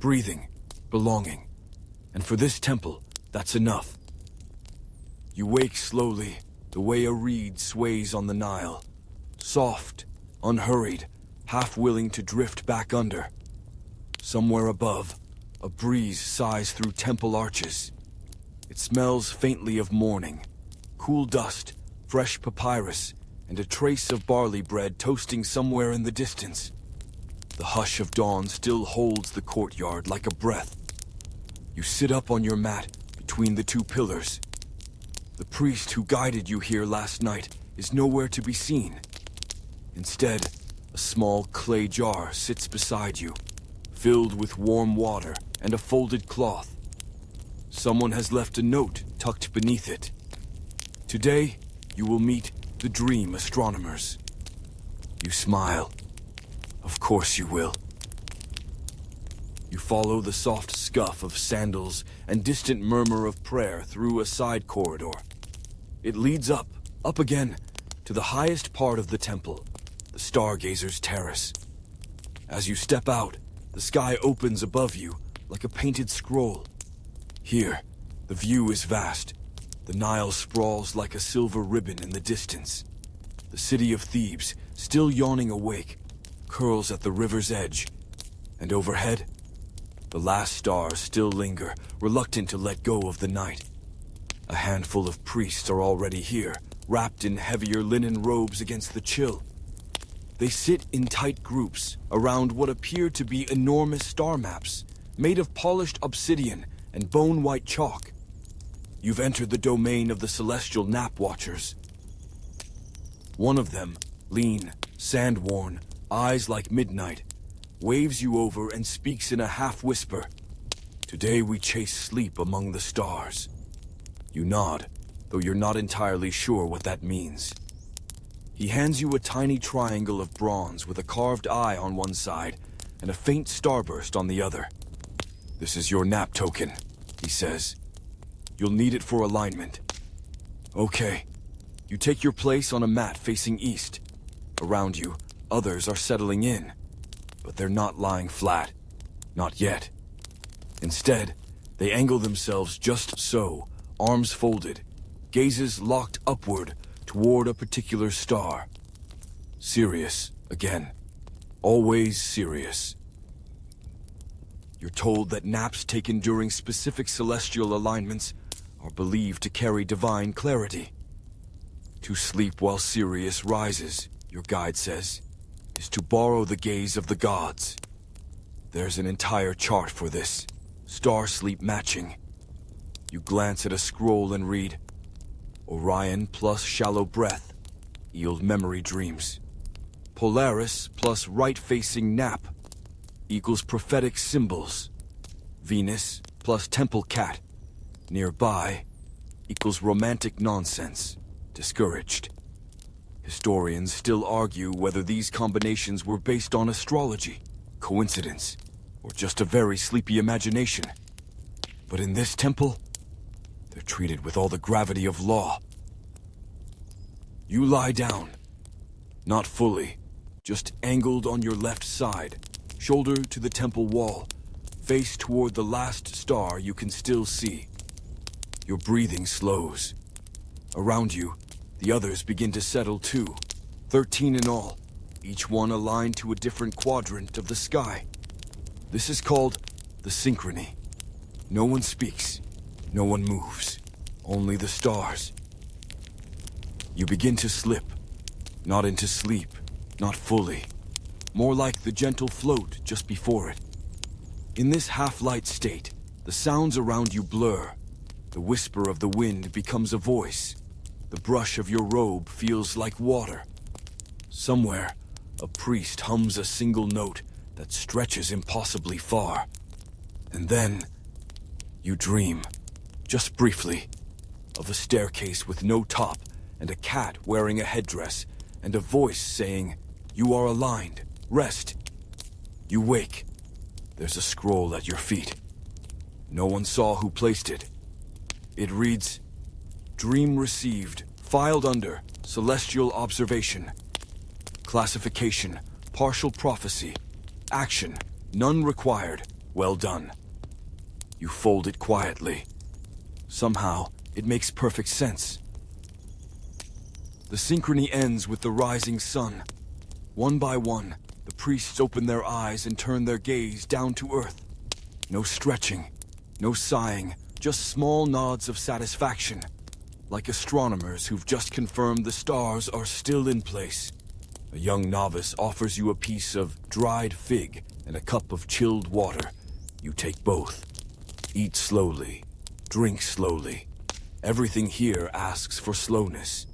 breathing, belonging. And for this temple, that's enough. You wake slowly, the way a reed sways on the Nile. Soft, unhurried, half willing to drift back under. Somewhere above, a breeze sighs through temple arches. It smells faintly of morning, cool dust, fresh papyrus, and a trace of barley bread toasting somewhere in the distance. The hush of dawn still holds the courtyard like a breath. You sit up on your mat between the two pillars. The priest who guided you here last night is nowhere to be seen. Instead, a small clay jar sits beside you, filled with warm water and a folded cloth. Someone has left a note tucked beneath it. Today, you will meet the dream astronomers. You smile. Of course you will. You follow the soft scuff of sandals and distant murmur of prayer through a side corridor. It leads up again, to the highest part of the temple, the Stargazer's Terrace. As you step out, the sky opens above you like a painted scroll. Here, the view is vast. The Nile sprawls like a silver ribbon in the distance. The city of Thebes, still yawning awake, curls at the river's edge. And overhead, the last stars still linger, reluctant to let go of the night. A handful of priests are already here, wrapped in heavier linen robes against the chill. They sit in tight groups around what appear to be enormous star maps, made of polished obsidian and bone-white chalk. You've entered the domain of the celestial nap watchers. One of them, lean, sand-worn, eyes like midnight, waves you over and speaks in a half-whisper. Today we chase sleep among the stars. You nod, though you're not entirely sure what that means. He hands you a tiny triangle of bronze with a carved eye on one side and a faint starburst on the other. This is your nap token, he says. You'll need it for alignment. Okay. You take your place on a mat facing east. Around you, others are settling in. But they're not lying flat. Not yet. Instead, they angle themselves just so, arms folded, gazes locked upward toward a particular star. Serious, again. Always serious. You're told that naps taken during specific celestial alignments are believed to carry divine clarity. To sleep while Sirius rises, your guide says, is to borrow the gaze of the gods. There's an entire chart for this, star sleep matching. You glance at a scroll and read, Orion plus shallow breath yield memory dreams. Polaris plus right-facing nap equals prophetic symbols. Venus plus temple cat nearby equals romantic nonsense, discouraged. Historians still argue whether these combinations were based on astrology, coincidence, or just a very sleepy imagination. But in this temple, they're treated with all the gravity of law. You lie down. Not fully, just angled on your left side, shoulder to the temple wall, face toward the last star you can still see. Your breathing slows. Around you, the others begin to settle too, 13 in all, each one aligned to a different quadrant of the sky. This is called the synchrony. No one speaks, no one moves, only the stars. You begin to slip, not into sleep, not fully, more like the gentle float just before it. In this half-light state, the sounds around you blur. The whisper of the wind becomes a voice. The brush of your robe feels like water. Somewhere, a priest hums a single note that stretches impossibly far. And then you dream, just briefly, of a staircase with no top and a cat wearing a headdress and a voice saying, "You are aligned. Rest." You wake. There's a scroll at your feet. No one saw who placed it. It reads, "Dream received, filed under celestial observation. Classification, partial prophecy. Action, none required. Well done." You fold it quietly. Somehow, it makes perfect sense. The synchrony ends with the rising sun. One by one, the priests open their eyes and turn their gaze down to earth. No stretching, no sighing, just small nods of satisfaction, like astronomers who've just confirmed the stars are still in place. A young novice offers you a piece of dried fig and a cup of chilled water. You take both. Eat slowly, drink slowly. Everything here asks for slowness.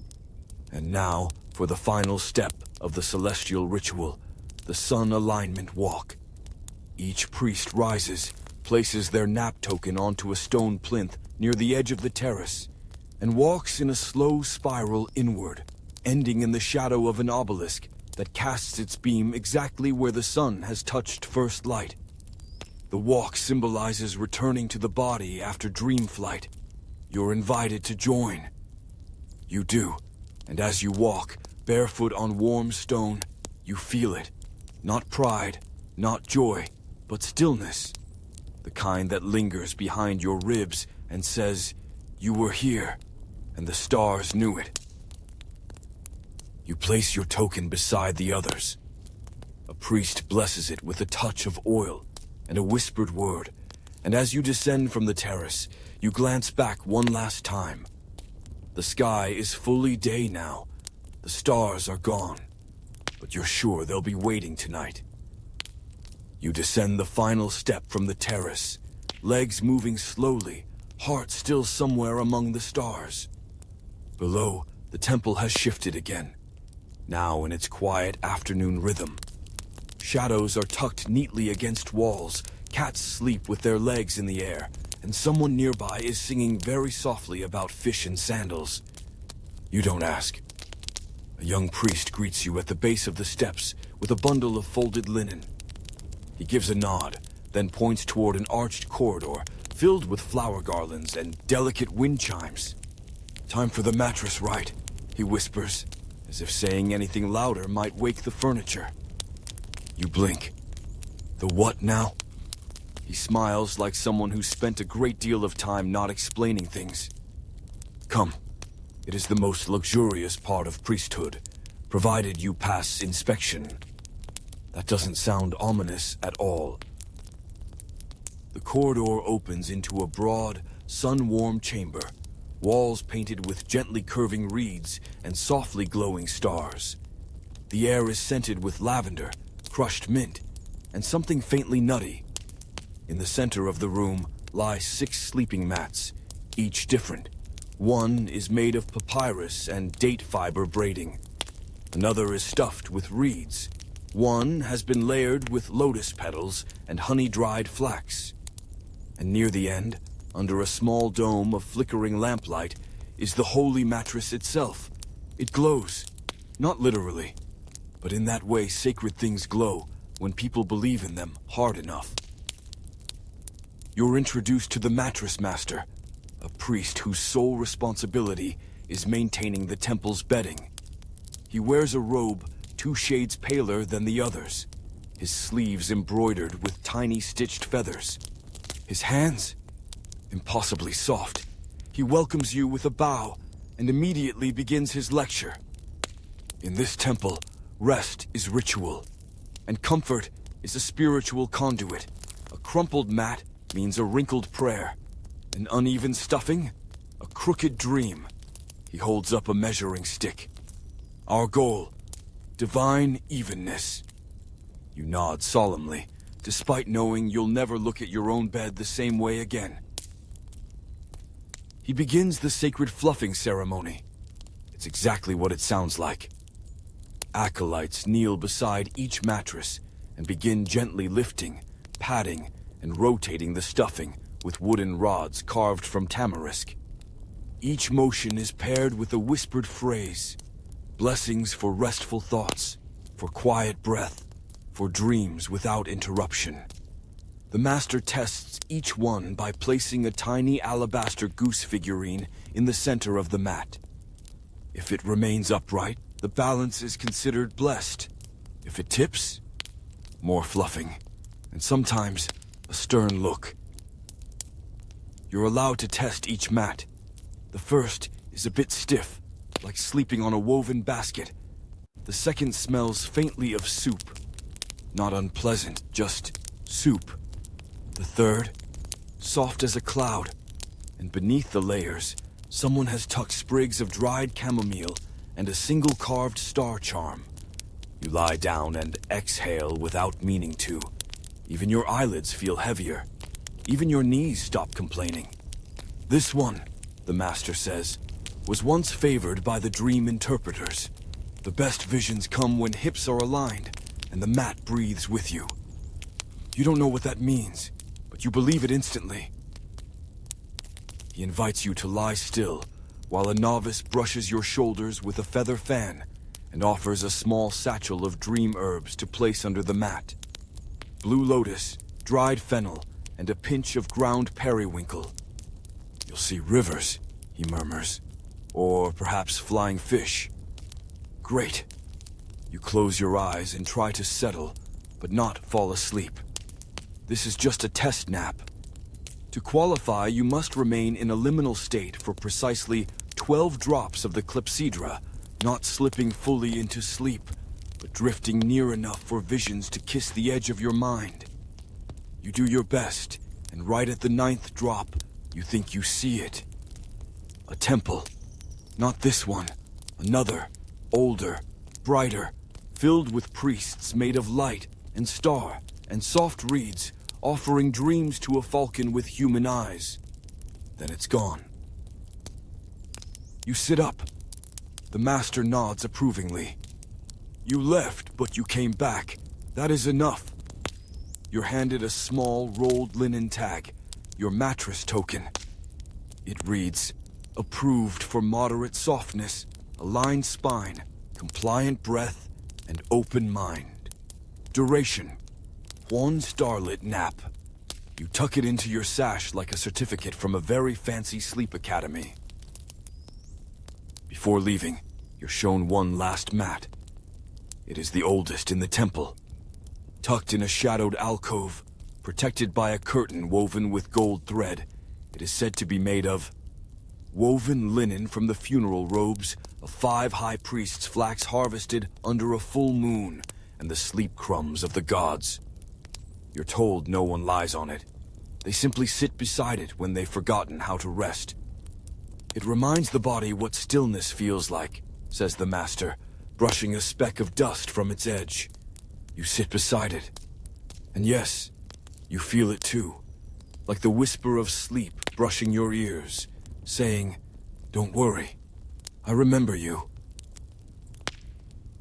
And now, for the final step of the celestial ritual, the sun alignment walk. Each priest rises, places their nap token onto a stone plinth near the edge of the terrace, and walks in a slow spiral inward, ending in the shadow of an obelisk that casts its beam exactly where the sun has touched first light. The walk symbolizes returning to the body after dream flight. You're invited to join. You do, and as you walk, barefoot on warm stone, you feel it. Not pride, not joy, but stillness. The kind that lingers behind your ribs and says, "You were here, and the stars knew it." You place your token beside the others. A priest blesses it with a touch of oil and a whispered word, and as you descend from the terrace, you glance back one last time. The sky is fully day now. The stars are gone, but you're sure they'll be waiting tonight. You descend the final step from the terrace, legs moving slowly, heart still somewhere among the stars. Below, the temple has shifted again, now in its quiet afternoon rhythm. Shadows are tucked neatly against walls, cats sleep with their legs in the air, and someone nearby is singing very softly about fish and sandals. You don't ask. A young priest greets you at the base of the steps with a bundle of folded linen. He gives a nod, then points toward an arched corridor filled with flower garlands and delicate wind chimes. "Time for the mattress rite," he whispers, as if saying anything louder might wake the furniture. You blink. "The what now?" He smiles like someone who's spent a great deal of time not explaining things. "Come. It is the most luxurious part of priesthood, provided you pass inspection." That doesn't sound ominous at all. The corridor opens into a broad, sun-warmed chamber, walls painted with gently curving reeds and softly glowing stars. The air is scented with lavender, crushed mint, and something faintly nutty. In the center of the room lie 6 sleeping mats, each different. One is made of papyrus and date fiber braiding. Another is stuffed with reeds. One has been layered with lotus petals and honey-dried flax. And near the end, under a small dome of flickering lamplight, is the holy mattress itself. It glows, not literally, but in that way sacred things glow when people believe in them hard enough. You're introduced to the mattress master, a priest whose sole responsibility is maintaining the temple's bedding. He wears a robe 2 shades paler than the others, his sleeves embroidered with tiny stitched feathers. His hands, impossibly soft. He welcomes you with a bow and immediately begins his lecture. In this temple, rest is ritual, and comfort is a spiritual conduit. A crumpled mat means a wrinkled prayer. An uneven stuffing, a crooked dream. He holds up a measuring stick. Our goal, divine evenness. You nod solemnly, despite knowing you'll never look at your own bed the same way again. He begins the sacred fluffing ceremony. It's exactly what it sounds like. Acolytes kneel beside each mattress and begin gently lifting, patting, and rotating the stuffing with wooden rods carved from tamarisk. Each motion is paired with a whispered phrase, blessings for restful thoughts, for quiet breath, for dreams without interruption. The master tests each one by placing a tiny alabaster goose figurine in the center of the mat. If it remains upright, the balance is considered blessed. If it tips, more fluffing, and sometimes a stern look. You're allowed to test each mat. The first is a bit stiff, like sleeping on a woven basket. The second smells faintly of soup. Not unpleasant, just soup. The third, soft as a cloud, and beneath the layers, someone has tucked sprigs of dried chamomile and a single carved star charm. You lie down and exhale without meaning to. Even your eyelids feel heavier. Even your knees stop complaining. This one, the master says, was once favored by the dream interpreters. The best visions come when hips are aligned and the mat breathes with you. You don't know what that means, but you believe it instantly. He invites you to lie still while a novice brushes your shoulders with a feather fan and offers a small satchel of dream herbs to place under the mat. Blue lotus, dried fennel, and a pinch of ground periwinkle. You'll see rivers, he murmurs, or perhaps flying fish. Great. You close your eyes and try to settle, but not fall asleep. This is just a test nap. To qualify, you must remain in a liminal state for precisely 12 drops of the clepsydra, not slipping fully into sleep, but drifting near enough for visions to kiss the edge of your mind. You do your best, and right at the 9th drop, you think you see it. A temple. Not this one. Another. Older. Brighter. Filled with priests made of light and star and soft reeds, offering dreams to a falcon with human eyes. Then it's gone. You sit up. The master nods approvingly. You left, but you came back. That is enough. You're handed a small rolled linen tag, your mattress token. It reads, approved for moderate softness, aligned spine, compliant breath, and open mind. Duration, one starlit nap. You tuck it into your sash like a certificate from a very fancy sleep academy. Before leaving, you're shown one last mat. It is the oldest in the temple. Tucked in a shadowed alcove, protected by a curtain woven with gold thread, it is said to be made of woven linen from the funeral robes of 5 high priests flax harvested under a full moon and the sleep crumbs of the gods. You're told no one lies on it. They simply sit beside it when they've forgotten how to rest. It reminds the body what stillness feels like, says the master, brushing a speck of dust from its edge. You sit beside it. And yes, you feel it too. Like the whisper of sleep brushing your ears, saying, don't worry, I remember you.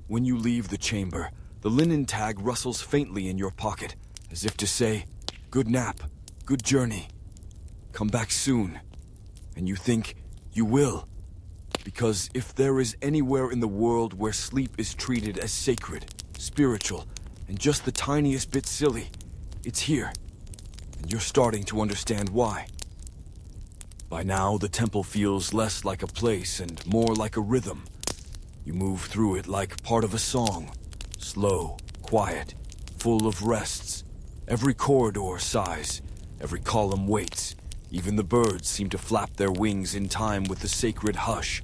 When you leave the chamber, the linen tag rustles faintly in your pocket, as if to say, good nap, good journey, come back soon. And you think, you will. Because if there is anywhere in the world where sleep is treated as sacred, spiritual, and just the tiniest bit silly, it's here. And you're starting to understand why. By now, the temple feels less like a place and more like a rhythm. You move through it like part of a song. Slow, quiet, full of rests. Every corridor sighs, every column waits. Even the birds seem to flap their wings in time with the sacred hush.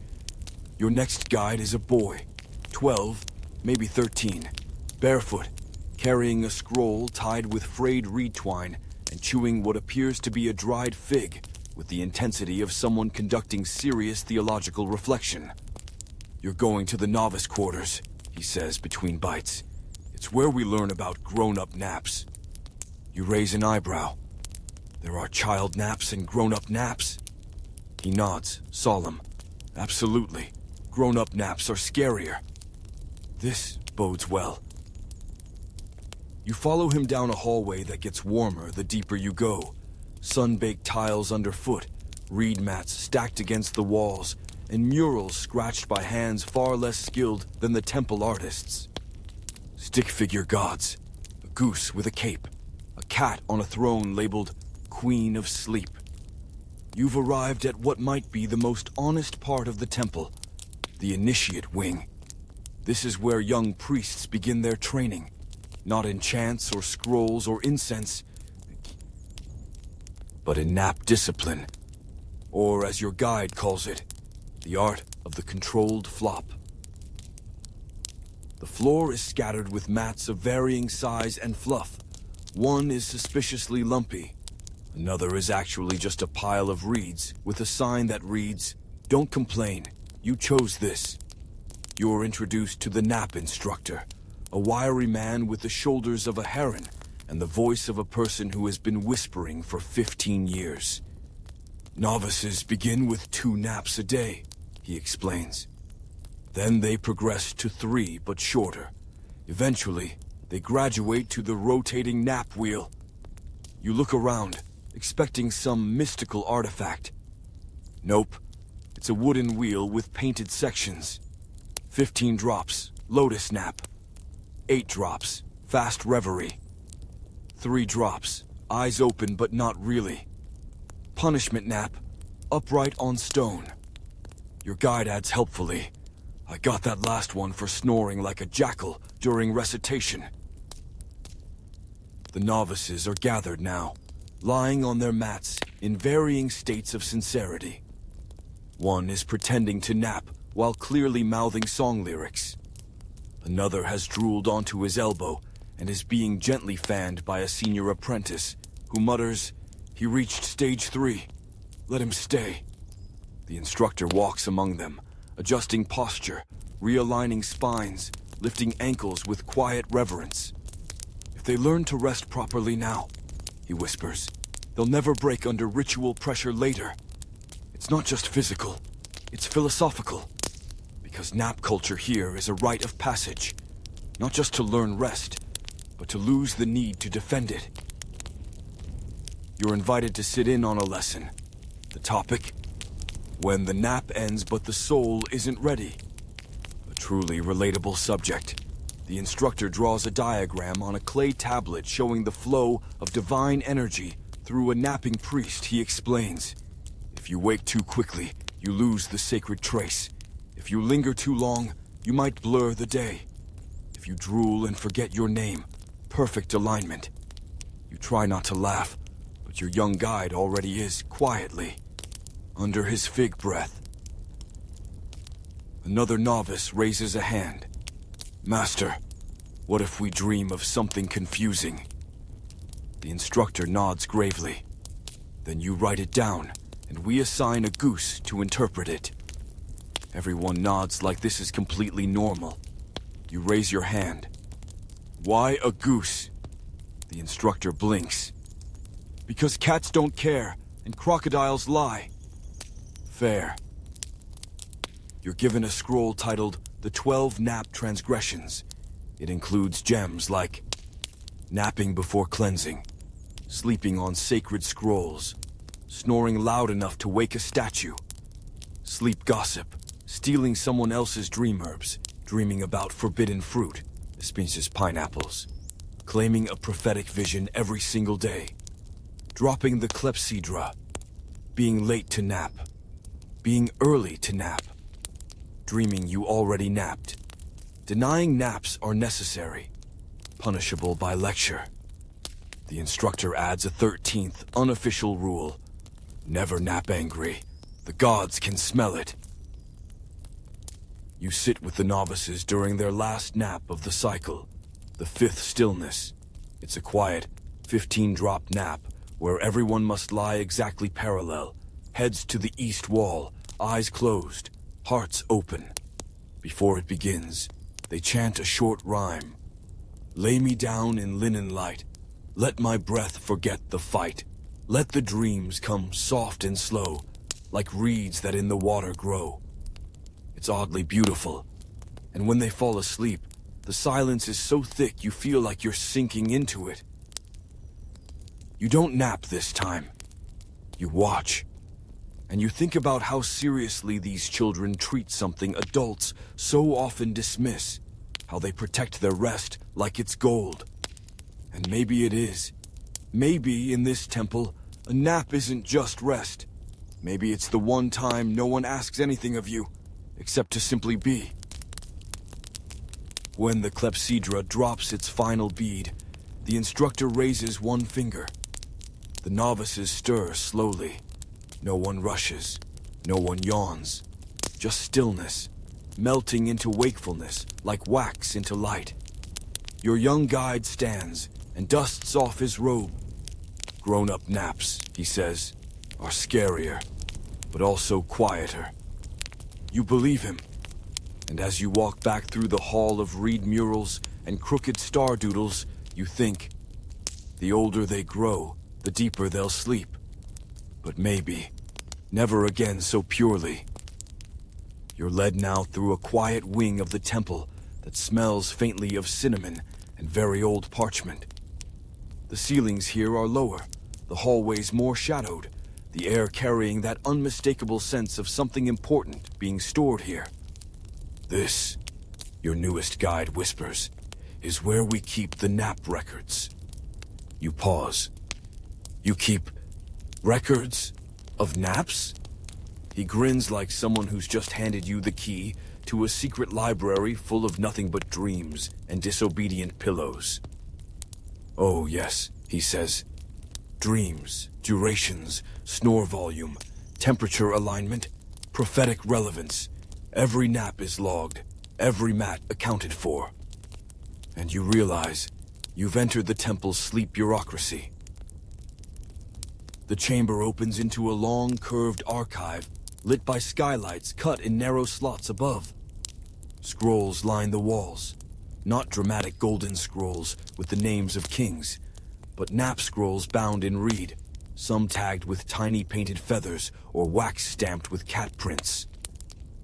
Your next guide is a boy, 12, maybe 13, barefoot, carrying a scroll tied with frayed reed twine and chewing what appears to be a dried fig with the intensity of someone conducting serious theological reflection. You're going to the novice quarters, he says between bites. It's where we learn about grown-up naps. You raise an eyebrow. There are child naps and grown-up naps? He nods, solemn. Absolutely. Grown-up naps are scarier. This bodes well. You follow him down a hallway that gets warmer the deeper you go. Sun-baked tiles underfoot, reed mats stacked against the walls, and murals scratched by hands far less skilled than the temple artists. Stick figure gods, a goose with a cape, a cat on a throne labeled Queen of Sleep. You've arrived at what might be the most honest part of the temple, the initiate wing. This is where young priests begin their training, not in chants or scrolls or incense, but in nap discipline, or as your guide calls it, the art of the controlled flop. The floor is scattered with mats of varying size and fluff. One is suspiciously lumpy. Another is actually just a pile of reeds with a sign that reads, "Don't complain, you chose this." You're introduced to the nap instructor, a wiry man with the shoulders of a heron and the voice of a person who has been whispering for 15 years. Novices begin with 2 naps a day, he explains. Then they progress to 3, but shorter. Eventually, they graduate to the rotating nap wheel. You look around, expecting some mystical artifact. Nope, it's a wooden wheel with painted sections. 15 drops, lotus nap. 8 drops, fast reverie. 3 drops, eyes open but not really. Punishment nap, upright on stone. Your guide adds helpfully, "I got that last one for snoring like a jackal during recitation." The novices are gathered now, lying on their mats in varying states of sincerity. One is pretending to nap while clearly mouthing song lyrics. Another has drooled onto his elbow and is being gently fanned by a senior apprentice who mutters, "He reached stage 3. Let him stay." The instructor walks among them, adjusting posture, realigning spines, lifting ankles with quiet reverence. "If they learn to rest properly now," he whispers, "they'll never break under ritual pressure later. It's not just physical, it's philosophical. Because nap culture here is a rite of passage, not just to learn rest, but to lose the need to defend it." You're invited to sit in on a lesson. The topic? When the nap ends but the soul isn't ready. A truly relatable subject. The instructor draws a diagram on a clay tablet showing the flow of divine energy through a napping priest. He explains, "If you wake too quickly, you lose the sacred trace. If you linger too long, you might blur the day. If you drool and forget your name, perfect alignment." You try not to laugh, but your young guide already is, quietly, under his fig breath. Another novice raises a hand. "Master, what if we dream of something confusing?" The instructor nods gravely. "Then you write it down, and we assign a goose to interpret it." Everyone nods like this is completely normal. You raise your hand. "Why a goose?" The instructor blinks. "Because cats don't care, and crocodiles lie." "Fair." You're given a scroll titled The 12 Nap Transgressions. It includes gems like napping before cleansing, sleeping on sacred scrolls, snoring loud enough to wake a statue, sleep gossip, stealing someone else's dream herbs, dreaming about forbidden fruit, especially pineapples, claiming a prophetic vision every single day, dropping the clepsydra, being late to nap, being early to nap, dreaming you already napped. Denying naps are necessary, punishable by lecture. The instructor adds a 13th unofficial rule: never nap angry. The gods can smell it. You sit with the novices during their last nap of the cycle, the 5th stillness. It's a quiet, 15-drop nap where everyone must lie exactly parallel, heads to the east wall, eyes closed, hearts open. Before it begins, they chant a short rhyme. "Lay me down in linen light. Let my breath forget the fight. Let the dreams come soft and slow, like reeds that in the water grow." It's oddly beautiful, and when they fall asleep, The silence is so thick you feel like you're sinking into it. You don't nap this time. You watch. And you think about how seriously these children treat something adults so often dismiss. How they protect their rest like it's gold. And maybe it is. Maybe in this temple, a nap isn't just rest. Maybe it's the one time no one asks anything of you, except to simply be. When the clepsydra drops its final bead, the instructor raises one finger. The novices stir slowly. No one rushes. No one yawns. Just stillness, melting into wakefulness like wax into light. Your young guide stands and dusts off his robe. Grown-up naps, he says, are scarier, but also quieter. You believe him. And as you walk back through the hall of reed murals and crooked star doodles, you think, the older they grow, the deeper they'll sleep. But maybe, never again so purely. You're led now through a quiet wing of the temple that smells faintly of cinnamon and very old parchment. The ceilings here are lower, the hallways more shadowed, the air carrying that unmistakable sense of something important being stored here. This, your newest guide whispers, is where we keep the nap records. You pause. You keep records of naps? He grins like someone who's just handed you the key to a secret library full of nothing but dreams and disobedient pillows. Oh yes, he says. Dreams, durations, snore volume, temperature alignment, prophetic relevance. Every nap is logged, every mat accounted for. And you realize you've entered the temple's sleep bureaucracy. The chamber opens into a long, curved archive lit by skylights cut in narrow slots above. Scrolls line the walls. Not dramatic golden scrolls with the names of kings, but nap scrolls bound in reed, some tagged with tiny painted feathers or wax stamped with cat prints.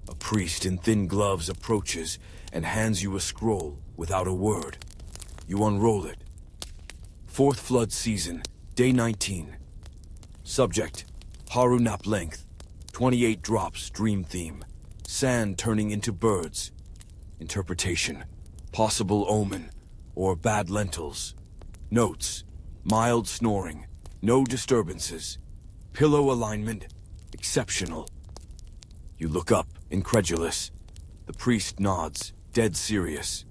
A priest in thin gloves approaches and hands you a scroll without a word. You unroll it. Fourth flood season, day 19. Subject, Haru nap length, 28 drops, dream theme. Sand turning into birds. Interpretation, possible omen, or bad lentils. Notes, mild snoring, no disturbances. Pillow alignment, exceptional. You look up, incredulous. The priest nods, dead serious.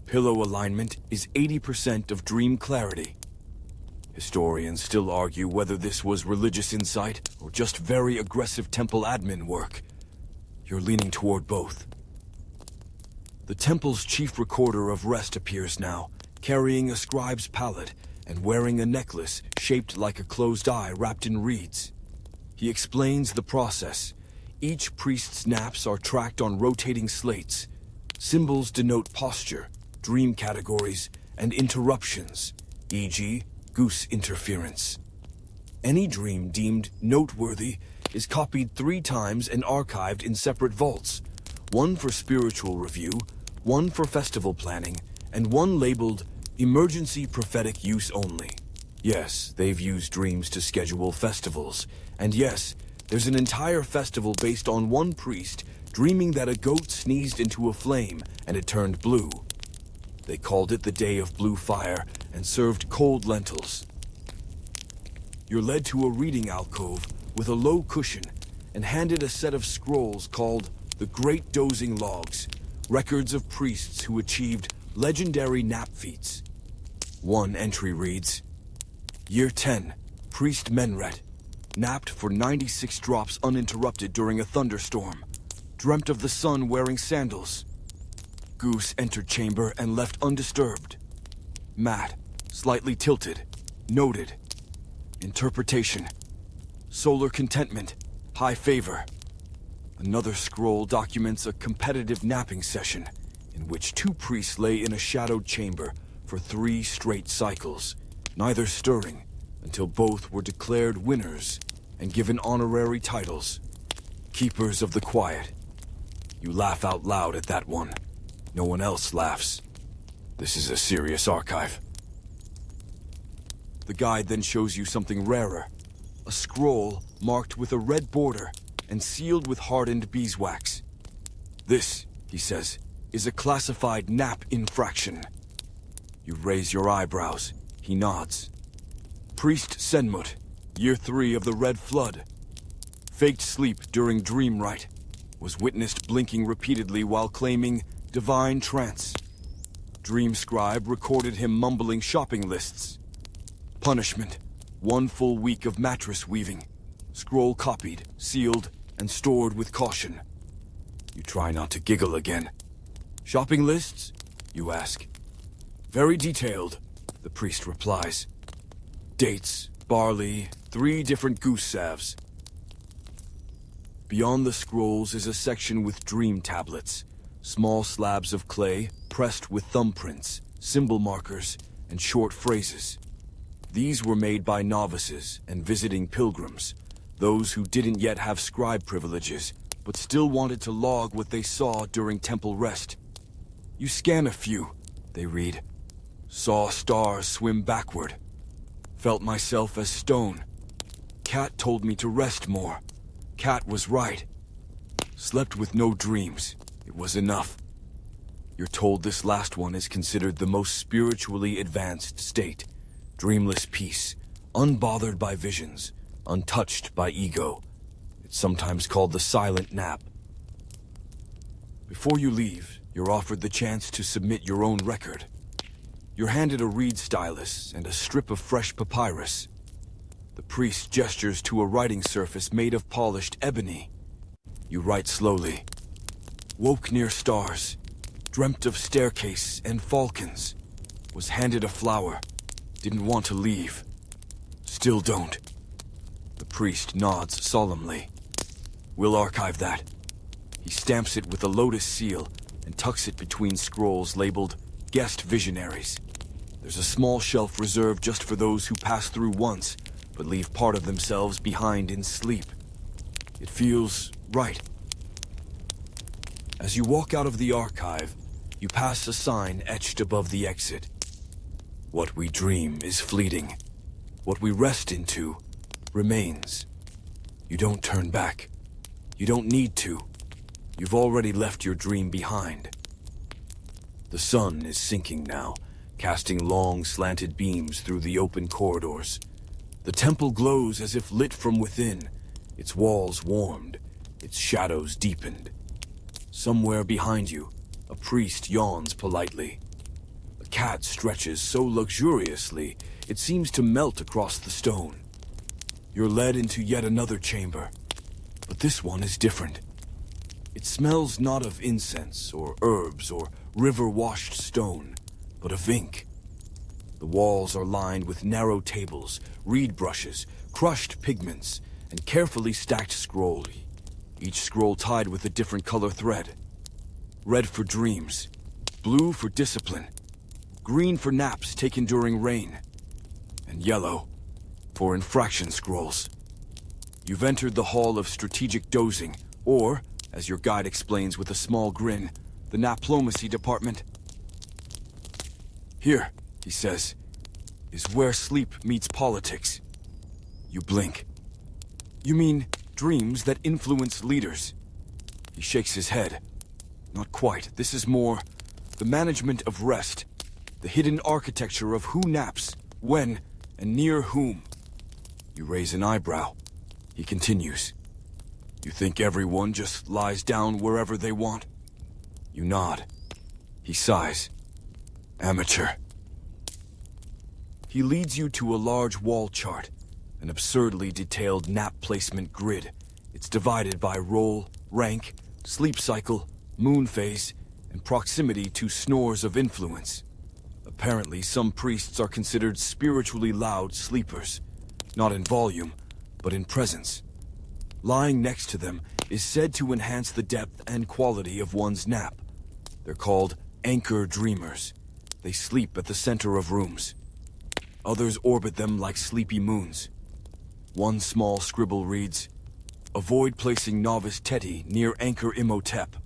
Pillow alignment is 80% of dream clarity. Historians still argue whether this was religious insight or just very aggressive temple admin work. You're leaning toward both. The temple's chief recorder of rest appears now, carrying a scribe's pallet and wearing a necklace shaped like a closed eye wrapped in reeds. He explains the process. Each priest's naps are tracked on rotating slates. Symbols denote posture, dream categories, and interruptions, e.g., goose interference. Any dream deemed noteworthy is copied 3 times and archived in separate vaults, one for spiritual review, one for festival planning, and one labeled emergency prophetic use only. Yes, they've used dreams to schedule festivals, and yes, there's an entire festival based on one priest dreaming that a goat sneezed into a flame and it turned blue. They called it the Day of Blue Fire and served cold lentils. You're led to a reading alcove with a low cushion and handed a set of scrolls called the Great Dozing Logs, records of priests who achieved legendary nap feats. One entry reads, Year 10, Priest Menret, napped for 96 drops uninterrupted during a thunderstorm, dreamt of the sun wearing sandals. Goose entered chamber and left undisturbed. Mat, slightly tilted, noted. Interpretation, solar contentment, high favor. Another scroll documents a competitive napping session in which 2 priests lay in a shadowed chamber for 3 straight cycles, neither stirring until both were declared winners and given honorary titles. Keepers of the quiet. You laugh out loud at that one. No one else laughs. This is a serious archive. The guide then shows you something rarer. A scroll marked with a red border and sealed with hardened beeswax. This, he says, is a classified nap infraction. You raise your eyebrows. He nods. Priest Senmut, Year 3 of the Red Flood. Faked sleep during dream rite. Was witnessed blinking repeatedly while claiming divine trance. Dream scribe recorded him mumbling shopping lists. Punishment, 1 full week of mattress weaving. Scroll copied, sealed, and stored with caution. You try not to giggle again. Shopping lists? You ask. Very detailed, the priest replies. Dates, barley, 3 different goose salves. Beyond the scrolls is a section with dream tablets. Small slabs of clay pressed with thumbprints, symbol markers, and short phrases. These were made by novices and visiting pilgrims, those who didn't yet have scribe privileges, but still wanted to log what they saw during temple rest. You scan a few, they read. Saw stars swim backward. Felt myself as stone. Cat told me to rest more. Cat was right. Slept with no dreams. It was enough. You're told this last one is considered the most spiritually advanced state. Dreamless peace, unbothered by visions, untouched by ego. It's sometimes called the silent nap. Before you leave, you're offered the chance to submit your own record. You're handed a reed stylus and a strip of fresh papyrus. The priest gestures to a writing surface made of polished ebony. You write slowly. Woke near stars. Dreamt of staircase and falcons. Was handed a flower. Didn't want to leave. Still don't. The priest nods solemnly. We'll archive that. He stamps it with a lotus seal and tucks it between scrolls labeled Guest Visionaries. There's a small shelf reserved just for those who pass through once, but leave part of themselves behind in sleep. It feels right. As you walk out of the archive, you pass a sign etched above the exit. What we dream is fleeting. What we rest into remains. You don't turn back. You don't need to. You've already left your dream behind. The sun is sinking now, casting long, slanted beams through the open corridors. The temple glows as if lit from within, its walls warmed, its shadows deepened. Somewhere behind you, a priest yawns politely. A cat stretches so luxuriously, it seems to melt across the stone. You're led into yet another chamber, but this one is different. It smells not of incense or herbs or river-washed stone, but of ink. The walls are lined with narrow tables, reed brushes, crushed pigments, and carefully stacked scrolls, each scroll tied with a different color thread. Red for dreams, blue for discipline, green for naps taken during rain, and yellow for infraction scrolls. You've entered the Hall of Strategic Dozing, or, as your guide explains with a small grin, the Naplomacy Department. Here, he says, is where sleep meets politics. You blink. You mean dreams that influence leaders? He shakes his head. Not quite. This is more the management of rest, the hidden architecture of who naps, when, and near whom. You raise an eyebrow. He continues. You think everyone just lies down wherever they want? You nod. He sighs. Amateur. He leads you to a large wall chart, an absurdly detailed nap placement grid. It's divided by role, rank, sleep cycle, moon phase, and proximity to snores of influence. Apparently, some priests are considered spiritually loud sleepers, not in volume, but in presence. Lying next to them is said to enhance the depth and quality of one's nap. They're called anchor dreamers. They sleep at the center of rooms. Others orbit them like sleepy moons. One small scribble reads, "Avoid placing novice Teti near Anchor Imhotep.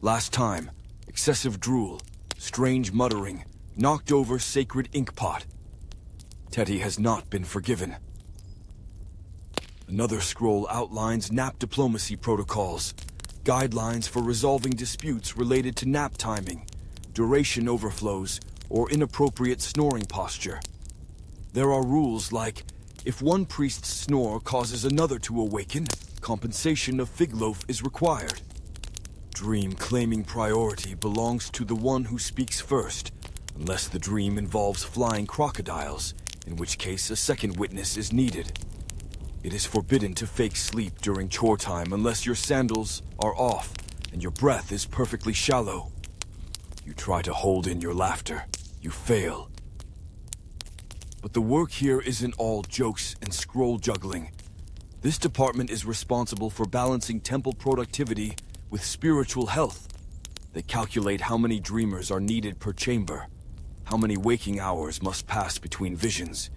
Last time, excessive drool, strange muttering, knocked over sacred ink pot. Teddy has not been forgiven. Another scroll outlines nap diplomacy protocols, guidelines for resolving disputes related to nap timing, duration overflows, or inappropriate snoring posture. There are rules like, if one priest's snore causes another to awaken, compensation of fig loaf is required. Dream claiming priority belongs to the one who speaks first, unless the dream involves flying crocodiles, in which case a second witness is needed. It is forbidden to fake sleep during chore time unless your sandals are off and your breath is perfectly shallow. You try to hold in your laughter. You fail. But the work here isn't all jokes and scroll juggling. This department is responsible for balancing temple productivity with spiritual health. They calculate how many dreamers are needed per chamber, how many waking hours must pass between visions,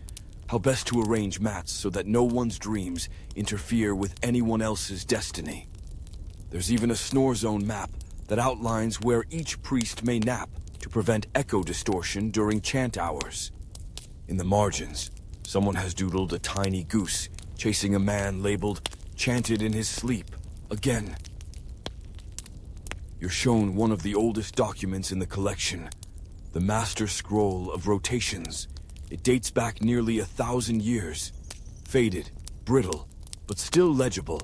how best to arrange mats so that no one's dreams interfere with anyone else's destiny. There's even a snore zone map that outlines where each priest may nap to prevent echo distortion during chant hours. In the margins, someone has doodled a tiny goose chasing a man labeled "chanted in his sleep" again. You're shown one of the oldest documents in the collection, the Master Scroll of Rotations. It dates back nearly 1,000 years. Faded, brittle, but still legible.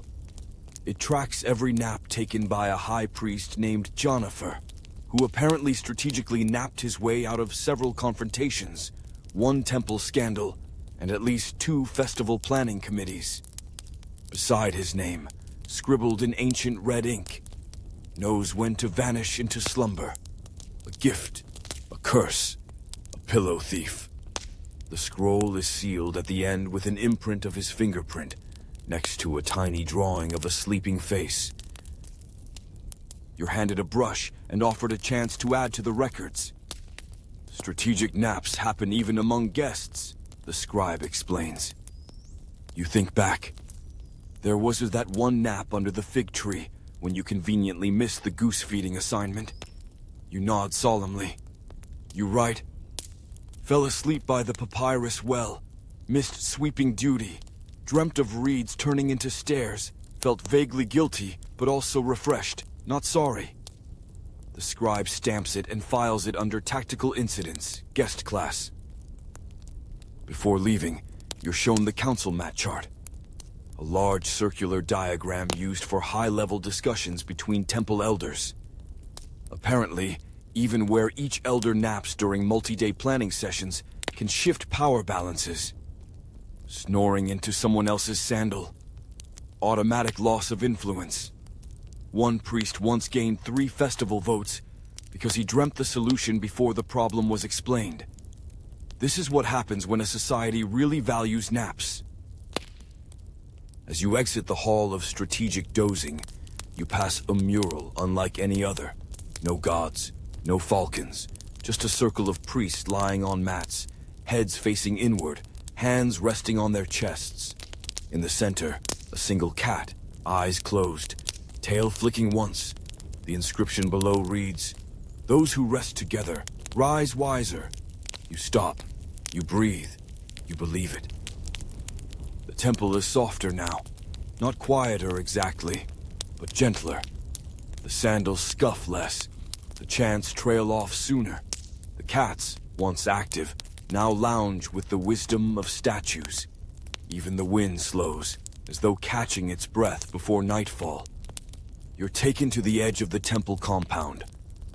It tracks every nap taken by a high priest named Jonifer, who apparently strategically napped his way out of several confrontations, one temple scandal, and at least 2 festival planning committees. Beside his name, scribbled in ancient red ink, knows when to vanish into slumber. A gift, a curse, a pillow thief. The scroll is sealed at the end with an imprint of his fingerprint, next to a tiny drawing of a sleeping face. You're handed a brush and offered a chance to add to the records. Strategic naps happen even among guests, the scribe explains. You think back. There was that one nap under the fig tree when you conveniently missed the goose feeding assignment. You nod solemnly. You write, "Fell asleep by the papyrus well, missed sweeping duty, dreamt of reeds turning into stairs, felt vaguely guilty, but also refreshed, not sorry." The scribe stamps it and files it under Tactical Incidents, Guest Class. Before leaving, you're shown the council mat chart. A large circular diagram used for high-level discussions between temple elders. Apparently, even where each elder naps during multi-day planning sessions can shift power balances. Snoring into someone else's sandal. Automatic loss of influence. One priest once gained 3 festival votes because he dreamt the solution before the problem was explained. This is what happens when a society really values naps. As you exit the Hall of Strategic Dozing, you pass a mural unlike any other. No gods, no falcons, just a circle of priests lying on mats, heads facing inward, hands resting on their chests. In the center, a single cat, eyes closed, tail flicking once. The inscription below reads, "Those who rest together, rise wiser." You stop, you breathe, you believe it. The temple is softer now, not quieter exactly, but gentler. The sandals scuff less, the chants trail off sooner. The cats, once active, now lounge with the wisdom of statues. Even the wind slows, as though catching its breath before nightfall. You're taken to the edge of the temple compound,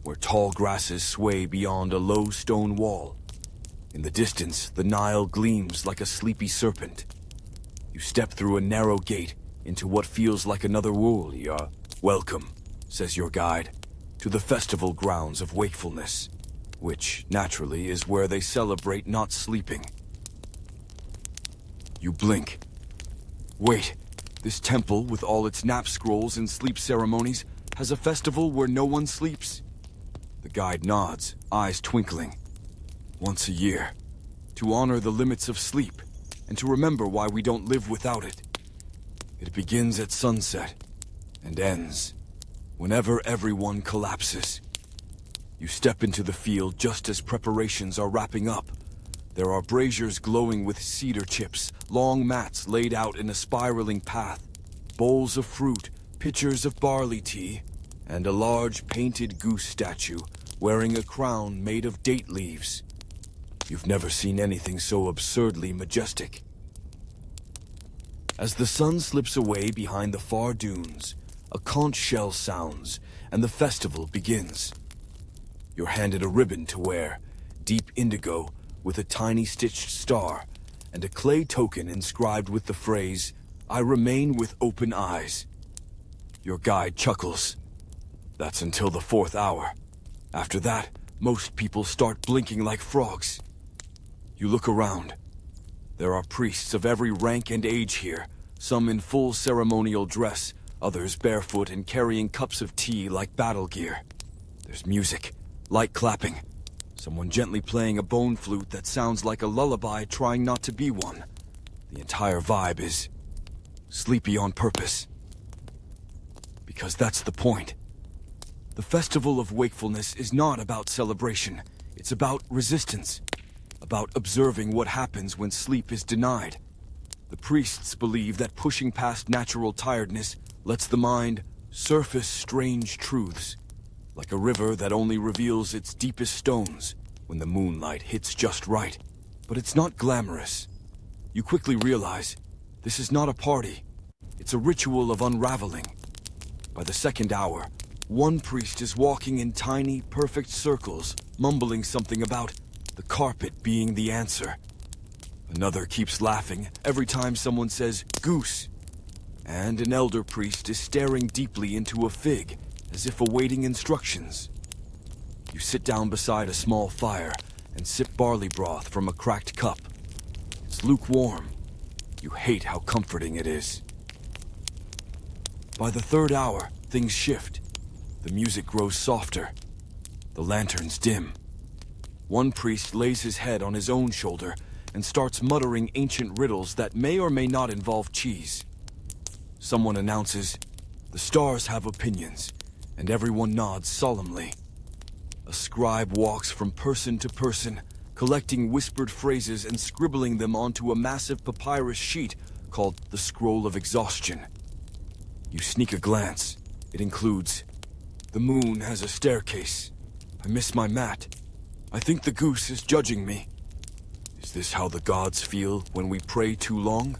where tall grasses sway beyond a low stone wall. In the distance, the Nile gleams like a sleepy serpent. You step through a narrow gate into what feels like another world. "You're welcome," says your guide, "to the festival grounds of wakefulness," which, naturally, is where they celebrate not sleeping. You blink. Wait, this temple, with all its nap scrolls and sleep ceremonies, has a festival where no one sleeps? The guide nods, eyes twinkling. Once a year, to honor the limits of sleep, and to remember why we don't live without it. It begins at sunset, and ends whenever everyone collapses. You step into the field just as preparations are wrapping up. There are braziers glowing with cedar chips, long mats laid out in a spiraling path, bowls of fruit, pitchers of barley tea, and a large painted goose statue wearing a crown made of date leaves. You've never seen anything so absurdly majestic. As the sun slips away behind the far dunes, a conch shell sounds, and the festival begins. You're handed a ribbon to wear, deep indigo with a tiny stitched star, and a clay token inscribed with the phrase, "I remain with open eyes." Your guide chuckles. That's until the 4th hour. After that, most people start blinking like frogs. You look around. There are priests of every rank and age here, some in full ceremonial dress, others barefoot and carrying cups of tea like battle gear. There's music, light clapping, someone gently playing a bone flute that sounds like a lullaby trying not to be one. The entire vibe is sleepy on purpose. Because that's the point. The Festival of Wakefulness is not about celebration. It's about resistance. About observing what happens when sleep is denied. The priests believe that pushing past natural tiredness lets the mind surface strange truths, like a river that only reveals its deepest stones when the moonlight hits just right. But it's not glamorous. You quickly realize this is not a party. It's a ritual of unraveling. By the 2nd hour, one priest is walking in tiny, perfect circles, mumbling something about the carpet being the answer. Another keeps laughing every time someone says goose. And an elder priest is staring deeply into a fig, as if awaiting instructions. You sit down beside a small fire and sip barley broth from a cracked cup. It's lukewarm. You hate how comforting it is. By the 3rd hour, things shift. The music grows softer. The lanterns dim. One priest lays his head on his own shoulder and starts muttering ancient riddles that may or may not involve cheese. Someone announces, "The stars have opinions," and everyone nods solemnly. A scribe walks from person to person, collecting whispered phrases and scribbling them onto a massive papyrus sheet called the Scroll of Exhaustion. You sneak a glance. It includes, "The moon has a staircase. I miss my mat. I think the goose is judging me. Is this how the gods feel when we pray too long?"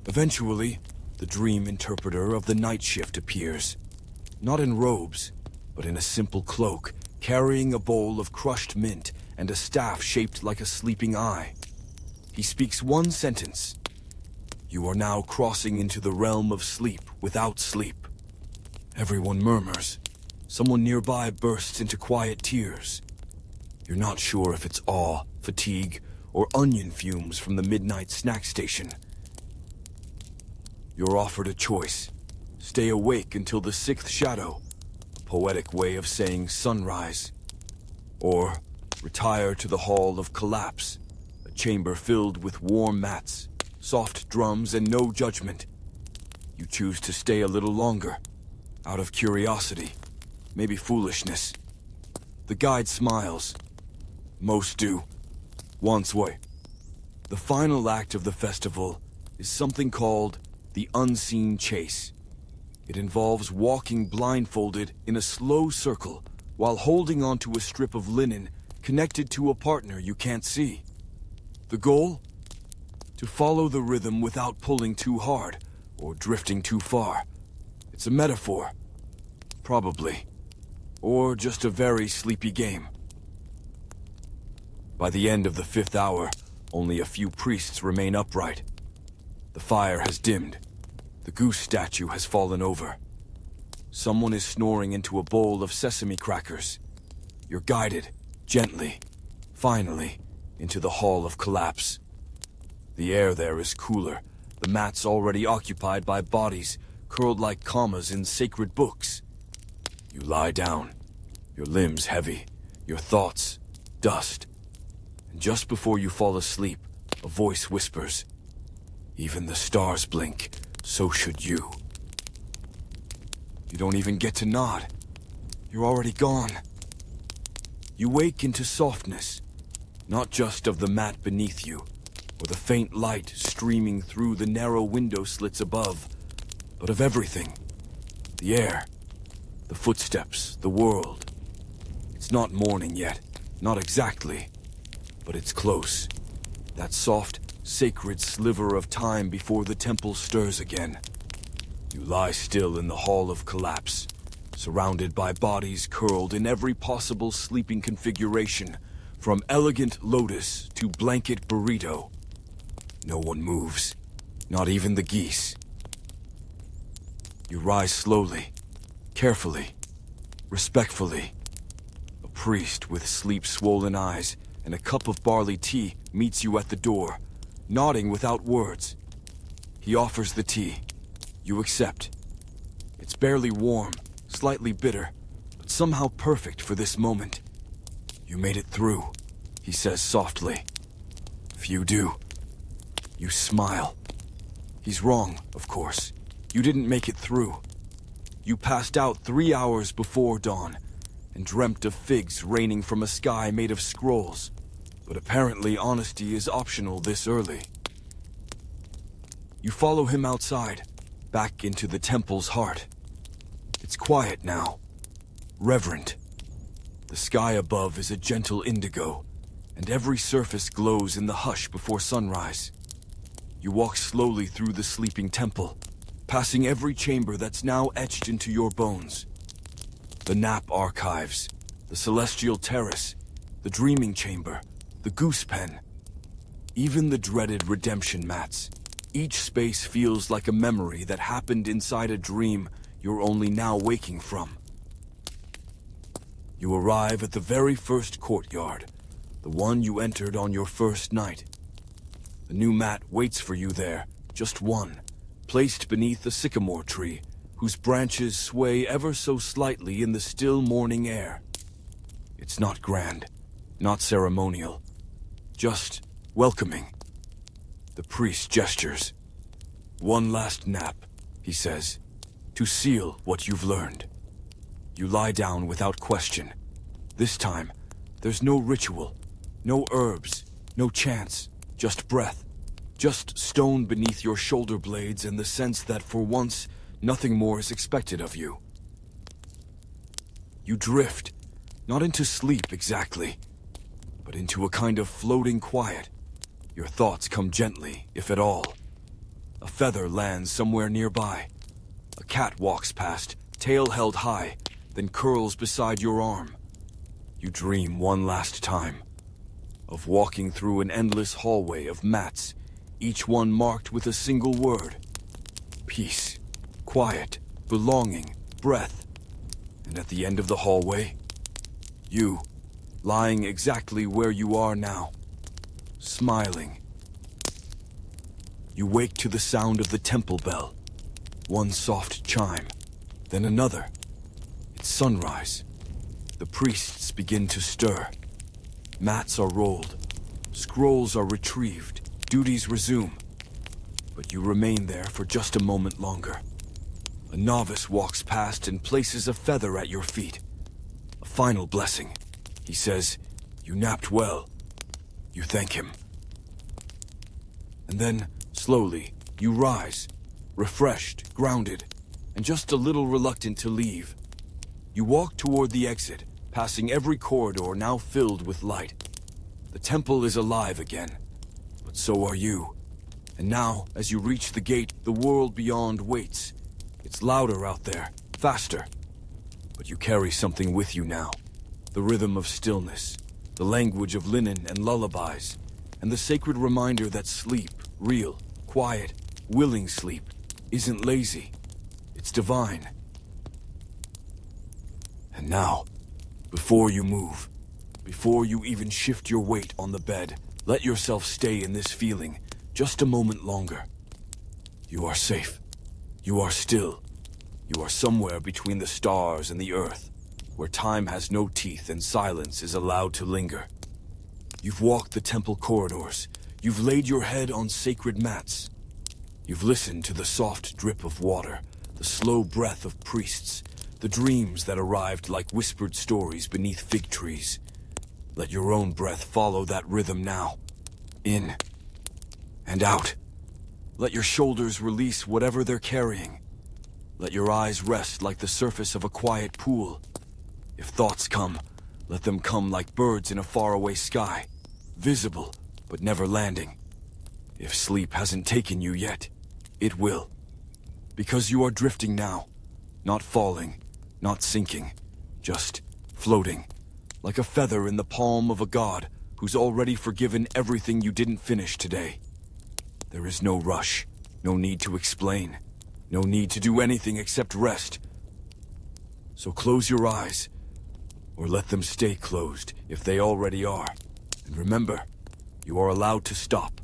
Eventually, the dream interpreter of the night shift appears. Not in robes, but in a simple cloak, carrying a bowl of crushed mint and a staff shaped like a sleeping eye. He speaks one sentence. You are now crossing into the realm of sleep without sleep. Everyone murmurs. Someone nearby bursts into quiet tears. You're not sure if it's awe, fatigue, or onion fumes from the midnight snack station. You're offered a choice. Stay awake until the 6th shadow, a poetic way of saying sunrise. Or retire to the Hall of Collapse, a chamber filled with warm mats, soft drums, and no judgment. You choose to stay a little longer, out of curiosity, maybe foolishness. The guide smiles. Most do. Once way. The final act of the festival is something called the Unseen Chase. It involves walking blindfolded in a slow circle while holding onto a strip of linen connected to a partner you can't see. The goal? To follow the rhythm without pulling too hard or drifting too far. It's a metaphor. Probably. Or just a very sleepy game. By the end of the 5th hour, only a few priests remain upright. The fire has dimmed. The goose statue has fallen over. Someone is snoring into a bowl of sesame crackers. You're guided, gently, finally, into the Hall of Collapse. The air there is cooler, the mats already occupied by bodies, curled like commas in sacred books. You lie down, your limbs heavy, your thoughts dust. And just before you fall asleep, a voice whispers, "Even the stars blink, so should you." You don't even get to nod. You're already gone. You wake into softness, not just of the mat beneath you, or the faint light streaming through the narrow window slits above, but of everything. The air, the footsteps, the world. It's not morning yet, not exactly, but it's close. That soft, sacred sliver of time before the temple stirs again. You lie still in the hall of collapse, surrounded by bodies curled in every possible sleeping configuration, from elegant lotus to blanket burrito. No one moves, not even the geese. You rise slowly, carefully, respectfully. A priest with sleep-swollen eyes and a cup of barley tea meets you at the door, nodding without words. He offers the tea. You accept. It's barely warm, slightly bitter, but somehow perfect for this moment. You made it through, he says softly. Few do. You smile. He's wrong, of course. You didn't make it through. You passed out 3 hours before dawn and dreamt of figs raining from a sky made of scrolls. But apparently honesty is optional this early. You follow him outside, back into the temple's heart. It's quiet now, reverent. The sky above is a gentle indigo, and every surface glows in the hush before sunrise. You walk slowly through the sleeping temple, passing every chamber that's now etched into your bones. The nap archives, the celestial terrace, the dreaming chamber, the goose pen, even the dreaded redemption mats. Each space feels like a memory that happened inside a dream you're only now waking from. You arrive at the very first courtyard, the one you entered on your first night. The new mat waits for you there, just one, placed beneath a sycamore tree, whose branches sway ever so slightly in the still morning air. It's not grand, not ceremonial, just welcoming. The priest gestures. One last nap, he says, to seal what you've learned. You lie down without question. This time, there's no ritual, no herbs, no chants, just breath, just stone beneath your shoulder blades and the sense that for once, nothing more is expected of you. You drift, not into sleep exactly, but into a kind of floating quiet. Your thoughts come gently, if at all. A feather lands somewhere nearby. A cat walks past, tail held high, then curls beside your arm. You dream one last time, of walking through an endless hallway of mats, each one marked with a single word. Peace, quiet, belonging, breath. And at the end of the hallway, you, lying exactly where you are now, smiling. You wake to the sound of the temple bell. One soft chime, then another. It's sunrise. The priests begin to stir. Mats are rolled. Scrolls are retrieved. Duties resume. But you remain there for just a moment longer. A novice walks past and places a feather at your feet. A final blessing. He says, "You napped well." You thank him. And then, slowly, you rise, refreshed, grounded, and just a little reluctant to leave. You walk toward the exit, passing every corridor now filled with light. The temple is alive again, but so are you. And now, as you reach the gate, the world beyond waits. It's louder out there, faster. But you carry something with you now. The rhythm of stillness, the language of linen and lullabies, and the sacred reminder that sleep, real, quiet, willing sleep, isn't lazy. It's divine. And now, before you move, before you even shift your weight on the bed, let yourself stay in this feeling just a moment longer. You are safe. You are still. You are somewhere between the stars and the earth, where time has no teeth and silence is allowed to linger. You've walked the temple corridors. You've laid your head on sacred mats. You've listened to the soft drip of water, the slow breath of priests, the dreams that arrived like whispered stories beneath fig trees. Let your own breath follow that rhythm now. In and out. Let your shoulders release whatever they're carrying. Let your eyes rest like the surface of a quiet pool. If thoughts come, let them come like birds in a faraway sky, visible but never landing. If sleep hasn't taken you yet, it will. Because you are drifting now, not falling, not sinking, just floating, like a feather in the palm of a god who's already forgiven everything you didn't finish today. There is no rush, no need to explain, no need to do anything except rest. So close your eyes, or let them stay closed if they already are. And remember, you are allowed to stop.